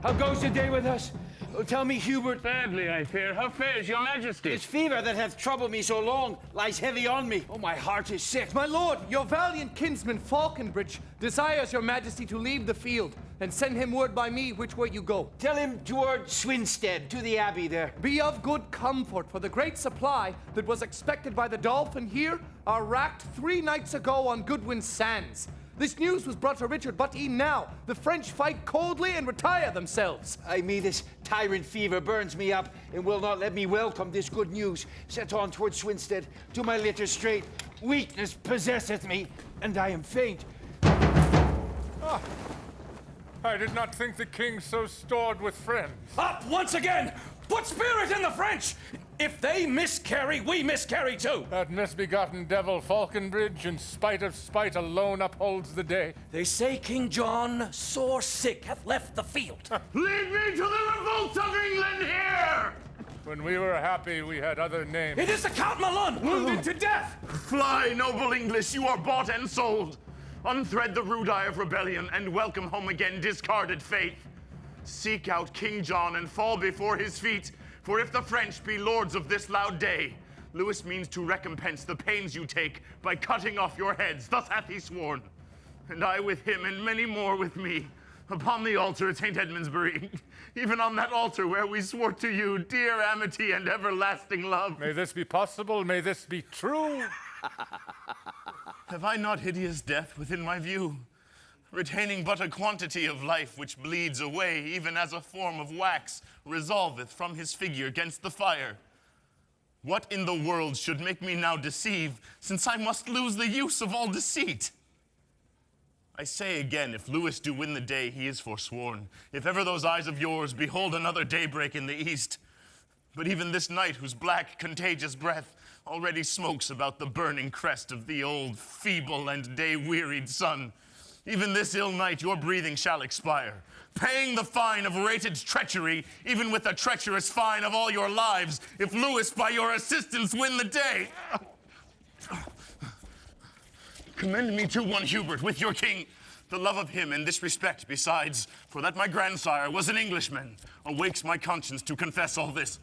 S2: How goes the day with us? Oh, tell me, Hubert.
S21: Badly, I fear. How fares your majesty?
S2: This fever that hath troubled me so long lies heavy on me. Oh, my heart is sick.
S8: My lord, your valiant kinsman Falconbridge desires your majesty to leave the field, and send him word by me which way you go.
S2: Tell him toward Swinstead, to the abbey there.
S8: Be of good comfort, for the great supply that was expected by the Dolphin here are racked 3 nights ago on Goodwin's sands. This news was brought to Richard, but e'en now the French fight coldly and retire themselves.
S2: Ay me, this tyrant fever burns me up and will not let me welcome this good news. Set on toward Swinstead, to my litter straight. Weakness possesseth me, and I am faint.
S17: Ah, I did not think the king so stored with friends.
S5: Up once again! Put spirit in the French! If they miscarry, we miscarry too!
S17: That misbegotten devil Falconbridge, in spite of spite, alone upholds the day.
S5: They say King John, sore sick, hath left the field.
S3: Lead me to the revolt of England here!
S17: When we were happy, we had other names.
S5: It is the Count Malone, wounded to death!
S3: Fly, noble English, you are bought and sold. Unthread the rude eye of rebellion, and welcome home again discarded faith. Seek out King John and fall before his feet, for if the French be lords of this loud day, Louis means to recompense the pains you take by cutting off your heads, thus hath he sworn. And I with him, and many more with me, upon the altar at St. Edmundsbury, even on that altar where we swore to you dear amity and everlasting love.
S17: May this be possible, may this be true.
S3: Have I not hideous death within my view, retaining but a quantity of life which bleeds away, even as a form of wax resolveth from his figure against the fire? What in the world should make me now deceive, since I must lose the use of all deceit? I say again, if Louis do win the day, he is forsworn, if ever those eyes of yours behold another daybreak in the east. But even this night, whose black, contagious breath already smokes about the burning crest of the old, feeble, and day-wearied sun, even this ill night your breathing shall expire, paying the fine of rated treachery, even with the treacherous fine of all your lives, if Louis by your assistance win the day. Commend me to one Hubert with your king, the love of him in this respect besides, for that my grandsire was an Englishman, awakes my conscience to confess all this.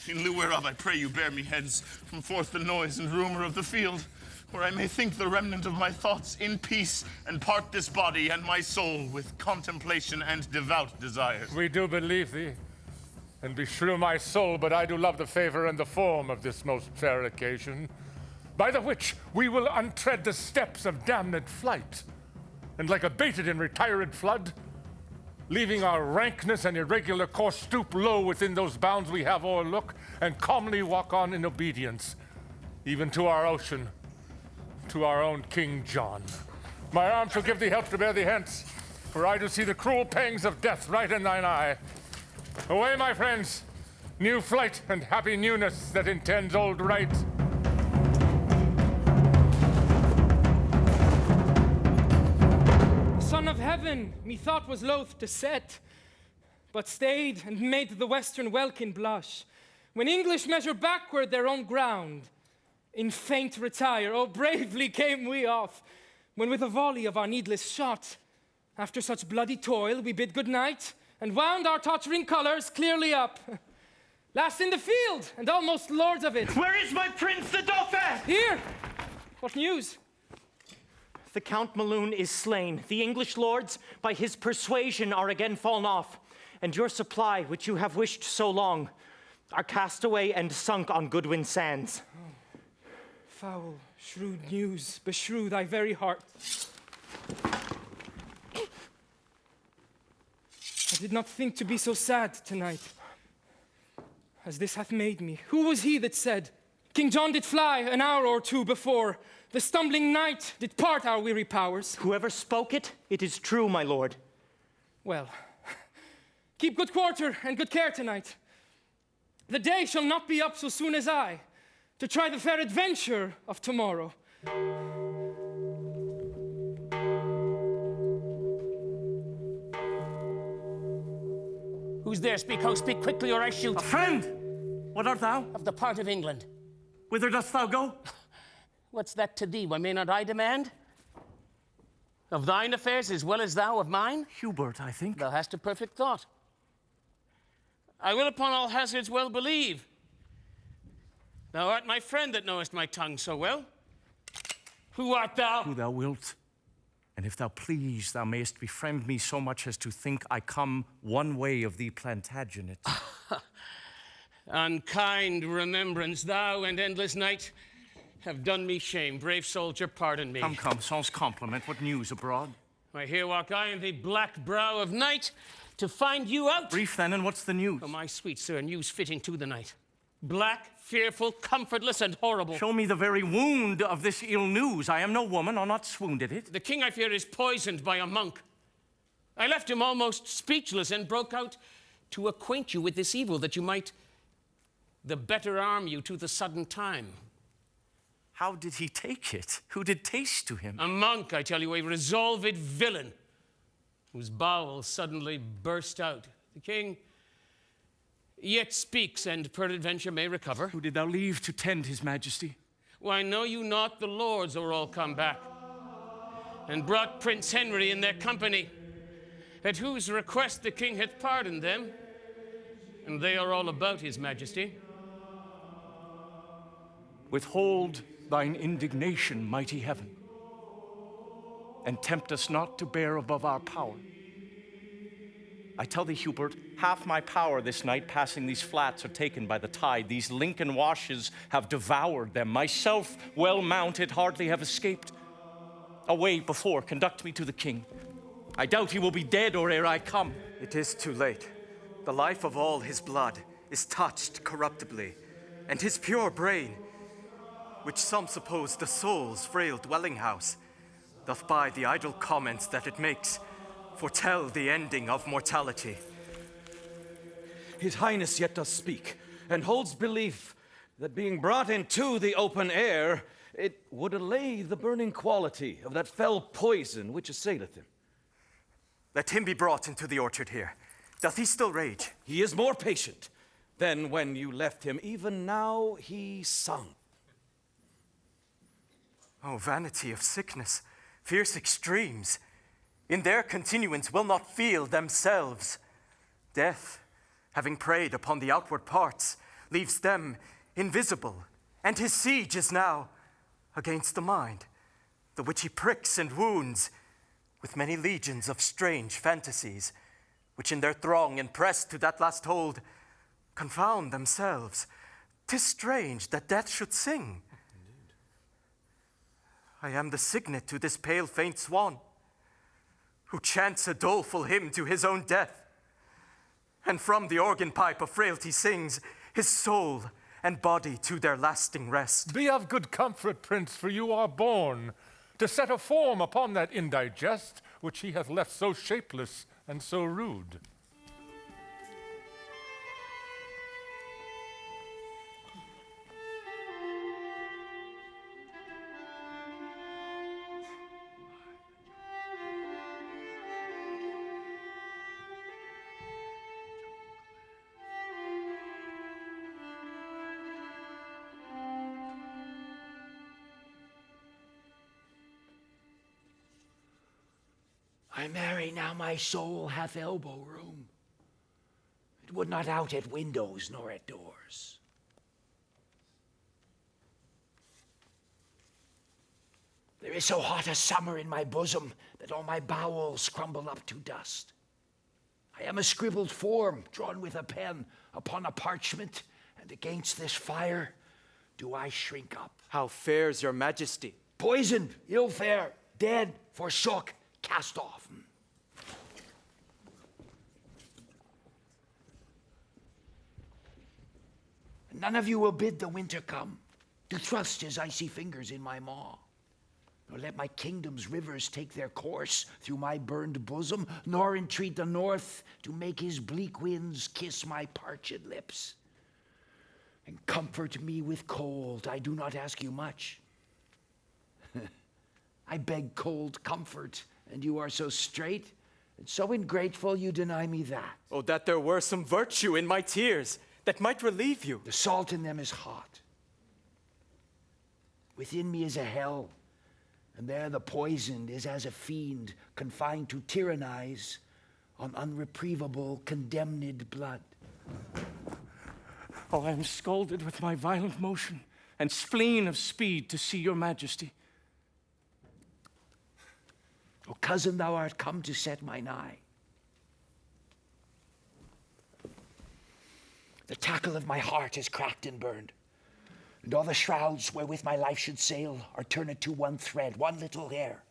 S3: In lieu whereof I pray you bear me hence from forth the noise and rumor of the field, where I may think the remnant of my thoughts in peace, and part this body and my soul with contemplation and devout desires.
S17: We do believe thee, and beshrew my soul, but I do love the favor and the form of this most fair occasion, by the which we will untread the steps of damned flight, and like a baited and retired flood, leaving our rankness and irregular course stoop low within those bounds we have o'erlook, and calmly walk on in obedience, even to our ocean, to our own King John. My arm shall give thee help to bear thee hence, for I do see the cruel pangs of death right in thine eye. Away, my friends, new flight and happy newness that intends old right.
S10: The Son of Heaven, methought was loath to set, but stayed and made the Western welkin blush. When English measure backward their own ground, in faint retire, oh, bravely came we off, when with a volley of our needless shot, after such bloody toil, we bid good night, and wound our tottering colours clearly up. Last in the field, and almost lords of it.
S15: Where is my prince, the Dauphin?
S10: Here! What news?
S15: The Count Maloon is slain. The English lords, by his persuasion, are again fallen off, and your supply, which you have wished so long, are cast away and sunk on Goodwin sands.
S10: Oh. Foul, shrewd news, beshrew thy very heart. I did not think to be so sad tonight, as this hath made me. Who was he that said, King John did fly an hour or two before, the stumbling night did part our weary powers?
S15: Whoever spoke it, it is true, my lord.
S10: Well, keep good quarter and good care tonight. The day shall not be up so soon as I, to try the fair adventure of tomorrow.
S19: Who's there? Speak, oh, speak quickly, or I shoot.
S7: A friend! What art thou?
S19: Of the part of England.
S7: Whither dost thou go?
S19: What's that to thee? Why may not I demand? Of thine affairs as well as thou of mine?
S7: Hubert, I think.
S19: Thou hast a perfect thought. I will upon all hazards well believe. Thou art my friend that knowest my tongue so well. Who art thou?
S7: Who thou wilt. And if thou please, thou mayest befriend me so much as to think I come one way of thee Plantagenet.
S19: Unkind remembrance, thou and endless night have done me shame. Brave soldier, pardon me.
S7: Come, sans compliment. What news abroad?
S19: Why, here walk I in the black brow of night to find you out.
S7: Brief then, and what's the news?
S19: Oh, my sweet sir, news fitting to the night. Black, fearful, comfortless, and horrible.
S7: Show me the very wound of this ill news. I am no woman, I'll not swound at it.
S19: The king, I fear, is poisoned by a monk. I left him almost speechless and broke out to acquaint you with this evil, that you might the better arm you to the sudden time.
S7: How did he take it? Who did taste to him?
S19: A monk, I tell you, a resolved villain, whose bowels suddenly burst out. The king yet speaks, and peradventure may recover.
S7: Who did thou leave to tend his majesty?
S19: Why, know you not the lords are all come back, and brought Prince Henry in their company, at whose request the king hath pardoned them, and they are all about his majesty.
S7: Withhold thine indignation, mighty heaven, and tempt us not to bear above our power. I tell thee, Hubert, half my power this night passing these flats are taken by the tide. These Lincoln washes have devoured them. Myself, well mounted, hardly have escaped. Away before, conduct me to the king. I doubt he will be dead or ere I come.
S1: It is too late. The life of all his blood is touched corruptibly, and his pure brain, which some suppose the soul's frail dwelling house, doth by the idle comments that it makes foretell the ending of mortality.
S5: His Highness yet does speak, and holds belief that being brought into the open air, it would allay the burning quality of that fell poison which assaileth him.
S1: Let him be brought into the orchard here. Doth he still rage?
S5: He is more patient than when you left him. Even now he sung.
S1: Oh, vanity of sickness, fierce extremes, in their continuance will not feel themselves. Death, having preyed upon the outward parts, leaves them invisible, and his siege is now against the mind, the which he pricks and wounds with many legions of strange fantasies, which in their throng and pressed to that last hold, confound themselves. 'Tis strange that death should sing. I am the signet to this pale faint swan, who chants a doleful hymn to his own death, and from the organ pipe of frailty sings his soul and body to their lasting rest.
S17: Be of good comfort, Prince, for you are born to set a form upon that indigest which he hath left so shapeless and so rude.
S2: I marry now my soul hath elbow room. It would not out at windows nor at doors. There is so hot a summer in my bosom that all my bowels crumble up to dust. I am a scribbled form drawn with a pen upon a parchment, and against this fire do I shrink up.
S1: How fares your majesty?
S2: Poisoned, ill fare, dead, forsook, cast off. None of you will bid the winter come to thrust his icy fingers in my maw, nor let my kingdom's rivers take their course through my burned bosom, nor entreat the north to make his bleak winds kiss my parched lips. And comfort me with cold. I do not ask you much. I beg cold comfort, and you are so straight and so ingrateful you deny me that.
S1: Oh, that there were some virtue in my tears that might relieve you.
S2: The salt in them is hot. Within me is a hell, and there the poisoned is as a fiend confined to tyrannize on unreprievable condemned blood.
S7: Oh, I am scalded with my violent motion and spleen of speed to see your majesty.
S2: O cousin, thou art come to set mine eye. The tackle of my heart is cracked and burned, and all the shrouds wherewith my life should sail are turned to one thread, one little hair.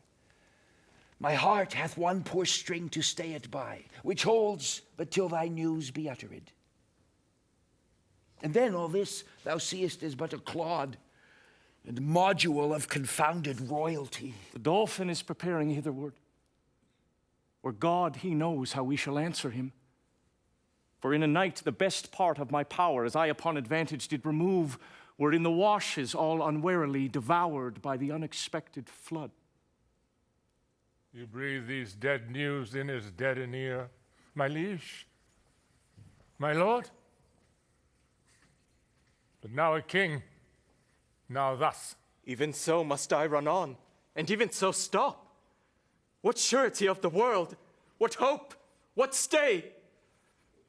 S2: My heart hath one poor string to stay it by, which holds but till thy news be uttered. And then all this thou seest is but a clod and module of confounded royalty.
S7: The dolphin is preparing hitherward, where God, he knows how we shall answer him. For in a night the best part of my power, as I upon advantage did remove, were in the washes all unwarily devoured by the unexpected flood.
S17: You breathe these dead news in his deadened ear, my liege, my lord? But now a king, now thus.
S1: Even so must I run on, and even so stop. What surety of the world, what hope, what stay,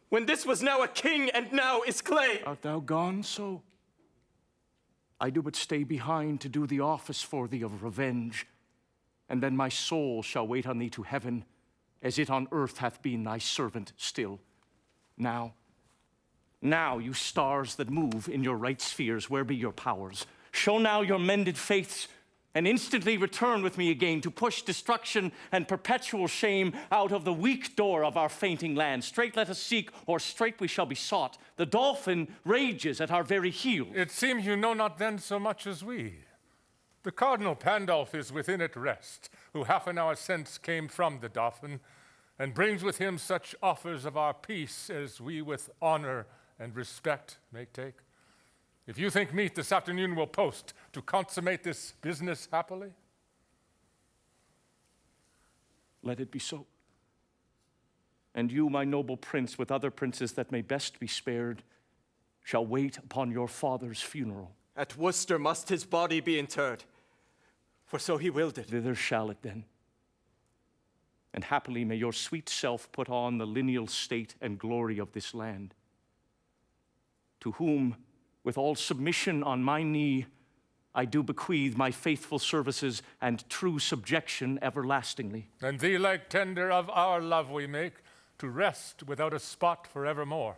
S1: when this was now a king and now is clay?
S7: Art thou gone so? I do but stay behind to do the office for thee of revenge, and then my soul shall wait on thee to heaven, as it on earth hath been thy servant still. Now, you stars that move in your right spheres, where be your powers? Show now your mended faiths, and instantly return with me again to push destruction and perpetual shame out of the weak door of our fainting land. Straight let us seek, or straight we shall be sought. The dolphin rages at our very heels.
S17: It seems you know not then so much as we. The Cardinal Pandulph is within at rest, who half an hour since came from the Dauphin, and brings with him such offers of our peace as we with honor and respect may take. If you think meet this afternoon will post to consummate this business happily.
S7: Let it be so. And you, my noble prince, with other princes that may best be spared, shall wait upon your father's funeral.
S1: At Worcester must his body be interred, for so he willed it.
S7: Thither shall it then. And happily may your sweet self put on the lineal state and glory of this land, to whom, with all submission on my knee, I do bequeath my faithful services and true subjection everlastingly.
S17: And thee like tender of our love we make, to rest without a spot forevermore.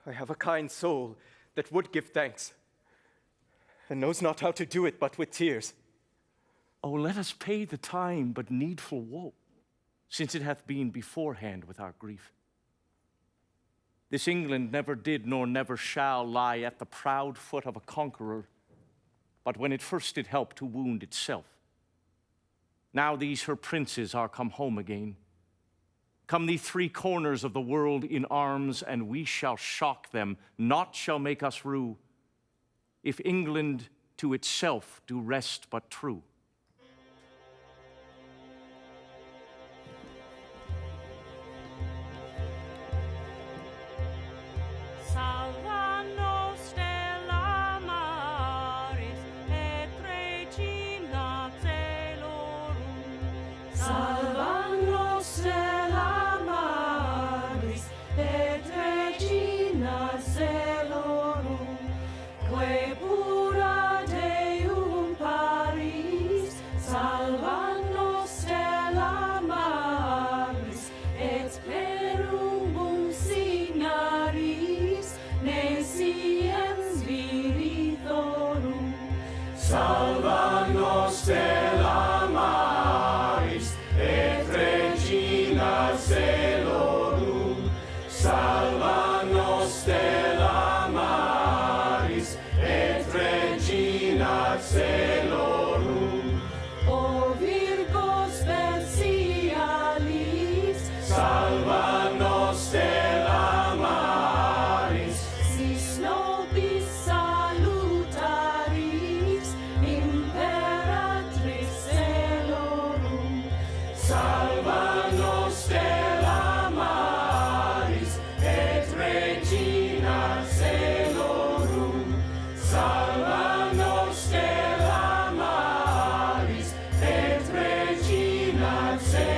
S1: I have a kind soul that would give thanks, and knows not how to do it but with tears.
S7: Oh, let us pay the time but needful woe, since it hath been beforehand with our grief. This England never did nor never shall lie at the proud foot of a conqueror, but when it first did help to wound itself. Now these her princes are come home again. Come the three corners of the world in arms, and we shall shock them, naught shall make us rue, if England to itself do rest but true.
S9: Salvano stella maris et regina celorum. Salvano stella maris et regina celorum. Que pura Deum paris. Salvano stella maris et perumum signaris. Nesciens viritorum.
S22: Salva nos stella maris et regina celorum. Salva nos stella maris et regina celorum.
S9: O Virgo specialis.
S22: Salva nos stella maris.
S9: Sis nobis salutaris, imperatrix celorum.
S22: Salva nos stella maris et regina celorum. Salva nos stella maris et regina celorum.